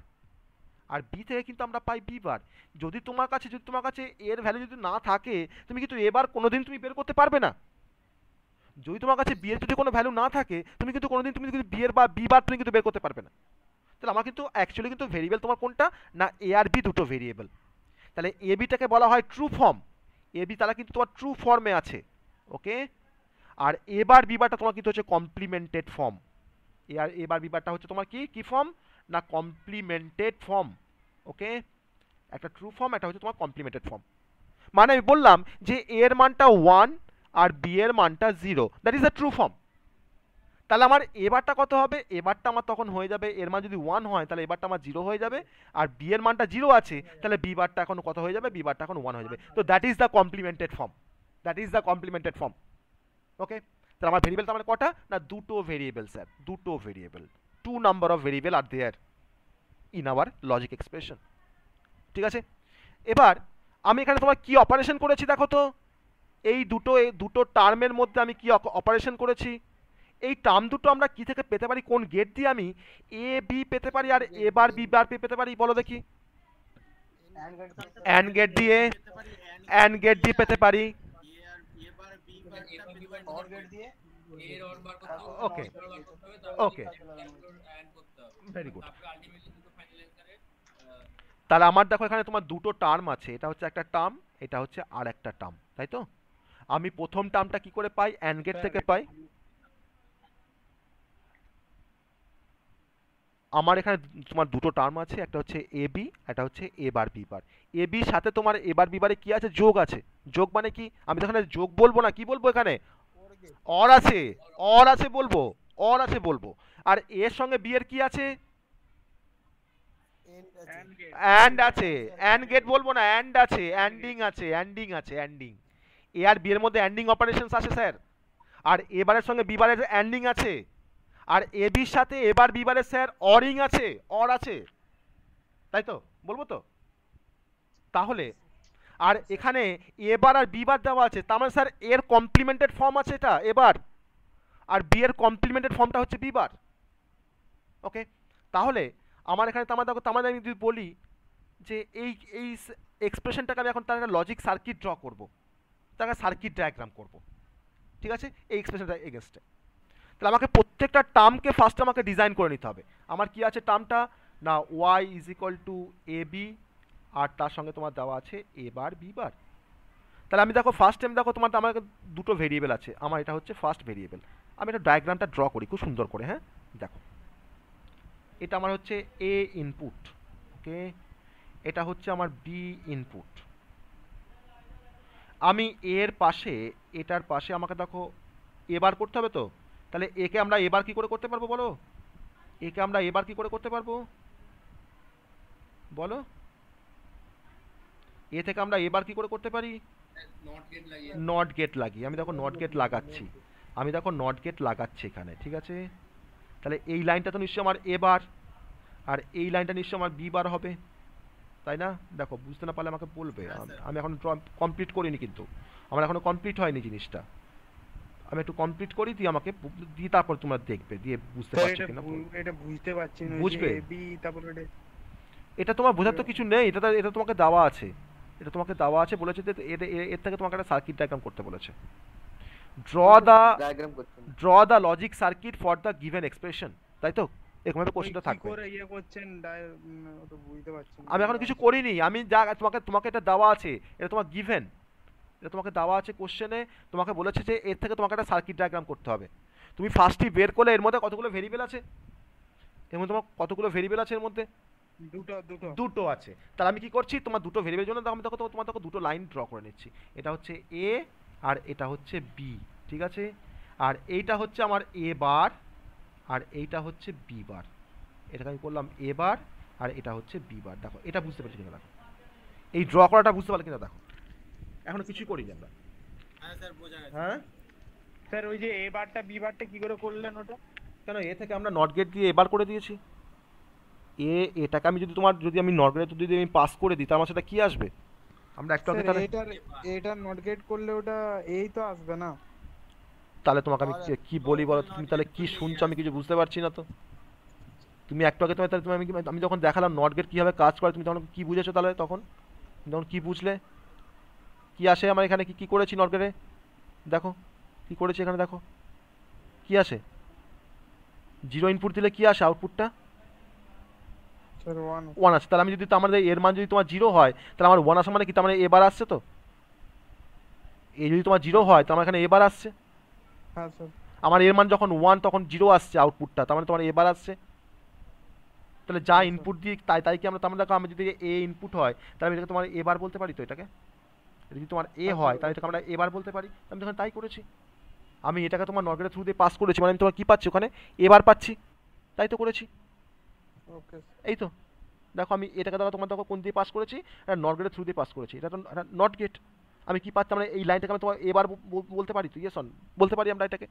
Speaker 1: আর বি থেকে কিন্তু আমরা পাই বি বার। যদি তোমার কাছে এর ভ্যালু যদি না থাকে, তুমি কিন্তু এবার কোনোদিন তুমি বের করতে পারবে না। যদি তোমার কাছে বি এর যদি কোনো ভ্যালু না থাকে, তুমি কিন্তু কোনোদিন তুমি কিন্তু বি এর বা বি বার তুমি কিন্তু বের করতে পারবে না। তাহলে আমার কিন্তু অ্যাকচুয়ালি কিন্তু ভেরিয়েবল তোমার কোনটা না, এ আর বি দুটো ভেরিয়েবল। তাহলে এ বিটাকে বলা হয় ট্রু ফর্ম, এ বি তারা কিন্তু তোমার ট্রু ফর্মে আছে, ওকে। আর এবার বিবারটা তোমার কিন্তু হচ্ছে কমপ্লিমেন্টেড ফর্ম। এবার বিবারটা হচ্ছে তোমার কি ফর্ম না, কমপ্লিমেন্টেড ফর্ম, ওকে। একটা ট্রু ফর্ম, একটা হচ্ছে তোমার কমপ্লিমেন্টেড ফর্ম। মানে আমি বললাম যে এর মানটা 1 আর বি এর মানটা 0, that is a true form. তাহলে আমার এবারটা কত হবে? এবারটা আমার তখন হয়ে যাবে, এর মান যদি 1 হয় তাহলে এবারটা আমার 0 হয়ে যাবে, আর বি এর মানটা 0 আছে তাহলে বি বারটা এখন কত হয়ে যাবে? বি বারটা এখন 1 হয়ে যাবে। তো that is the complemented form, that is the complemented form, okay. তাহলে আমার ভেরিয়েবল তার মানে কটা না, দুটো ভেরিয়েবল স্যার, দুটো variable, 2 number of variable are there in our logic expression, ঠিক আছে। এবার আমি এখানে তোমার কি অপারেশন করেছি দেখো তো, এই দুটো টার্মের মধ্যে আমি কি অপারেশন করেছি? এই টার্ম দুটো আমরা কি থেকে পেতে পারি, কোন গেট দিয়ে আমি এ বি পেতে পারি আর এ বার বি বার পেতে পারি বলো দেখি? অ্যান্ড গেট দিয়ে, অ্যান্ড গেট দিয়ে পেতে পারি, ওকে ওকে, ভেরি গুড। তাহলে আমার দেখো এখানে তোমার দুটো টার্ম আছে, এটা হচ্ছে একটা টার্ম, এটা হচ্ছে আর একটা টার্ম, তাই তো? আমি প্রথম টার্মটা কি করে পাই? অ্যান্ড গেট থেকে পাই। আমার এখানে তোমার দুটো টার্ম আছে, একটা হচ্ছে এ বি, একটা হচ্ছে এ বার বি বার। এ বির সাথে তোমার এ বার বি বারে কি আছে? যোগ আছে। যোগ মানে কি? আমি তো এখানে যোগ বলবো না, কি বলবো এখানে? অর আছে, অর আছে বলবো, অর আছে বলবো। আর এর সঙ্গে বি এর কি আছে? অ্যান্ড আছে, অ্যান্ড গেট বলবো না, অ্যান্ড আছে, অ্যান্ডিং আছে, অ্যান্ডিং আছে, অ্যান্ডিং। এ আর বি এর মধ্যে অ্যান্ডিং অপারেশনস আছে স্যার, আর এ বারের সঙ্গে বি বারের অ্যান্ডিং আছে, আর এ বির সাথে এবার বি বারের স্যার অরিং আছে, অর আছে, তাই তো? বলবো তো? তাহলে আর এখানে এবার আর বি বার দেওয়া আছে, তার মানে স্যার এর কমপ্লিমেন্টেড ফর্ম আছে এটা এবার, আর বি এর কমপ্লিমেন্টেড ফর্মটা হচ্ছে বি বার, ওকে। তাহলে আমার এখানে তার আমি যদি বলি যে এই এই এক্সপ্রেশনটাকে আমি এখন তার একটা লজিক সার্কিট ড্র করব, তার একটা সার্কিট ডায়াগ্রাম করব, ঠিক আছে, এই এক্সপ্রেশনটা এগেনস্টে। তাহলে আমাকে প্রত্যেকটা টার্মকে ফার্স্ট আমাকে ডিজাইন করে নিতে হবে। আমার কি আছে টার্মটা না, Y is equal to A B, আর তার সঙ্গে তোমার দেওয়া আছে এ বার বি বার। তাহলে আমি দেখো ফার্স্ট টাইম দেখো তোমার আমার দুটো ভেরিয়েবল আছে, আমার এটা হচ্ছে ফার্স্ট ভেরিয়েবল। আমি একটা ডায়াগ্রামটা ড্র করি খুব সুন্দর করে, হ্যাঁ দেখো, এটা আমার হচ্ছে এ ইনপুট, ওকে, এটা হচ্ছে আমার বি ইনপুট। আমি এর পাশে, এটার পাশে আমাকে দেখো এবার করতে হবে তো, তাহলে একে আমরা এবার কি করে করতে পারবো বলো? একে আমরা এবার কি করে করতে পারবো বলো? এ থেকে আমরা এবার কি করে করতে পারি? নট গেট লাগিয়ে। আমি দেখো নট গেট লাগাচ্ছি, আমি দেখো নট গেট লাগাচ্ছি এখানে, ঠিক আছে। তাহলে এই লাইনটা তো নিশ্চয়ই আমার এবার, আর এই লাইনটা নিশ্চয়ই আমার বি বার হবে, তাই না? দেখো বুঝতে না পারলে আমাকে বলবে, আমি এখন কমপ্লিট করিনি, কিন্তু আমার এখনো কমপ্লিট হয়নি জিনিসটা, আমি একটু কমপ্লিট করি, দিয়ে আমাকে দিয়ে তারপর তোমরা দেখবে, দিয়ে বুঝতে পারছো কিনা।
Speaker 3: এটা বুঝতে পারছি না, বুঝবে বি তারপরে
Speaker 1: এটা তোমার বোঝার তো কিছু নেই, এটা তোমাকে দেওয়া আছে, এটা তোমাকে দেওয়া আছে, বলেছে যে এর থেকে তোমাকে একটা সার্কিট ডায়াগ্রাম করতে বলেছে। Draw the logic circuit for the given expression, তাই তো? এরকম ভাবে কোশ্চেনটা থাকবে। আমি এখন কিছু করিনি, আমি যা তোমাকে এটা দেওয়া আছে, এটা তোমার গিভেন, এটা তোমাকে দেওয়া আছে কোশ্চেনে, তোমাকে বলেছে যে এর থেকে তোমাকে একটা সার্কিট ডায়াগ্রাম করতে হবে। তুমি ফার্স্টই বের করলে এর মধ্যে কতগুলো ভেরিয়েবল আছে, এর মধ্যে তোমার কতগুলো ভেরিয়েবল আছে, এর মধ্যে দুটো আছে। তাহলে আমি কি করছি, তোমার দুটো ভেরিয়েবলের জন্য আমি দেখো তোমার দেখো দুটো লাইন ড্র করে নিচ্ছি, এটা হচ্ছে এ আর এটা হচ্ছে বি, ঠিক আছে। আর এইটা হচ্ছে আমার এ বার, আর এইটা হচ্ছে বি বার, এটাকে আমি করলাম এ বার, আর এটা হচ্ছে বি বার। দেখো এটা বুঝতে পারছি কিনা, দেখো এই ড্র করাটা বুঝতে পারলে কিনা, দেখো এখনো কিছুই করিনি আমরা।
Speaker 5: হ্যাঁ স্যার বোঝা গেছে।
Speaker 1: হ্যাঁ
Speaker 3: স্যার ওই যে এ বারটা বি বারটা কি করে করলেন ওটা?
Speaker 1: কেন এ থেকে আমরা নট গেট দিয়ে এবার করে দিয়েছি। এটাকে আমি যদি আমি নট গেট যদি আমি পাস করে দিই, তার মানে সেটা কি আসবে? আমরা একটু আগে তাহলে
Speaker 3: এটার নট গেট করলে ওটা এই তো আসবে না।
Speaker 1: তাহলে তোমাকে আমি কি বলি বলো, তুমি তাহলে কি শুনছো আমি কিছু বুঝতে পারছি না তো। তুমি একটু আগে তাহলে আমি যখন দেখালাম নট গেট কীভাবে কাজ করে, তুমি তখন কি বুঝেছো? তাহলে তখন কি বুঝলে? কি আসে আমার এখানে? কি করেছি নট গেটে? দেখো কি করেছি এখানে, দেখো কি আসে। 0 ইনপুট দিলে কি আসে আউটপুটটা? 1 আসে। তাহলে আমি যদি আমাদের এর মান যদি তোমার 0 হয়, তাহলে আমার 1 আসা মানে কি? তার মানে এবার আসছে তো। এই যদি তোমার 0 হয়, তার মানে এখানে এবার আসছে।
Speaker 3: হ্যাঁ স্যার।
Speaker 1: আমার এর মান যখন 1 তখন 0 আসছে আউটপুটটা, তার মানে তোমার এবার আসছে। তাহলে যা ইনপুট দিই তাই কি আমরা, তার মানে দেখো আমি যদি এ ইনপুট হয়, তাহলে আমি এটাকে তোমার এবার বলতে পারি তো। এটাকে যদি তোমার এ হয়, তাহলে এটাকে আমরা এবার বলতে পারি। আমি তখন তাই করেছি। আমি এটাকে তোমার নট গেটের থ্রু দিয়ে পাস করেছি, মানে আমি তোমার কি পাচ্ছি ওখানে? এবার পাচ্ছি। তাই তো করেছি।
Speaker 3: ওকে। এই
Speaker 1: তো দেখো আমি এটাকে তোমার দেখো কোন দিয়ে পাস করেছি? এটা নট গেটের থ্রু দিয়ে পাস করেছি। এটা তো নট গেট। আমি কি পাচ্ছি? মানে এই লাইনটাকে আমি তোমার এবার বলতে পারি তো। ইয়েস অন বলতে পারি আমরা এটাকে।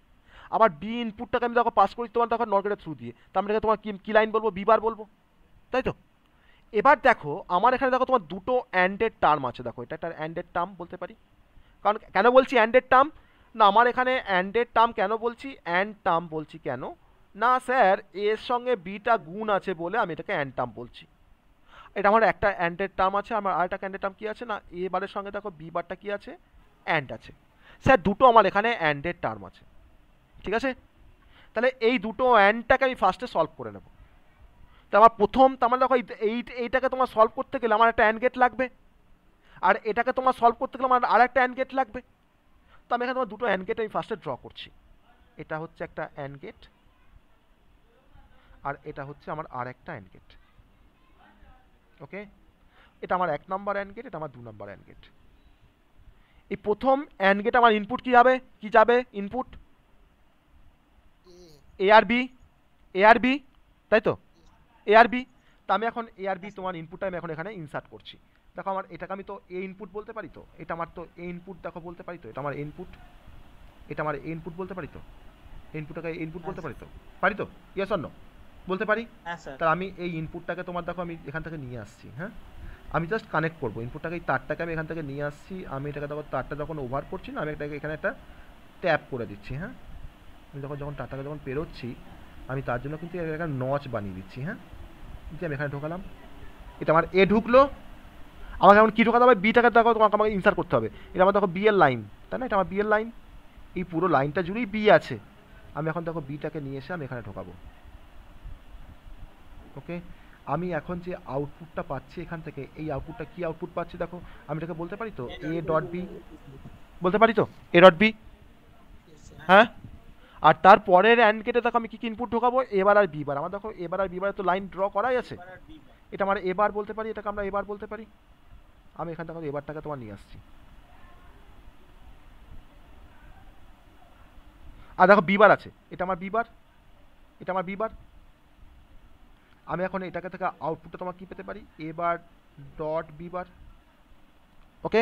Speaker 1: আবার বি ইনপুটটাকে আমি দেখো পাস করেছি তোমার দেখো নট গেটের থ্রু দিয়ে, তার মানে তোমার কি লাইন বলবো? বি বার বলবো, তাই তো। এবার দেখো আমার এখানে দেখো তোমার দুটো অ্যান্ডেড টার্ম আছে। দেখো এটা একটা অ্যান্ডেড টার্ম বলতে পারি। কারণ কেন বলছি অ্যান্ডেড টার্ম? না আমার এখানে অ্যান্ডেড টার্ম কেন বলছি, অ্যান্ড টার্ম বলছি কেন না স্যার, এর সঙ্গে বিটা গুণ আছে বলে আমি এটাকে অ্যান্ড টার্ম বলছি। এটা আমার একটা অ্যান্ডেড টার্ম আছে। আমার আরেকটা অ্যান্ডেড টার্ম কি আছে না, এ বারের সঙ্গে দেখো বি বারটা কি আছে? অ্যান্ড আছে। স্যার দুটো আমার এখানে অ্যান্ডেড টার্ম আছে, ঠিক আছে। তাহলে এই দুটো অ্যান্ডটাকে আমি ফার্স্টে সলভ করে নেব। তো আমার প্রথম, তার মানে দেখো এইটাকে তোমার সলভ করতে গেলে আমার একটা অ্যান্ড গেট লাগবে, আর এটাকে তোমার সলভ করতে গেলে আমার আর একটা অ্যান্ড গেট লাগবে। তো আমি এখানে তোমার দুটো অ্যান্ড গেট আমি ফার্স্টে ড্র করছি। এটা হচ্ছে একটা অ্যান্ড গেট, আর এটা হচ্ছে আমার আর একটা অ্যান্ড গেট। ওকে, এটা আমার 1 নম্বর অ্যান্ড গেট, এটা আমার 2 নম্বর অ্যান্ড গেট। এই প্রথম অ্যান্ড গেট আমার ইনপুট কি যাবে ইনপুট এ আর বি, তাই তো, এ আর বি। তা আমি এখন এ আর বি তোমার ইনপুটটা আমি এখন এখানে ইনসার্ট করছি। দেখো আমার এটাকে আমি তো এ ইনপুট বলতে পারি তো, এটা আমার তো এ ইনপুট দেখো বলতে পারি তো, এটা আমার ইনপুট, এটা আমার এ ইনপুট বলতে পারি তো, ইনপুটটাকে ইনপুট বলতে পারি তো ইয়েস অর নো বলতে পারি। তাহলে আমি এই ইনপুটটাকে তোমার দেখো আমি এখান থেকে নিয়ে আসছি। হ্যাঁ, আমি জাস্ট কানেক্ট করবো ইনপুটটাকে, এই তারটাকে আমি এখান থেকে নিয়ে আসছি। আমি এটাকে দেখো তারটা যখন ওভার করছি না, আমি এটাকে এখানে একটা ট্যাপ করে দিচ্ছি। হ্যাঁ, আমি যখন তারটাকে যখন পেরোচ্ছি, আমি তার জন্য কিন্তু একটা নচ বানিয়ে দিচ্ছি। হ্যাঁ, যে আমি এখানে ঢোকালাম, এটা আমার এ ঢুকলো। আমাকে এখন কী ঢোকাতে হবে? বিটাকে দেখো তোমাকে আমাকে ইনসার্ট করতে হবে। এটা আমার দেখো বি এর লাইন, তাই না? এটা আমার বি এর লাইন, এই পুরো লাইনটা জুড়েই বি আছে। আমি এখন দেখো বিটাকে নিয়ে এসে আমি এখানে ঢোকাবো। ওকে, আমি এখন যে আউটপুটটা পাচ্ছি এখান থেকে, এই আউটপুটটা কি আউটপুট পাচ্ছি দেখো, আমি এটাকে বলতে পারি তো এ ডট বি, বলতে পারি তো এ ডট বি। হ্যাঁ, আর তারপরের অ্যান্ড গেটে দেখো আমি কি ইনপুট ঢোকাবো? এবার আর বিবার। আমার দেখো এবার আর বিবারে তো লাইন ড্র করাই আছে, এটা আমার এবার বলতে পারি, এটাকে আমরা এবার বলতে পারি। আমি এখান থেকে এবারটাকে তোমার নিয়ে আসছি। আর দেখো বিবার আছে, এটা আমার বিবার, এটা আমার বিবার। আমি এখন এটাকে থেকে আউটপুটটা তোমার কি পেতে পারি? এবার ডট বিবার। ওকে,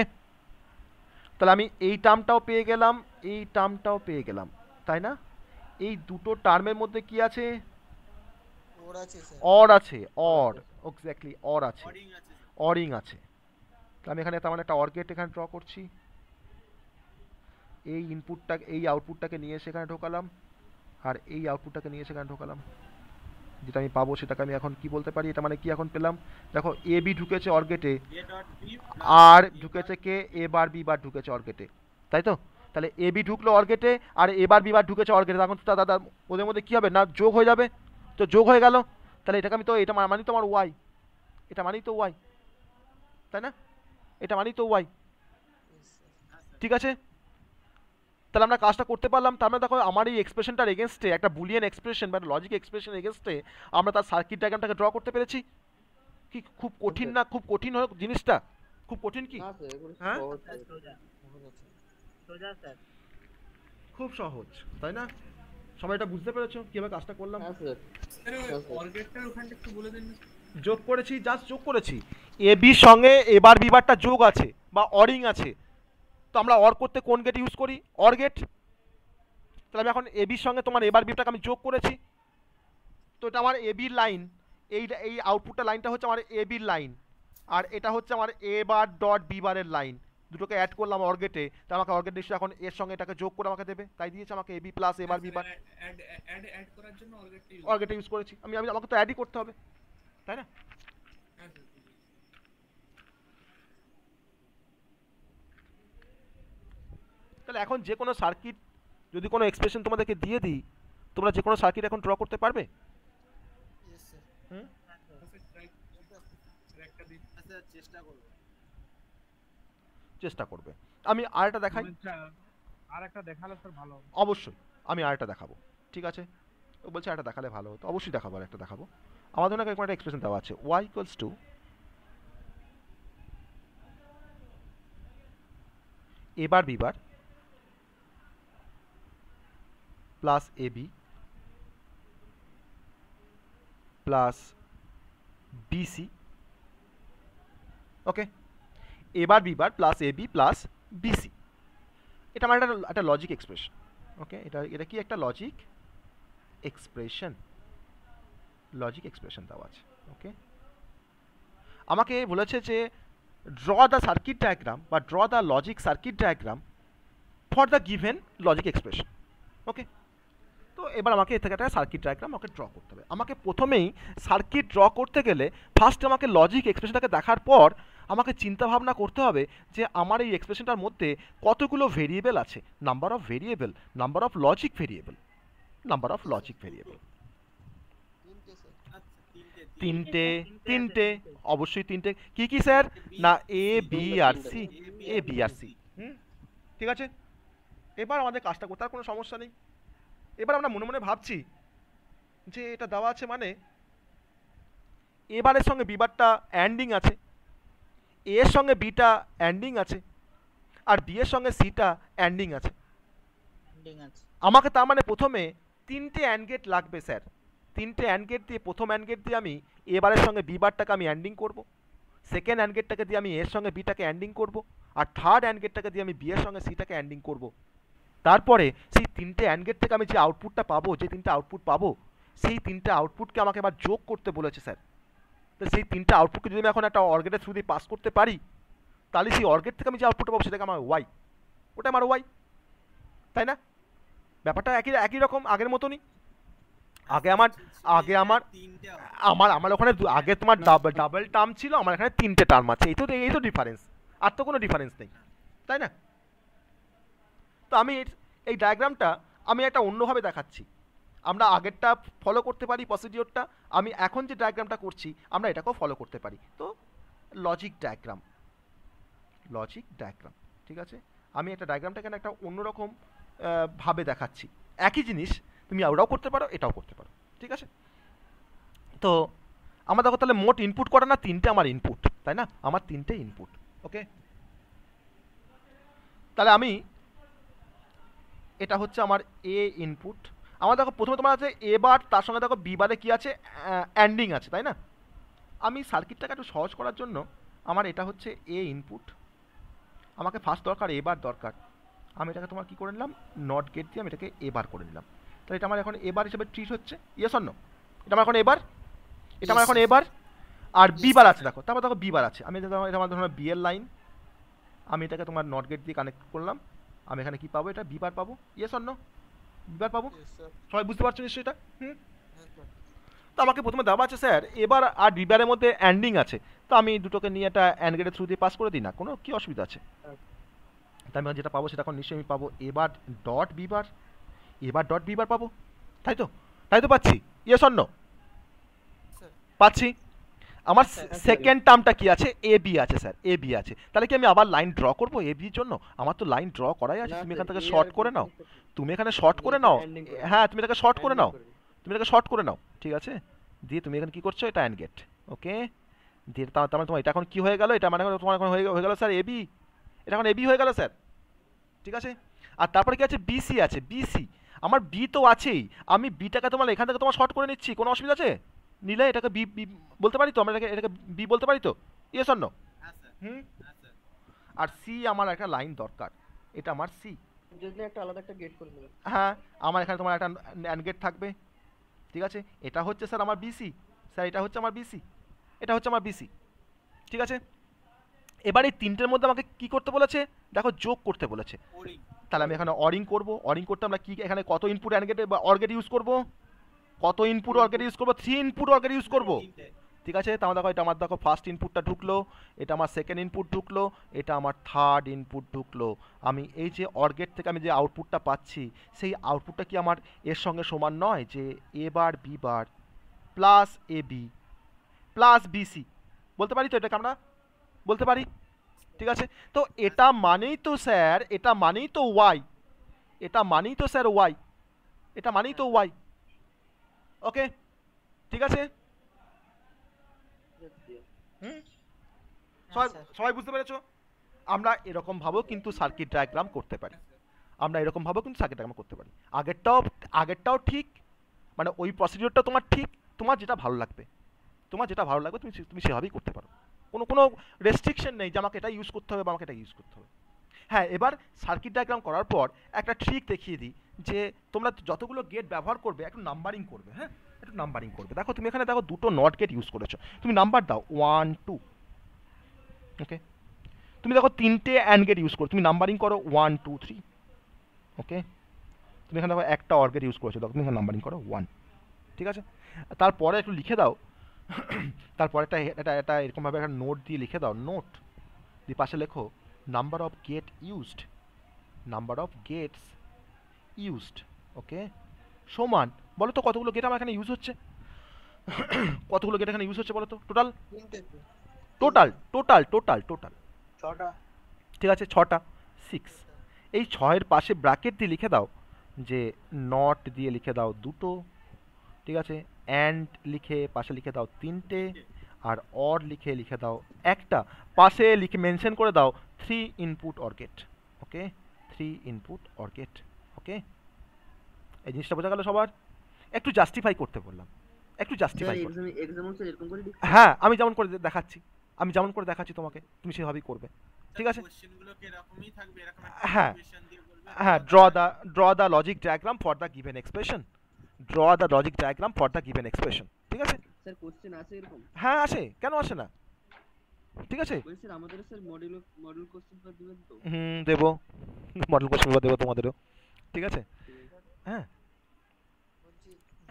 Speaker 1: তাহলে আমি এই টার্মটাও পেয়ে গেলাম, এই টার্মটাও পেয়ে গেলাম, তাই না? এই দুটো টার্মের মধ্যে কি আছে? অর আছে, অর, এক্স্যাক্টলি অর আছে, অরিং আছে। আমি এখানে তেমন একটা অর গেট এখানে ড্র করছি। এই ইনপুটটা এই আউটপুটটাকে নিয়ে সেখানে ঢোকালাম, আর এই আউটপুটটাকে নিয়ে সেখানে ঢোকালাম। যেটা আমি পাবো সেটাকে আমি এখন কি বলতে পারি? এটা মানে কি এখন পেলাম? দেখো এ বি ঢুকেছে অর গেটে, আর ঢুকেছে কে? এ বার বি বার ঢুকেছে অর গেটে, তাই তো। তাহলে এ বি ঢুকলো অর গেটে, আর এবার বি বার ঢুকেছে অর গেটে। তখন তো দাদা ওদের মধ্যে কি হবে না, যোগ হয়ে যাবে। তো যোগ হয়ে গেল, তাহলে এটাকে আমি তো, এটা মানি তো আমার ওয়াই, এটা মানি তো ওয়াই, তাই না? এটা মানি তো ওয়াই, ঠিক আছে। তাহলে আমরা কাজটা করতে পারলাম। তার মানে দেখো আমার এই এক্সপ্রেশনটার এগেনস্টে, একটা বুলিয়ান এক্সপ্রেশন বা লজিক এক্সপ্রেশন এগেনস্টে আমরা তার সার্কিট ডায়াগ্রামটাকে ড্র করতে পেরেছি। কি খুব কঠিন না? খুব কঠিন হয় জিনিসটা, খুব কঠিন কি? হ্যাঁ, খুব সহজ, তাই না? সবাই এটা বুঝতে পেরেছো কিভাবে কাজটা করলাম? যোগ করেছি, জাস্ট যোগ করেছি। এ বির সঙ্গে এবার বিবারটা যোগ আছে বা অরিং আছে, তো আমরা অর করতে কোন গেট ইউজ করি? Or gate. তাহলে আমি এখন এবির সঙ্গে তোমার এবার বিটাকে আমি যোগ করেছি, তো এটা আমার এবির লাইন, এই আউটপুটটা লাইনটা হচ্ছে আমার এবির লাইন, আর এটা হচ্ছে আমার এ বার ডট বি বারের লাইন। দুটোকে অ্যাড করলাম অর্গেটে, তো আমাকে অর্গেট নিশ্চয়ই এখন এর সঙ্গে এটাকে যোগ করে আমাকে দেবে, তাই দিয়েছে আমাকে এবি প্লাস এবার বি বার।
Speaker 8: অ্যাড করার জন্য
Speaker 1: অর্গেটে ইউজ করেছি আমি, আমাকে তো অ্যাডই করতে হবে, তাই না? তাহলে এখন যে কোনো সার্কিট যদি কোনো এক্সপ্রেশন তোমাদেরকে দিয়ে দিই, তোমরা যে কোনো সার্কিট এখন ড্র করতে পারবে? চেষ্টা করবে। আমি আরেকটা দেখাই,
Speaker 3: আরেকটা দেখালে স্যার ভালো হবে।
Speaker 1: অবশ্যই আমি আরেকটা দেখাবো, ঠিক আছে? ও বলছে আরেকটা দেখালে ভালো হতো, অবশ্যই দেখাবো, আরেকটা দেখাবো। আমাদের ওখানে একটা এক্সপ্রেশন দেওয়া আছে, y equals to A bar B bar plus A B plus BC, okay? এবার B bar plus A B plus BC, এটা আমার একটা লজিক এক্সপ্রেশন, ওকে? এটা কি একটা লজিক এক্সপ্রেশন দেওয়া আছে, ওকে? আমাকে বলেছে যে ড্র দ্য সার্কিট ডায়াগ্রাম বা draw the logic circuit diagram for the given logic expression, okay? তো এবার আমাকে এর থেকে একটা সার্কিট ডায়াগ্রাম আমাকে ড্র করতে হবে। আমাকে প্রথমেই সার্কিট ড্র করতে গেলে ফার্স্টে আমাকে লজিক এক্সপ্রেশনটাকে দেখার পর আমাকে চিন্তা ভাবনা করতে হবে যে আমার এই এক্সপ্রেশনটার মধ্যে কতগুলো ভেরিয়েবল আছে, number of variable, number of logic variable, number of logic variable. তিনটে, অবশ্যই তিনটে। কি কি স্যার? না এ বি আর সি, এ বি আর সি, ঠিক আছে? এবার আমাদের কাজটা করতে আর কোনো সমস্যা নেই। এবার আমরা মনে মনে ভাবছি যে এটা দেওয়া আছে মানে এবারের সঙ্গে বিবারটা অ্যান্ডিং আছে, এ এর সঙ্গে বিটা অ্যান্ডিং আছে, আর বি এর সঙ্গে সিটা অ্যান্ডিং আছে। আমাকে তার মানে প্রথমে তিনটে অ্যান্ড গেট লাগবে স্যার। তিনটে অ্যান্ড গেট দিয়ে প্রথম অ্যান্ড গেট দিয়ে আমি এবারের সঙ্গে বিবারটাকে আমি অ্যান্ডিং করব, সেকেন্ড অ্যান্ড গেটটাকে দিয়ে আমি এর সঙ্গে বিটাকে অ্যান্ডিং করব, আর থার্ড অ্যান্ড গেটটাকে দিয়ে আমি বি এর সঙ্গে সিটাকে অ্যান্ডিং করব। তারপরে সেই তিনটে অ্যান্ড গেট থেকে আমি যে আউটপুটটা পাবো, যে তিনটে আউটপুট পাবো, সেই তিনটে আউটপুটকে আমাকে আবার যোগ করতে বলেছে স্যার। তো সেই তিনটে আউটপুটকে যদি আমি এখন একটা অর্গেটের থ্রু দিয়ে পাস করতে পারি, তাহলে সেই অর্গেট থেকে আমি যে আউটপুটটা পাবো সেটাকে আমার ওয়াই, ওটা আমার ওয়াই, তাই না? ব্যাপারটা একই রকম আগের মতনই। আমার ওখানে আগে তোমার ডাবল টার্ম ছিল, আমার এখানে তিনটে টার্ম আছে, এই তো ডিফারেন্স, আর তো কোনো ডিফারেন্স নেই, তাই না? তো আমি এই ডায়াগ্রামটা আমি একটা অন্যভাবে দেখাচ্ছি। আমরা আগেরটা ফলো করতে পারি প্রসিডিওরটা, আমি এখন যে ডায়াগ্রামটা করছি আমরা এটাকেও ফলো করতে পারি। তো লজিক ডায়াগ্রাম, ঠিক আছে? আমি একটা ডায়াগ্রামটাকে একটা অন্যরকম ভাবে দেখাচ্ছি। একই জিনিস তুমি ওটাও করতে পারো, এটাও করতে পারো, ঠিক আছে? তো আমার দেখো তাহলে মোট ইনপুট করা না তিনটে আমার ইনপুট, তাই না? আমার তিনটে ইনপুট, ওকে? তাহলে আমি এটা হচ্ছে আমার এ ইনপুট। আমার দেখো প্রথমে তোমার আছে এ বার, তার সঙ্গে দেখো বি বারে কি আছে, অ্যান্ডিং আছে, তাই না? আমি সার্কিটটাকে একটু সহজ করার জন্য আমার এটা হচ্ছে এ ইনপুট, আমাকে ফার্স্ট দরকার এ বার দরকার, আমি এটাকে তোমার কি করে নিলাম, নট গেট দিয়ে আমি এটাকে এ বার করে নিলাম। তাহলে এটা আমার এখন এ বার হিসেবে ট্রিট হচ্ছে, ইয়েস অর নো? এটা আমার এখন এ বার, এটা আমার এখন এ বার, আর বি বার আছে দেখো, তারপর দেখো বি বার আছে, আমি এটা আমার ধরো বি এর লাইন, আমি এটাকে তোমার নট গেট দিয়ে কানেক্ট করলাম, আমি এখানে কি পাবো, এটা বি বার পাবো, yes or no? B bar পাবো, সবাই বুঝতে পারছো নিশ্চয়ই এটা? তো আমাকে প্রথমে দেওয়া আছে স্যার এবার আর বি বারের মধ্যে অ্যান্ডিং আছে, তো আমি দুটোকে নিয়ে একটা অ্যান্ড গেটের থ্রু দিয়ে পাস করে দিই না, কোনো কি অসুবিধা আছে? তাই আমি যেটা পাবো সেটা এখন নিশ্চয়ই আমি পাবো এবার ডট বি বার, এবার ডট বি বার পাবো, তাই তো পাচ্ছি, ইয়েস অর নো? পাচ্ছি। আমার সেকেন্ড টার্মটা কি আছে, এ বি আছে স্যার, এ বি আছে। তাহলে কি আমি আবার লাইন ড্র করবো এ বির জন্য? আমার তো লাইন ড্র করাই আছে, তুমি এখান থেকে শর্ট করে নাও, তুমি এখানে শর্ট করে নাও, হ্যাঁ তুমি এটাকে শর্ট করে নাও, ঠিক আছে? দিয়ে তুমি এখানে কি করছো, এটা অ্যান্ড গেট, ওকে? দিয়ে তার মানে তোমার এটা এখন কি হয়ে গেল, এটা মানে তোমার এখন হয়ে গেল স্যার এবি, এটা এখন এবি হয়ে গেল স্যার, ঠিক আছে? আর তারপরে কি আছে, বিসি আছে, বিসি আমার বি তো আছেই, আমি বিটাকে তোমার এখান থেকে তোমার শর্ট করে নিচ্ছি, কোনো অসুবিধা আছে? নিলে এটাকে বি বলতে পারি তো, আমরা এটাকে বি বলতে পারি তো, ইয়েস অর নো? আর সি আমার একটা লাইন দরকার, এটা আমার সি,
Speaker 4: যদি একটা আলাদা একটা গেট করে নেবেন।
Speaker 1: হ্যাঁ, আমার এখানে তোমার একটা অ্যান্ড গেট থাকবে, ঠিক আছে। এটা হচ্ছে স্যার আমার বিসি, স্যার এটা হচ্ছে আমার বিসি, এটা হচ্ছে আমার বিসি, ঠিক আছে। এবার এই তিনটের মধ্যে আমাকে কি করতে বলেছে, দেখো যোগ করতে বলেছে। তাহলে আমি এখানে অরিং করব। অরিং করতে আমরা কি এখানে কত ইনপুট অ্যান্ড গেট বা অর গেট ইউজ করব, কত ইনপুট অর গেট ইউজ করব, 3 ইনপুট অর গেট ইউজ করব, ঠিক আছে। তাহলে দেখো এটা আমার দেখো ফার্স্ট ইনপুটটা ঢুকলো, এটা আমার সেকেন্ড ইনপুট ঢুকলো, এটা আমার থার্ড ইনপুট ঢুকলো। আমি এই যে অর গেট থেকে আমি যে আউটপুটটা পাচ্ছি, সেই আউটপুটটা কি আমার এর সঙ্গে সমান নয় যে এ bar B bar plus A B plus BC, বলতে পারি তো এটাকে আমরা, বলতে পারি, ঠিক আছে। তো এটা মানেই তো স্যার, এটা মানেই তো ওয়াই, এটা মানেই তো স্যার ওয়াই, এটা মানেই তো ওয়াই, ওকে, ঠিক আছে। সবাই সবাই বুঝতে পেরেছো? আমরা এরকম ভাবেও কিন্তু সার্কিট ডায়াগ্রাম করতে পারি, আমরা এরকম ভাবেও কিন্তু সার্কিট ডায়াগ্রাম করতে পারি। আগেরটাও ঠিক, মানে ওই প্রসিডিওরটা তোমার ঠিক, তোমার যেটা ভালো লাগবে, তোমার যেটা ভালো লাগবে তুমি সেভাবেই করতে পারো, কোনো রেস্ট্রিকশন নেই যে আমাকে এটা ইউজ করতে হবে বা আমাকে এটা ইউজ করতে হবে। হ্যাঁ, এবার সার্কিট ডায়াগ্রাম করার পর একটা ট্রিক দেখিয়ে দিই, যে তোমরা যতগুলো গেট ব্যবহার করবে একটু নাম্বারিং করবে। হ্যাঁ, একটু নাম্বারিং করবে। দেখো তুমি এখানে দেখো দুটো নট গেট ইউজ করেছো, তুমি নাম্বার দাও 1 2, ওকে। তুমি দেখো তিনটে অ্যান্ড গেট ইউজ করো, তুমি নাম্বারিং করো 1 2 3, ওকে। তুমি এখানে দেখো একটা অর গেট ইউজ করেছো, দেখো তুমি এখানে নাম্বারিং করো 1, ঠিক আছে। তারপরে একটু লিখে দাও, তারপরে এটা এরকমভাবে একটা নোট দিয়ে লিখে দাও, নোট দিয়ে পাশে লেখো number of gate used, number of gates used, okay, সমান বলো তো কতগুলো গেট আমার এখানে ইউজ হচ্ছে, কতগুলো গেট এখানে ইউজ হচ্ছে বলো তো, total total total total total
Speaker 3: 6টা,
Speaker 1: ঠিক আছে, 6টা, 6। এই 6-এর পাশে ব্র্যাকেট দিয়ে লিখে দাও যে নট দিয়ে লিখে দাও 2টো, ঠিক আছে, অ্যান্ড লিখে পাশে লিখে দাও 3টে, আর অর লিখে দাও 1টা, পাশে লিখে মেনশন করে দাও 3 input or gate, okay, 3 input or gate, okay. এই জিনিসটা বোঝা গেল সবার? একটু জাস্টিফাই করতে বললাম, একটু জাস্টিফাই করতে। হ্যাঁ, আমি যেমন করে দেখাচ্ছি তোমাকে, তুমি সেভাবেই করবে, ঠিক আছে। হ্যাঁ হ্যাঁ, draw the logic diagram for the given expression, draw the logic diagram for the given expression, ঠিক আছে।
Speaker 7: স্যার কোশ্চেন আছে এরকম?
Speaker 1: হ্যাঁ আসে, কেন আসে না, ঠিক আছে।
Speaker 7: স্যার আমাদের স্যার মডেল কোশ্চেন পেপার দিবেন তো?
Speaker 1: দেবো, মডেল কোশ্চেন পেপার দেবো তোমাদেরও, ঠিক আছে। হ্যাঁ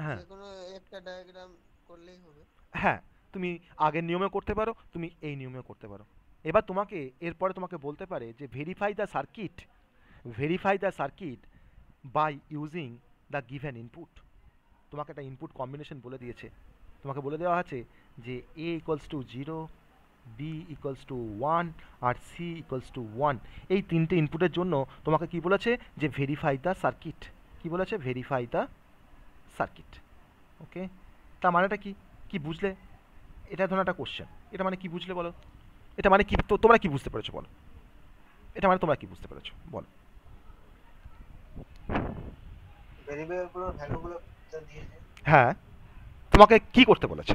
Speaker 1: হ্যাঁ,
Speaker 10: যে কোনো একটা ডায়াগ্রাম করলেই হবে।
Speaker 1: হ্যাঁ, তুমি আগের নিয়মে করতে পারো, তুমি এই নিয়মেও করতে পারো। এবার তোমাকে এরপরে তোমাকে বলতে পারে যে verify the circuit by using the given input. তোমাকে একটা ইনপুট কম্বিনেশন বলে দিয়েছে, তোমাকে বলে দেওয়া আছে যে a equals to 0, b equals to 1 আর c ইকুয়ালস টু 1। এই তিনটে ইনপুটের জন্য তোমাকে কি বলেছে, যে ভেরিফাই দ্য সার্কিট, কি বলেছে, ভেরিফাই দ্য সার্কিট, ওকে। তার মানেটা কি, কি বুঝলে? এটা ধরো একটা কোশ্চেন, এটা মানে কি বুঝলে বলো, এটা মানে কি, তোমরা কি বুঝতে পেরেছো বলো, এটা মানে তোমরা কি বুঝতে পেরেছো বলো?
Speaker 3: ভেরিয়েবলগুলোর ভ্যালুগুলো যা দিয়েছে,
Speaker 1: হ্যাঁ, তোমাকে কি করতে বলেছে,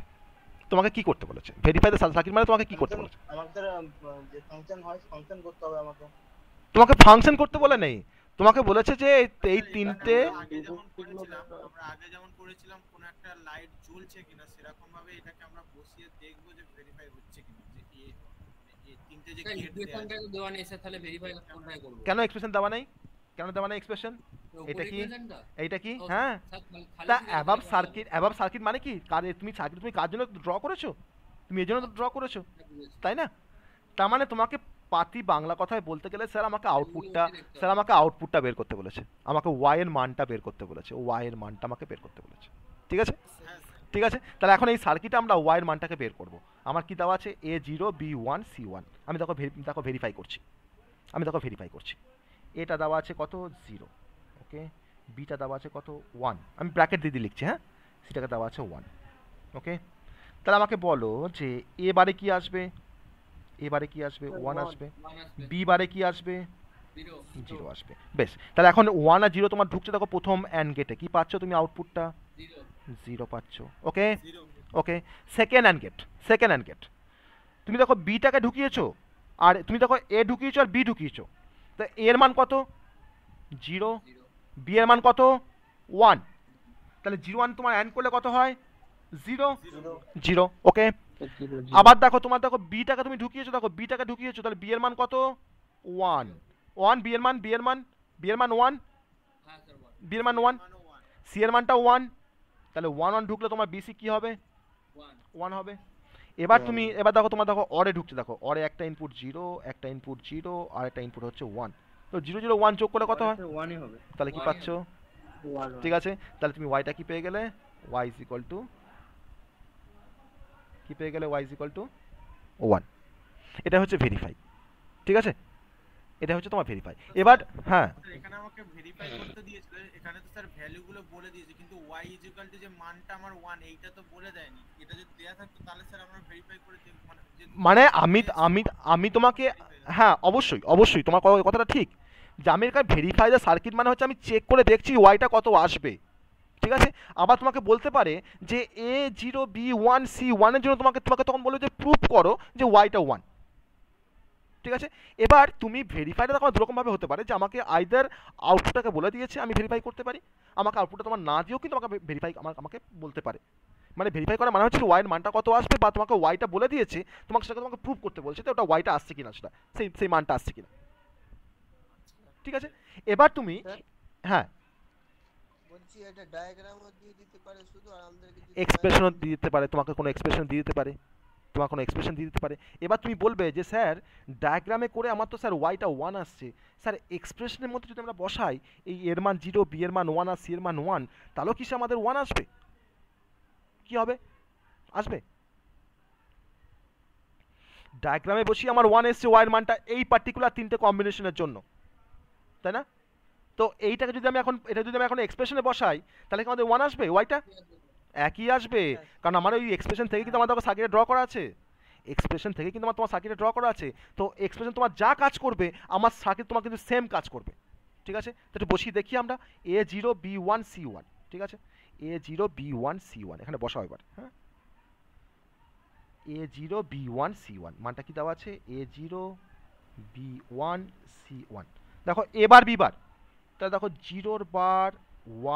Speaker 1: তোমাকে কি করতে বলেছে, ভেরিফাই দ্য সার্কিট মানে তোমাকে কি করতে বলেছে?
Speaker 3: আমাদের যে ফাংশন হয় ফাংশন করতে হবে আমাকে।
Speaker 1: তোমাকে ফাংশন করতে বলে নেই, তোমাকে বলেছে যে এই তিনটে,
Speaker 5: আগে যেমন করেছিলাম কোন একটা লাইট জ্বলছে কিনা সেরকম ভাবে এটাকে আমরা বসিয়ে দেখব যে ভেরিফাই হচ্ছে কিনা, যে এই তিনটে যে গেট
Speaker 8: দেওয়া নেই স্যার, তাহলে ভেরিফাই কোনটায় করব?
Speaker 1: কেন এক্সপ্রেশন দেওয়া নেই, কেন দেওয়া নেই এক্সপ্রেশন? এটা কি, এইটা কি? হ্যাঁ, তা অ্যাবাভ সার্কিট মানে কি, তুমি কার জন্য ড্র করেছো, তুমি এর জন্য তো ড্র করেছো, তাই না? তার মানে তোমাকে পাতি বাংলা কথায় বলতে গেলে স্যার আমাকে আউটপুটটা বের করতে বলেছে, আমাকে ওয়াই এর মানটা বের করতে বলেছে, ওয়াই এর মানটা আমাকে বের করতে বলেছে, ঠিক আছে, ঠিক আছে। তাহলে এখন এই সার্কিটে আমরা ওয়াই এর মানটাকে বের করব। আমার কি দেওয়া আছে, a0 b1 c1, আমি দেখো ভেরিফাই করছি, এটা দেওয়া আছে কত 0, ওকে, বিটা দেওয়া আছে কত 1, আমি ব্র্যাকেট দিয়ে লিখছি, হ্যাঁ, সেটাকে দেওয়া আছে 1, ওকে। তাহলে আমাকে বলো যে এ বারে কি আসবে, 1 আসবে, বি বারে কি আসবে, 0 আসবে, বেশ। তাহলে এখন 1 আর 0 তোমার ঢুকছে, দেখো প্রথম অ্যান্ড গেটে কি পাচ্ছ তুমি, আউটপুটটা 0 পাচ্ছ, ওকে ওকে। সেকেন্ড অ্যান্ড গেট তুমি দেখো বিটাকে ঢুকিয়েছো, আর তুমি দেখো এ ঢুকিয়েছো আর বি ঢুকিয়েছো, তা এর মান কত, জিরো, বি এর মান কত 1, তাহলে 0 1 তোমার অ্যান্ড করলে কত হয় 0 0, ওকে। আবার দেখো তোমার দেখো বিটাকে তুমি ঢুকিয়েছো, দেখো বিটাকে ঢুকিয়েছো, তাহলে বি এর মান কত 1 1, বি এর মান 1,
Speaker 8: হ্যাঁ স্যার 1
Speaker 1: বি এর মান 1, সি এর মানটা 1, তাহলে 1 1 ঢুকলে তোমার বিসি কি হবে 1 হবে। এবার তুমি এবার দেখো তোমার দেখো অরে ঢুকছে, দেখো অরে একটা ইনপুট 0, একটা ইনপুট 0 আর একটা ইনপুট হচ্ছে 1, তো 0 0 1 যোগ করলে কত হয়
Speaker 9: 1ই হবে।
Speaker 1: তাহলে কি পাচ্ছো, ঠিক আছে, তাহলে তুমি ওয়াইটা কি পেয়ে গেলে y ইজ ইকুয়াল টু কি পেয়ে গেলে y ইজ ইকুয়াল টু 1। এটা হচ্ছে ভেরিফাই, ঠিক আছে, এটা হচ্ছে তোমার ভেরিফাই। এবার হ্যাঁ
Speaker 5: স্যার এখানে আমাকে ভেরিফাই করতে দিয়েছিল, এখানে তো স্যার ভ্যালুগুলো বলে দিয়েছে, কিন্তু y ইজ ইকুয়াল টু যে মানটা আমার 1 এইটা তো বলে দেয়নি। এটা যদি দেয়া থাকতো তাহলে স্যার আমরা ভেরিফাই করে
Speaker 1: মানে আমি আমি আমি তোমাকে হ্যাঁ অবশ্যই অবশ্যই তোমার কথাটা ঠিক, যে আমি এখানে ভেরিফাই দ্য সার্কিট মানে হচ্ছে আমি চেক করে দেখছি ওয়াইটা কত আসবে, ঠিক আছে। আবার তোমাকে বলতে পারে যে A0 B1 C1 এর জন্য তোমাকে তোমাকে তখন বলবে যে প্রুফ করো যে ওয়াইটা 1, ঠিক আছে। এবার তুমি ভেরিফাইটা তখন দুরকমভাবে হতে পারে যে আমাকে আইদার আউটপুটটাকে বলে দিয়েছে আমি ভেরিফাই করতে পারি, আমাকে আউটপুটটা তোমার না দিয়েও কিন্তু আমাকে ভেরিফাই আমাকে বলতে পারে। মানে ভেরিফাই করা মানে হচ্ছে ওয়াইয়ের মানটা কত আসবে, বা তোমাকে ওয়াইটা বলে দিয়েছে, তোমাকে সেটাকে তোমাকে প্রুভ করতে বলছে যে ওটা ওয়াইটা আসছে কিনা, সেটা সেই সেই মানটা আসছে কিনা, ঠিক আছে। এবার তুমি হ্যাঁ
Speaker 10: বলছি এটা ডায়াগ্রামও দিয়ে দিতে পারে শুধু, আর আমাদেরকে
Speaker 1: এক্সপ্রেশনও দিয়ে দিতে পারে, তোমাকে কোনো এক্সপ্রেশন দিয়ে দিতে পারে, তোমার কোনো এক্সপ্রেশন দিয়ে দিতে পারে। এবার তুমি বলবে যে স্যার ডায়াগ্রামে করে আমার তো স্যার ওয়াইটা 1 আসছে, স্যার এক্সপ্রেশনের মধ্যে যদি আমরা বসাই এই এর মান 0 বি এর মান 1 আর সি এর মান 1, তাহলেও কি সে আমাদের 1 আসবে, কি হবে আসবে। ডায়াগ্রামে বসিয়ে আমার 1 এসছে ওয়াইয়ের মানটা এই পার্টিকুলার তিনটে কম্বিনেশনের জন্য, তাই না? তো এইটাকে যদি আমি এখন এটা যদি আমি এখন এক্সপ্রেশনে বসাই তাহলে কি আমাদের 1 আসবে ওয়াইটা, একই আসবে, কারণ আমার ওই এক্সপ্রেশন থেকে কিন্তু আমার সার্কিটে ড্র করা আছে, এক্সপ্রেশন থেকে কিন্তু আমার তোমার সার্কিটে ড্র করা আছে, তো এক্সপ্রেশন তোমার যা কাজ করবে আমার সার্কিট তোমার কিন্তু সেম কাজ করবে, ঠিক আছে। তো একটু বসিয়ে দেখি আমরা A0 B1 C1, ঠিক আছে, A0 B1 C1 এখানে বসাও এবার, হ্যাঁ A0 B1 C1 মানটা কি দেওয়া আছে A0 B1 C1, দেখো এবার বিবার, তাহলে দেখো 0 বার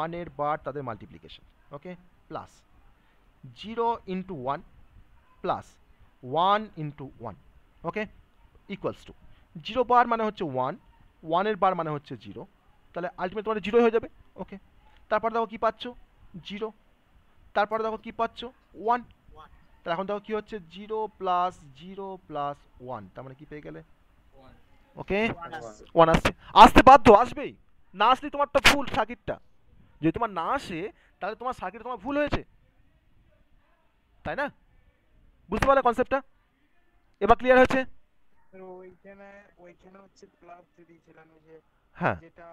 Speaker 1: 1 এর বার তাদের multiplication, okay, plus 0 into 1 plus 1 into 1, okay, equals to 0 বার মানে হচ্ছে 1, 1 এর বার মানে হচ্ছে 0, তাহলে আলটিমেট তোমাদের 0 হয়ে যাবে, ওকে। তারপর দেখো কি পাচ্ছ 0, তারপরে দেখো কি পাচ্ছ 1, তাহলে এখন দেখো কি হচ্ছে 0 প্লাস 0 প্লাস 1, তার মানে কি পেয়ে গেলে ওকে 1 আসছে, আসতে বাধ্য, আসবেই, না আসলে তোমার তো ভুল সার্কিটটা, যদি তোমার না আসে তাহলে তোমার সার্কিট তোমার ভুল হয়েছে, তাই না? বুঝতে পারলে কনসেপ্টটা, এবার ক্লিয়ার হয়েছে?
Speaker 3: ওইখানে হচ্ছে প্লাস দিয়েছিলাম ওই যে
Speaker 1: হ্যাঁ
Speaker 3: যেটা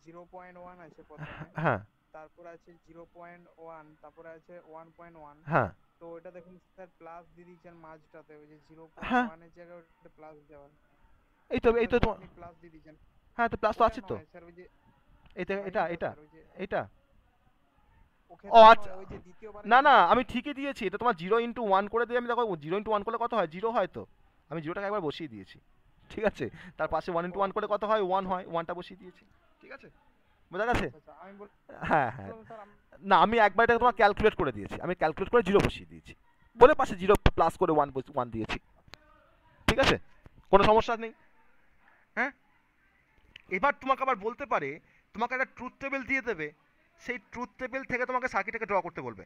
Speaker 3: 0.1 আছে প্রথমে,
Speaker 1: হ্যাঁ
Speaker 3: তারপর আছে 0.1, তারপরে আছে 1.1,
Speaker 1: হ্যাঁ
Speaker 3: তো এটা দেখুন স্যার প্লাস দিয়ে দিয়েছেন মাঝটাতে, ওই যে
Speaker 1: হ্যাঁ
Speaker 3: 0.1 এর জায়গায় ওটা প্লাস দেওয়া,
Speaker 1: এই তো তোমার
Speaker 3: আপনি প্লাস দিয়ে দিয়েছেন।
Speaker 1: হ্যাঁ তো প্লাস তো আছে তো,
Speaker 3: স্যার ওই যে
Speaker 1: এটা এটা এটা এটা
Speaker 3: ওকে
Speaker 1: ও আচ্ছা,
Speaker 3: ওই যে দ্বিতীয়বার
Speaker 1: না না আমি ঠিকই দিয়েছি, এটা তোমার 0 ইন্টু 1 করে দিয়ে আমি দেখো 0 ইন্টু 1 করলে কত হয় 0 হয়, তো আমি 0টাকে একবার বসিয়ে দিয়েছি, ঠিক আছে, তার পাশে 1 ইন্টু 1 করলে কত হয় 1 হয়, 1টা বসিয়ে দিয়েছি, ঠিক আছে, বোঝা গেছে? হ্যাঁ হ্যাঁ না আমি একবার এটা তোমার ক্যালকুলেট করে দিয়েছি, আমি ক্যালকুলেট করে 0 বসিয়ে দিয়েছি বলে পাশে 0 প্লাস করে 1 দিয়েছি, ঠিক আছে, কোনো সমস্যা নেই। হ্যাঁ এবার তোমাকে আবার বলতে পারে, তোমাকে একটা ট্রুথ টেবিল দিয়ে দেবে, সেই ট্রুথ টেবিল থেকে তোমাকে সার্কিটটাকে ড্র করতে বলবে,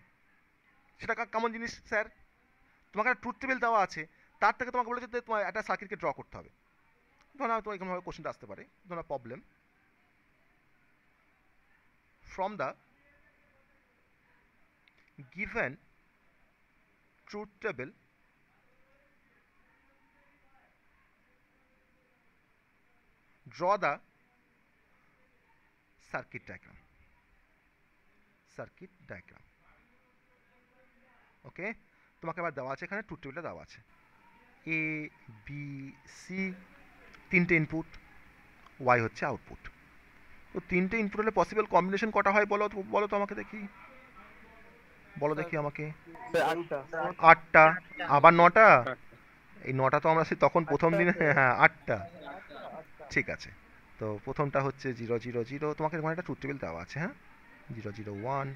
Speaker 1: সেটা কেমন জিনিস স্যার, তোমাকে একটা ট্রুথ টেবিল দেওয়া আছে, তার থেকে তোমাকে বলেছে যে তোমার একটা সার্কিটকে ড্র করতে হবে, ধরো তো এরকমভাবে কোশ্চেনটা আসতে পারে, ধরো problem from the given truth table draw the circuit diagram, ওকে। তোমাকে আবার দেওয়া আছে এখানে ট্রুথ টেবিলটা দেওয়া আছে A B C তিনটে ইনপুট, Y হচ্ছে আউটপুট, তো তিনটে ইনপুট হলে পসিবল কম্বিনেশন কটা হয় বলো বলো তো আমাকে দেখি, বলো দেখি আমাকে। 8টা, আবার 9টা, এই 9টা তো আমরা সেই তখন প্রথম দিনে হ্যাঁ 8টা, ঠিক আছে তো প্রথমটা হচ্ছে 000, তোমাকে এখানে একটা ট্রুথ টেবিল দেওয়া আছে, হ্যাঁ, 001,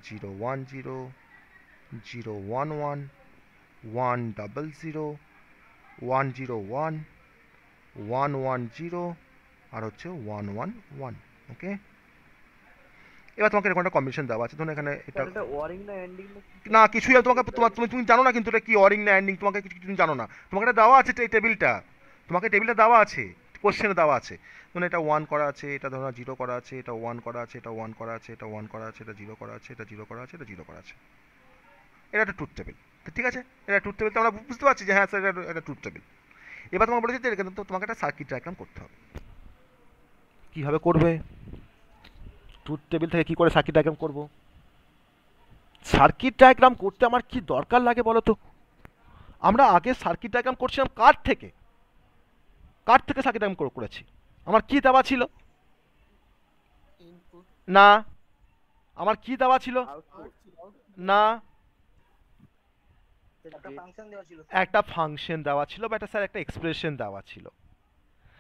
Speaker 1: 010, 011, 100, 101, 110 আর হচ্ছে 111। ওকে, এবার তোমাকে এরকম একটা কম্বিনেশন দেওয়া আছে, ধরুন এখানে এটা
Speaker 7: ওয়ারিং না এন্ডিং
Speaker 1: না কিছুই, তোমাকে তুমি জানো না কিন্তু এটা কি ওয়ারিং না এন্ডিং, তোমাকে কিছু তুমি জানো না, তোমাকে এটা দেওয়া আছে এই টেবিলটা, তোমাকে টেবিলটা দেওয়া আছে, কোশ্চেনে দেওয়া আছে, ধরুন এটা 1 করা আছে, এটা ধরুন 0 করা আছে, এটা 1 করা আছে, এটা 1 করা আছে, এটা 1 করা আছে, এটা 0 করা আছে, এটা 0 করা আছে, এটা 0 করা আছে, এটা একটা ট্রুথ টেবিল। তো ঠিক আছে, এটা ট্রুথ টেবিল তো আমরা বুঝতে পারছি যে হ্যাঁ স্যার এটা একটা ট্রুথ টেবিল। এবার তোমাকে বলেছি যে এখানে তো তোমাকে একটা সার্কিট ডায়াগ্রাম করতে হবে। কীভাবে করবে? ট্রুথ টেবিল থেকে কি করে সার্কিট ডায়াগ্রাম করব? সার্কিট ডায়াগ্রাম করতে আমার কি দরকার লাগে বলো তো? আমরা আগে সার্কিট ডায়াগ্রাম করছিলাম কার্ড থেকে সার্কিট ডায়াগ্রাম করেছি। আমার কি দেওয়া ছিল? না, আমার কি দেওয়া ছিল? না, একটা ফাংশন দেওয়া ছিল বা একটা স্যার একটা এক্সপ্রেশন দেওয়া ছিল।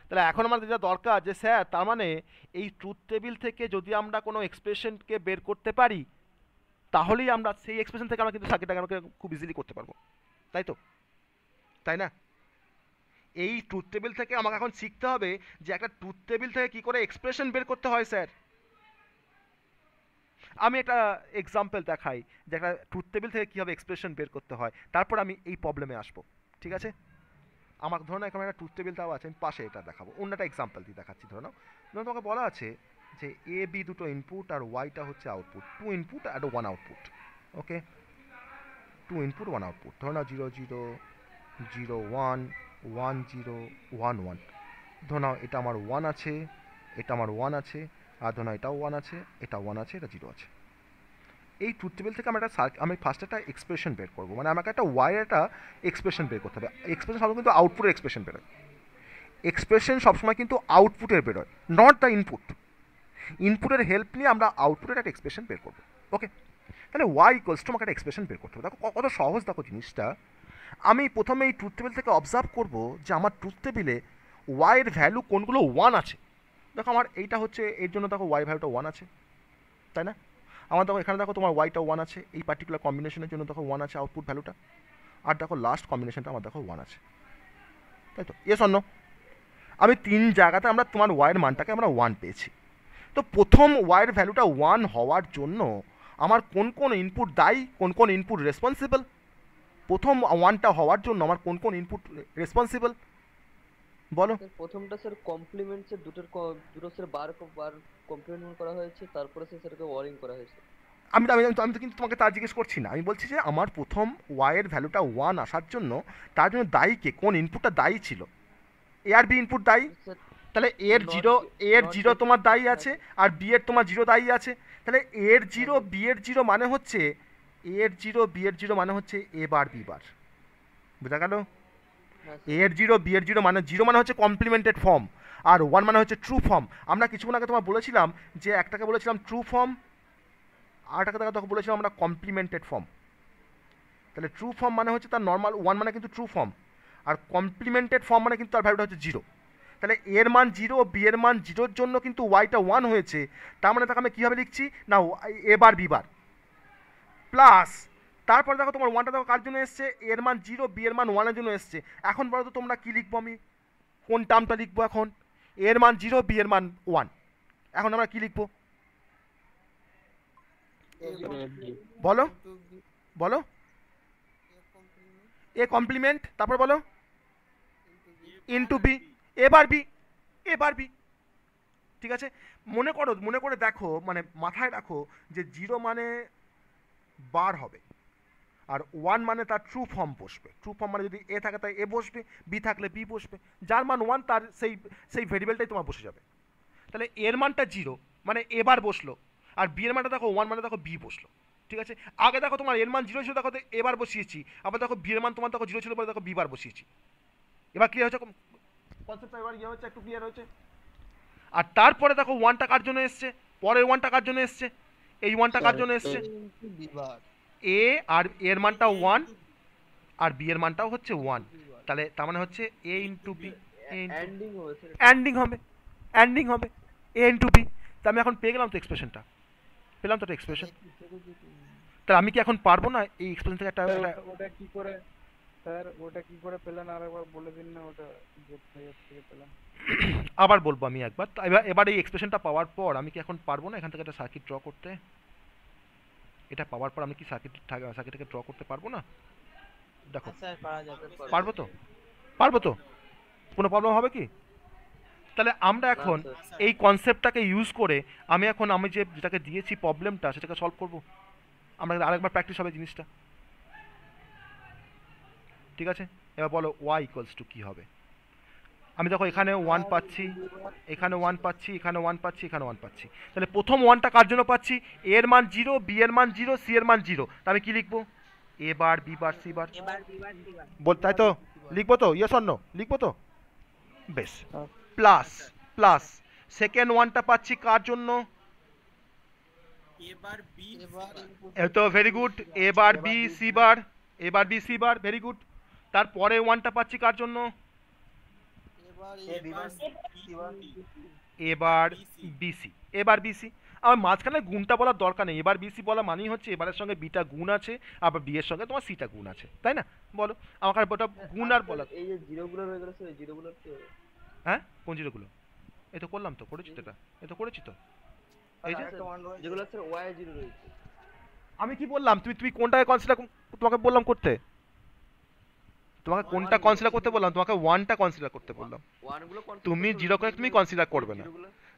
Speaker 1: তাহলে এখন আমার যেটা দরকার যে স্যার তার মানে এই ট্রুথ টেবিল থেকে যদি আমরা কোনো এক্সপ্রেশনকে বের করতে পারি তাহলেই আমরা সেই এক্সপ্রেশন থেকে আমরা কিন্তু সার্কিট ডায়াগ্রামকে খুব ইজিলি করতে পারবো, তাই তো? তাই না? এই ট্রুথ টেবিল থেকে আমাকে এখন শিখতে হবে যে একটা ট্রুথ টেবিল থেকে কি করে এক্সপ্রেশন বের করতে হয় স্যার। আমি একটা এক্সাম্পল দেখাই যে একটা ট্রুথ টেবিল থেকে কীভাবে এক্সপ্রেশন বের করতে হয়, তারপর আমি এই প্রবলেমে আসবো, ঠিক আছে? আমার ধরো না এখানে একটা ট্রুথ টেবিল দেওয়া আছে, আমি পাশে এটা দেখাবো, অন্য একটা এক্সাম্পল দিয়ে দেখাচ্ছি। ধরো তোমাকে বলা আছে যে এ বি দুটো ইনপুট আর ওয়াইটা হচ্ছে আউটপুট, 2 ইনপুট আর 1 আউটপুট। ওকে, 2 ইনপুট 1 আউটপুট। ধরো না 0 0 0 1 1 0 1 1। ধরো না এটা আমার 1 আছে, এটা আমার 1 আছে, আর ধরো না এটাও 1 আছে, এটা 1 আছে, এটা 0 আছে। এই ট্রুথ টেবিল থেকে আমি ফার্স্ট একটা এক্সপ্রেশন বের করবো, মানে আমাকে একটা ওয়াইয়ের একটা এক্সপ্রেশন বের করতে হবে। এক্সপ্রেশন সবসময় কিন্তু আউটপুটের এক্সপ্রেশন বেরোয়, এক্সপ্রেশন সবসময় কিন্তু আউটপুটের বেরোয়, নট দ্য ইনপুট। ইনপুটের হেল্প নিয়ে আমরা আউটপুটের একটা এক্সপ্রেশন বের করবো। ওকে, তাহলে ওয়াই ইকুয়ালস টু আমাকে একটা এক্সপ্রেশন বের করতে হবে। দেখো কত সহজ, দেখো জিনিসটা। আমি প্রথমে এই ট্রুথ টেবিল থেকে অবজার্ভ করবো যে আমার ট্রুথ টেবিলে ওয়াইয়ের ভ্যালু কোনগুলো 1 আছে। দেখো আমার এইটা হচ্ছে, এর জন্য দেখো ওয়াই ভ্যালুটা 1 আছে, তাই না? আমার দেখো এখানে দেখো তোমার ওয়াইটা 1 আছে, এই পার্টিকুলার কম্বিনেশনের জন্য দেখো 1 আছে আউটপুট ভ্যালুটা, আর দেখো লাস্ট কম্বিনেশনটা আমার দেখো 1 আছে, তাই তো? Yes or no? আমি 3 জায়গাতে আমরা তোমার ওয়াইয়ের মানটাকে আমরা 1 পেয়েছি। তো প্রথম ওয়াইয়ের ভ্যালুটা 1 হওয়ার জন্য আমার কোন কোন ইনপুট দায়ী, কোন কোন ইনপুট রেসপন্সিবল? প্রথম 1টা হওয়ার জন্য আমার কোন কোন ইনপুট রেসপন্সিবল বলো?
Speaker 4: প্রথমটা স্যার কমপ্লিমেন্টসের দুটো স্যার বার কমপ্লিমেন্ট করা হয়েছে, তারপরে স্যার সেটাকে ওয়ারিং করা হয়েছে।
Speaker 1: আমি তো কিন্তু তোমাকে তার জিজ্ঞেস করছি না, আমি বলছি যে আমার প্রথম ওয়াইয়ের ভ্যালুটা 1 আসার জন্য তার জন্য দায়ী কে, কোন ইনপুটটা দায়ী ছিল? এ আর বি ইনপুট দায়ী, তাহলে এর 0 তোমার দায়ী আছে, আর বি এর তোমার 0 দায়ী আছে। তাহলে এর 0 বি এর 0 মানে হচ্ছে, এর 0 বি এর 0 মানে হচ্ছে এ বার বি বার, বুঝা গেল? এর 0 বি এর 0 মানে 0 মানে হচ্ছে কমপ্লিমেন্টেড ফর্ম, আর 1 মানে হচ্ছে ট্রু ফর্ম। আমরা কিছুক্ষণ আগে তোমার বলেছিলাম যে একটাকে বলেছিলাম ট্রু ফর্ম, আরটাকে তখন বলেছিলাম আমরা কমপ্লিমেন্টেড ফর্ম। তাহলে ট্রু ফর্ম মানে হচ্ছে তার নর্মাল, 1 মানে কিন্তু ট্রু ফর্ম, আর কমপ্লিমেন্টেড ফর্ম মানে কিন্তু তার ভ্যালুটা হচ্ছে 0। তাহলে এর মান 0, বি এর মান 0-র জন্য কিন্তু ওয়াইটা 1 হয়েছে। তার মানে তাকে আমি কীভাবে লিখছি না, এ বার বি বার প্লাস, তারপরে দেখো তোমার 1টা দেখো কার জন্য এসছে, এর মান 0, বি এর মান 1-এর জন্য এসছে। এখন বলো তো তোমরা কী লিখবো, আমি কোন টার্মটা লিখবো এখন? এর মান 0, বি এর মান 1, এখন আমরা কী লিখবো বলো? বলো এ কমপ্লিমেন্ট, তারপর বলো ইনটু বি, এবার বি। ঠিক আছে, মনে করে দেখো, মানে মাথায় রাখো যে 0 মানে বার হবে, আর 1 মানে তার ট্রু ফর্ম বসবে। ট্রু ফর্ম মানে যদি এ থাকে তাই এ বসবে, বি থাকলে বি বসবে, যার মান 1 তার সেই ভেরিয়েবলটাই তোমার বসে যাবে। তাহলে এর মানটা 0 মানে এবার বসলো, আর বি এর মানটা দেখো 1 মানে দেখো বি বসলো। ঠিক আছে, আগে দেখো তোমার এর মান 0 ছিল, দেখো এবার বসিয়েছি, আবার দেখো বি এর মান তোমার দেখো 0 ছিল বলে দেখো বি বার বসিয়েছি। এবার ক্লিয়ার হচ্ছে কনসেপ্টটা? এবার ইয়ে হচ্ছে, একটু ক্লিয়ার হচ্ছে। আর তারপরে দেখো 1টা কার জন্য এসছে, পরের 1টা কার জন্য এসছে, এই 1টা কার জন্য এসছে, এ আর এর মানটাও 1 আর বি এর মানটাও হচ্ছে 1। তাহলে তার মানে হচ্ছে এ ইনটু বি, এন্ডিং হবে। অ্যান্ডিং হবে এ ইন্টু বি। তা আমি এখন পেয়ে গেলাম তো এক্সপ্রেশনটা, পেলাম তো একটা এক্সপ্রেশন। তাহলে আমি কি এখন পারবো না এই এক্সপ্রেশন থেকে একটা
Speaker 3: ওটা কি করে স্যার, ওটা কি করে পেলেন আরেকবার বলে দিন না, ওটা যে থেকে পেলেন।
Speaker 1: আবার বলবো আমি একবার, তো এবার এই এক্সপ্রেশনটা পাওয়ার পর আমি কি এখন পারবো না এখান থেকে একটা সার্কিট ড্র করতে? এটা পাওয়ার পর আমি কি সার্কিটটাকে ড্র করতে পারবো না? দেখো পারবো তো, পারবো তো, কোনো প্রবলেম হবে কি? তাহলে আমরা এখন এই কনসেপ্টটাকে ইউজ করে আমি যেটাকে দিয়েছি প্রবলেমটা সেটাকে সলভ করব। আমরা আরেকবার প্র্যাকটিস হবে জিনিসটা, ঠিক আছে? এবার বলো y ইকুয়ালস টু কী হবে? আমি দেখো এখানে 1 পাচ্ছি, এখানে 1 পাচ্ছি, এখানে 1 পাচ্ছি, এখানে 1 পাচ্ছি। তাহলে প্রথম 1টা কার জন্য পাচ্ছি? a এর মান 0, b এর মান 0, c এর মান 0। তা আমি কি লিখবো? a bar, b bar, c বার, তাই তো লিখবো তো? ইয়েস অর নো লিখবো তো? বেশ। প্লাস প্লাস সেকেন্ড 1টা পাচ্ছি কার জন্য?
Speaker 5: এবার বি,
Speaker 1: এই তো very good, a bar b c bar, a bar b c bar, very good. তারপরে 1টা পাচ্ছি কার জন্য? এবার বিসি, এবার বিসি। আমার মাঝখানে গুণটা বলার দরকার নেই, এবার বিসি বলা মানেই হচ্ছে এবারের সঙ্গে বিটা গুণ আছে, আবার বি এর সঙ্গে তোমার সিটা গুণ আছে, তাই না? বলো আমাকে ওটা গুণ আর বলা।
Speaker 4: এই যে জিরোগুলো হয়ে গেল স্যার, জিরোগুলো কি হবে?
Speaker 1: হ্যাঁ কোন জিরোগুলো? এই তো করলাম তো, করেছি তো, এটা এই তো করেছি তো, এই যে
Speaker 4: যেগুলো স্যার ওয়াই জিরো রয়েছে।
Speaker 1: আমি কি বললাম, তুমি কোনটাকে কনসিডার, তোমাকে বললাম করতে, তোমাকে কোনটা কনসিডার করতে বললাম? তোমাকে 1টা কনসিডার করতে বললাম। তুমি জিরোকে তুমি কনসিডার করবে না,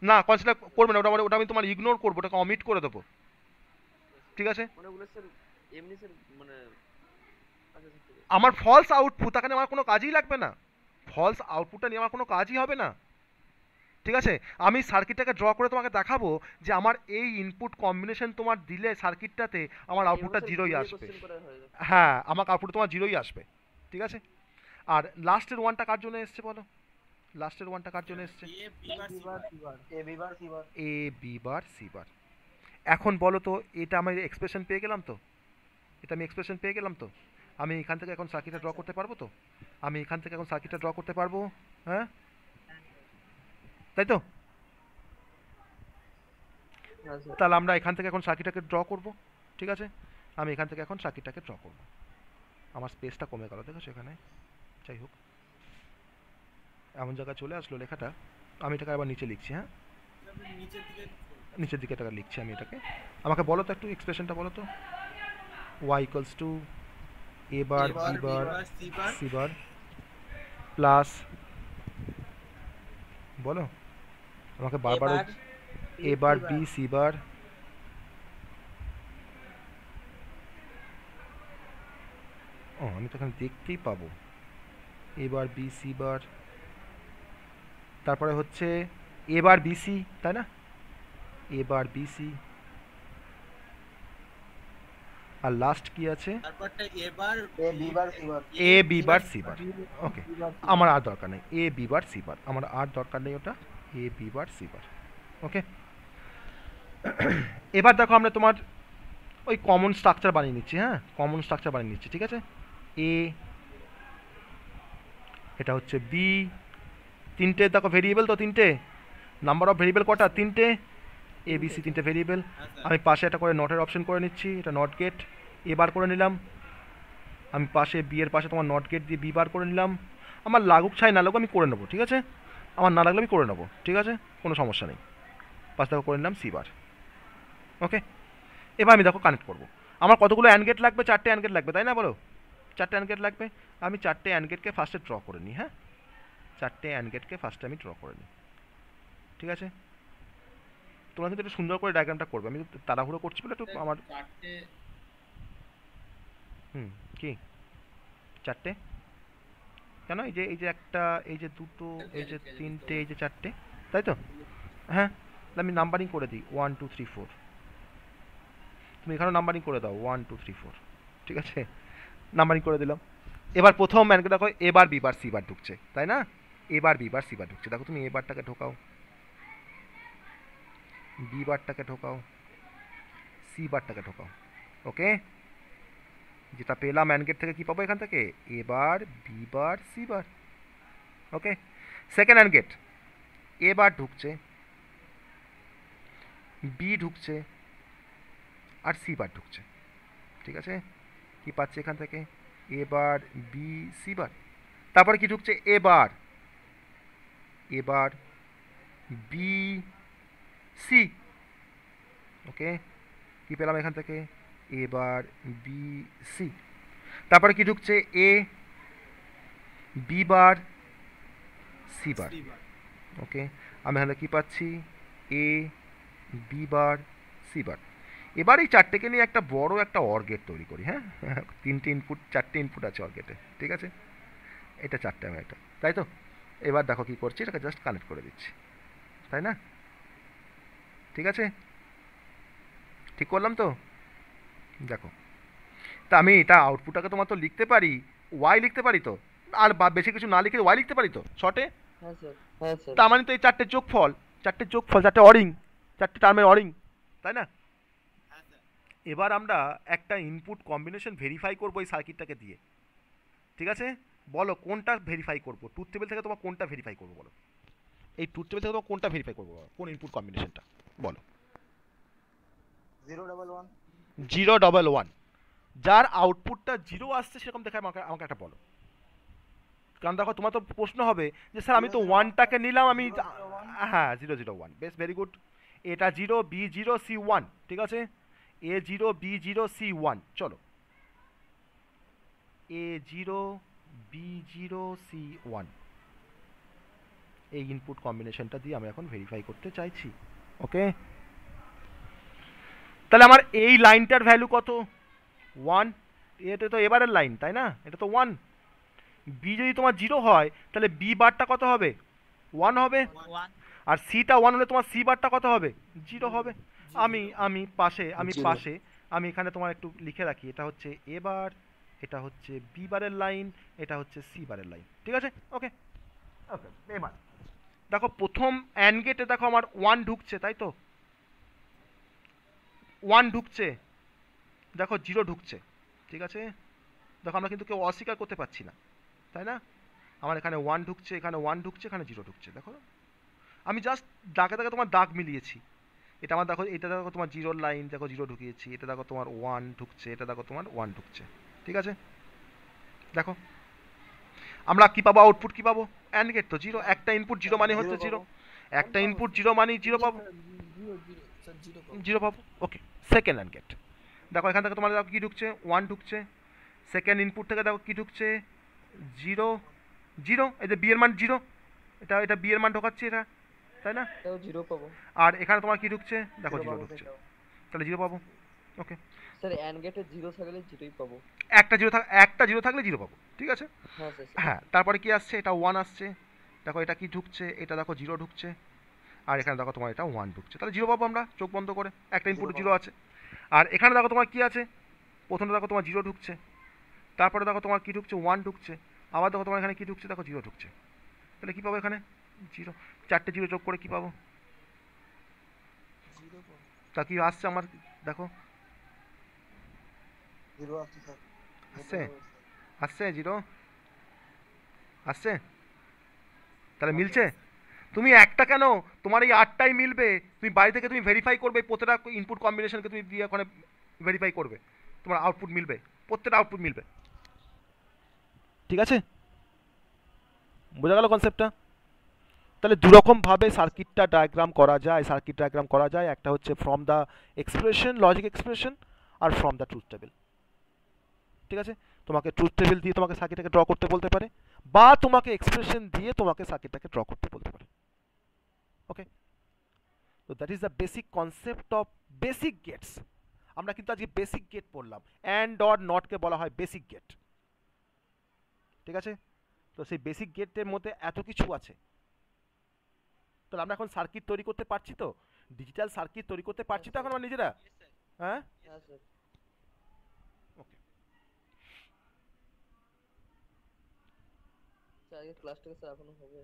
Speaker 1: না কনসিডার করবে না, ওটা আমি তোমার ইগনোর করবো, ওটাকে অমিট করে দেবো, ঠিক আছে? আমার ফলস আউটপুট, তাকে আমার কোনো কাজই লাগবে না, ফলস আউটপুটটা নিয়ে আমার কোনো কাজই হবে না, ঠিক আছে? আমি সার্কিটটাকে ড্র করে তোমাকে দেখাবো যে আমার এই ইনপুট কম্বিনেশন তোমার দিলে সার্কিটটাতে আমার আউটপুটটা জিরোই আসবে। হ্যাঁ, আমার আউটপুট তোমার জিরোই আসবে, ঠিক আছে? আর লাস্টের 1টা কার জন্য এসছে বলো? লাস্টের 1টা কার জন্য এসছে? এ বি বার সি বার। এখন বলো তো, এটা আমি এক্সপ্রেশন পেয়ে গেলাম তো, এটা আমি এক্সপ্রেশন পেয়ে গেলাম তো, আমি এখান থেকে এখন সার্কিটটা ড্র করতে পারবো তো? আমি এখান থেকে এখন সার্কিটটা ড্র করতে পারবো, হ্যাঁ তাই তো? তাহলে আমরা এখান থেকে এখন সার্কিটটাকে ড্র করব, ঠিক আছে? আমি এখান থেকে এখন সার্কিটটাকে ড্র করব। আমার স্পেসটা কমে গেল দেখো সেখানে, যাই হোক এমন জায়গায় চলে আসলো লেখাটা, আমি এটাকে আবার নিচে লিখছি। হ্যাঁ নিচের দিকে এটাকে লিখছি আমি এটাকে। আমাকে বলো তো একটু এক্সপ্রেশনটা বলো তো, y equals to a bar b bar c bar plus, বলো আমাকে বারবার a বার b c বার, ও আমি তো এখানে দেখতেই পাবো a বার b c বার, তারপরে হচ্ছে a বার b c, তাই না? a বার b c, আর লাস্ট কি আছে?
Speaker 5: তারপরটা এবার
Speaker 1: A B bar C bar. ওকে, আমার আর দরকার নেই এ বি বার সি বার, আমার আর দরকার নেই ওটা, A B bar C bar. ওকে, এবার দেখো আমরা তোমার ওই কমন স্ট্রাকচার বানিয়ে নিচ্ছি। হ্যাঁ, কমন স্ট্রাকচার বানিয়ে নিচ্ছি, ঠিক আছে? এ, এটা হচ্ছে বি, তিনটে দেখো ভেরিয়েবল তো, তিনটে নাম্বার অফ ভেরিয়েবল কটা? তিনটে, এ বি সি তিনটে ভেরিয়েবল। আমি পাশে একটা করে নটের অপশন করে নিচ্ছি, এটা নট গেট এ বার করে নিলাম। আমি পাশে বি এর পাশে তোমার নট গেট দিয়ে বি বার করে নিলাম। আমার লাগুক চাই না লাগুক আমি করে নেবো, ঠিক আছে? আমার না লাগলে আমি করে নেবো, ঠিক আছে, কোনো সমস্যা নেই। পাশে দেখো করে নিলাম সি বার। ওকে, এবার আমি দেখো কানেক্ট করবো। আমার কতগুলো অ্যান্ড গেট লাগবে? 4টে অ্যান্ড গেট লাগবে, তাই না? বলো 4টে অ্যান্ড গেট লাগবে। আমি 4টে অ্যান্ড গেটকে ফার্স্টে ড্র করে নিই। হ্যাঁ, 4টে অ্যান্ড গেটকে ফার্স্টে আমি ড্র করে নিই, ঠিক আছে? তোমরা কিন্তু একটু সুন্দর করে ডায়াগ্রামটা করবে, আমি তাড়াহুড়ো করছি বলে একটু আমার কি 4টে কেন? এই যে একটা, এই যে দুটো, এই যে তিনটে, এই যে 4টে, তাই তো? হ্যাঁ, আমি নাম্বারিং করে দিই 1 2 3 4, তুমি এখানেও নাম্বারিং করে দাও 1 2 3 4, ঠিক আছে? নাম্বারিং করে দিলাম। এবার প্রথম ম্যানকে দেখো এবার বি বার সি বার ঢুকছে, তাই না? এবার বি বার সি বার ঢুকছে, দেখো তুমি এ বারটাকে ঢোকাও, বি বারটাকে ঢোকাও, সি বারটাকে ঢোকাও। ওকে, যেটা পেলাম অ্যান্ড গেট থেকে কি পাবো এখান থেকে? A bar B bar C bar. Okay, second and gate, A bar ঢুকছে, বি ঢুকছে, আর সি বার ঢুকছে। ঠিক আছে, কি পাচ্ছি এখান থেকে? এ বার, বি, সি বার। তারপরে কি ঢুকছে? এ বার, বি, সি। ওকে, কি পেলাম এখান থেকে? A bar, B, C. তারপরে কি ঢুকছে? এ, বি বার, সি বার। ওকে, আমি এখানে কি পাচ্ছি? এ, বি বার, সি বার। এবার এই চারটেকে নিয়ে একটা বড় একটা অর গেট তৈরি করি। হ্যাঁ, চারটে ইনপুট আছে অর গেটে। ঠিক আছে, এটা চারটে আমি এটা, তাই তো? এবার দেখো কি করছি, এটাকে জাস্ট কানেক্ট করে দিচ্ছি, তাই না? ঠিক আছে, ঠিক করলাম তো? দেখো, তা আমি এটা আউটপুটটাকে তোমার তো লিখতে পারি, ওয়াই লিখতে পারি তো, আর বেশি কিছু না লিখে ওয়াই লিখতে পারি তো শর্টে।
Speaker 4: হ্যাঁ স্যার, হ্যাঁ স্যার।
Speaker 1: তার মানে তো এই চারটে যোগফল, চারটে অরিং, চারটে টার্মের অরিং, তাই না? এবার আমরা একটা ইনপুট কম্বিনেশন ভেরিফাই করবো এই সার্কিটটাকে দিয়ে। ঠিক আছে, বলো কোনটা ভেরিফাই করবো? ট্রুথ টেবিল থেকে তোমার কোনটা ভেরিফাই করবো বলো? এই ট্রুথ টেবিল থেকে তোমার কোনটা ভেরিফাই করবো বলো? কোন ইনপুট কম্বিনেশনটা বলো? 011, যার আউটপুটটা 0 আসছে সেরকম দেখে আমাকে আমাকে একটা বলো। কারণ দেখো তোমার তো প্রশ্ন হবে যে স্যার আমি তো 1টাকে নিলাম, আমি হ্যাঁ 001, বেশ ভেরি গুড। এটা 0, B0, C1। ঠিক আছে, A0, B0, C1। চলো, A0, B0, C1, এই ইনপুট কম্বিনেশনটা দিয়ে আমি এখন ভেরিফাই করতে চাইছি। ওকে, তাহলে আমার এই লাইনটার ভ্যালু কত? 1। এটা তো এবারের লাইন, তাই না? এটা তো 1। বি যদি তোমার 0 হয় তাহলে বি বারটা কত হবে? 1 হবে। আর সিটা 1 হলে তোমার সি বারটা কত হবে? 0 হবে। আমি পাশে আমি এখানে তোমার একটু লিখে রাখি, এটা হচ্ছে এ বার, এটা হচ্ছে বি বারের লাইন, এটা হচ্ছে সি বারের লাইন। ঠিক আছে, ওকে ওকে। এবার দেখো প্রথম অ্যান্ড গেটে দেখো আমার 1 ঢুকছে, তাই তো? 1 ঢুকছে, দেখো 0 ঢুকছে। ঠিক আছে, দেখো আমরা কিন্তু কেউ অস্বীকার করতে পারছি না, তাই না? আমার এখানে 1 ঢুকছে, এখানে 1 ঢুকছে, এখানে 0 ঢুকছে। দেখো আমি জাস্ট দাগে দাগে তোমার দাগ মিলিয়েছি। এটা আমার দেখো, এটা দেখো তোমার 0 লাইন, দেখো 0 ঢুকিয়েছি। এটা দেখো তোমার 1 ঢুকছে, এটা দেখো তোমার 1 ঢুকছে। ঠিক আছে, দেখো আমরা কি পাবো? আউটপুট কি পাবো? অ্যান্ড গেট তো 0, একটা ইনপুট 0 মানে হচ্ছে 0, একটা ইনপুট 0 মানে 0 পাবো, 0 পাবো। ওকে, সেকেন্ড অ্যান্ড গেট দেখো, এখান থেকে তোমার দেখো কি ঢুকছে? 1 ঢুকছে। সেকেন্ড ইনপুট থেকে দেখো কি ঢুকছে? 0 0, এই যে বি এর মান 0, এটা বি এর মান ঢোকাচ্ছি এটা, তাই না?
Speaker 4: এটাও 0 পাবো।
Speaker 1: আর এখানে তোমার কি ঢুকছে? দেখো 0 ঢুকছে, তাহলে 0 পাবো। ওকে
Speaker 4: স্যার, অ্যান্ড গেটে 0 থাকলে 0ই পাবো।
Speaker 1: একটা 0 থাকলে 0 পাবো। ঠিক আছে,
Speaker 4: হ্যাঁ স্যার।
Speaker 1: হ্যাঁ। তারপরে কি আসছে? এটা 1 আসছে। দেখো এটা কি ঢুকছে? এটা দেখো 0 ঢুকছে। আর এখানে দেখো তোমার এটা 1 ঢুকছে, তাহলে 0 পাবো আমরা চোখ বন্ধ করে, একটা ইনপুট 0 আছে। আর এখানে দেখো তোমার কি আছে? প্রথমে দেখো তোমার 0 ঢুকছে, তারপরে দেখো তোমার কি ঢুকছে? 1 ঢুকছে। আবার দেখো তোমার এখানে কি ঢুকছে? দেখো 0 ঢুকছে। তাহলে কি পাবো এখানে? 0, চারটে 0 যোগ করে কি পাবো? তা কি আসছে আমার? দেখো আসছে, আসছে 0 আসছে, তাহলে মিলছে। তুমি একটা কেন, তোমার এই 8টাই মিলবে। তুমি বাড়ি থেকে তুমি ভেরিফাই করবে, প্রত্যেকটা ইনপুট কম্বিনেশনকে তুমি দিয়ে ওখানে ভেরিফাই করবে, তোমার আউটপুট মিলবে, প্রত্যেকটা আউটপুট মিলবে। ঠিক আছে, বোঝা গেল কনসেপ্টটা? তাহলে দুরকমভাবে সার্কিটটা ডায়াগ্রাম করা যায়। একটা হচ্ছে from the expression, logic expression, are from the truth table. ঠিক আছে, তোমাকে ট্রুথ টেবিল দিয়ে তোমাকে সার্কিটটাকে ড্র করতে বলতে পারে, বা তোমাকে এক্সপ্রেশন দিয়ে তোমাকে সার্কিটটাকে ড্র করতে বলতে পারে। ওকে, তো that is the basic concept of basic gates. আমরা কিন্তু আজকে বেসিক গেট পড়লাম, অ্যান্ড অর নটকে বলা হয় বেসিক গেট। ঠিক আছে, তো সেই বেসিক গেটের মধ্যে এত কিছু আছে। তাহলে আমরা এখন সার্কিট তৈরি করতে পারছি তো, ডিজিটাল সার্কিট তৈরি করতে পারছি তো এখন আমরা নিজেরা? হ্যাঁ,
Speaker 4: হ্যাঁ স্যার।
Speaker 1: ওকে।
Speaker 4: স্যার আজকে ক্লাসটা স্যার এখনো হবে?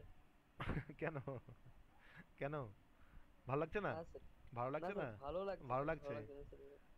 Speaker 1: কেন কেন ভালো লাগছে না?
Speaker 4: হ্যাঁ স্যার।
Speaker 1: ভালো লাগছে না?
Speaker 4: ভালো লাগছে,
Speaker 1: ভালো লাগছে।
Speaker 4: স্যার।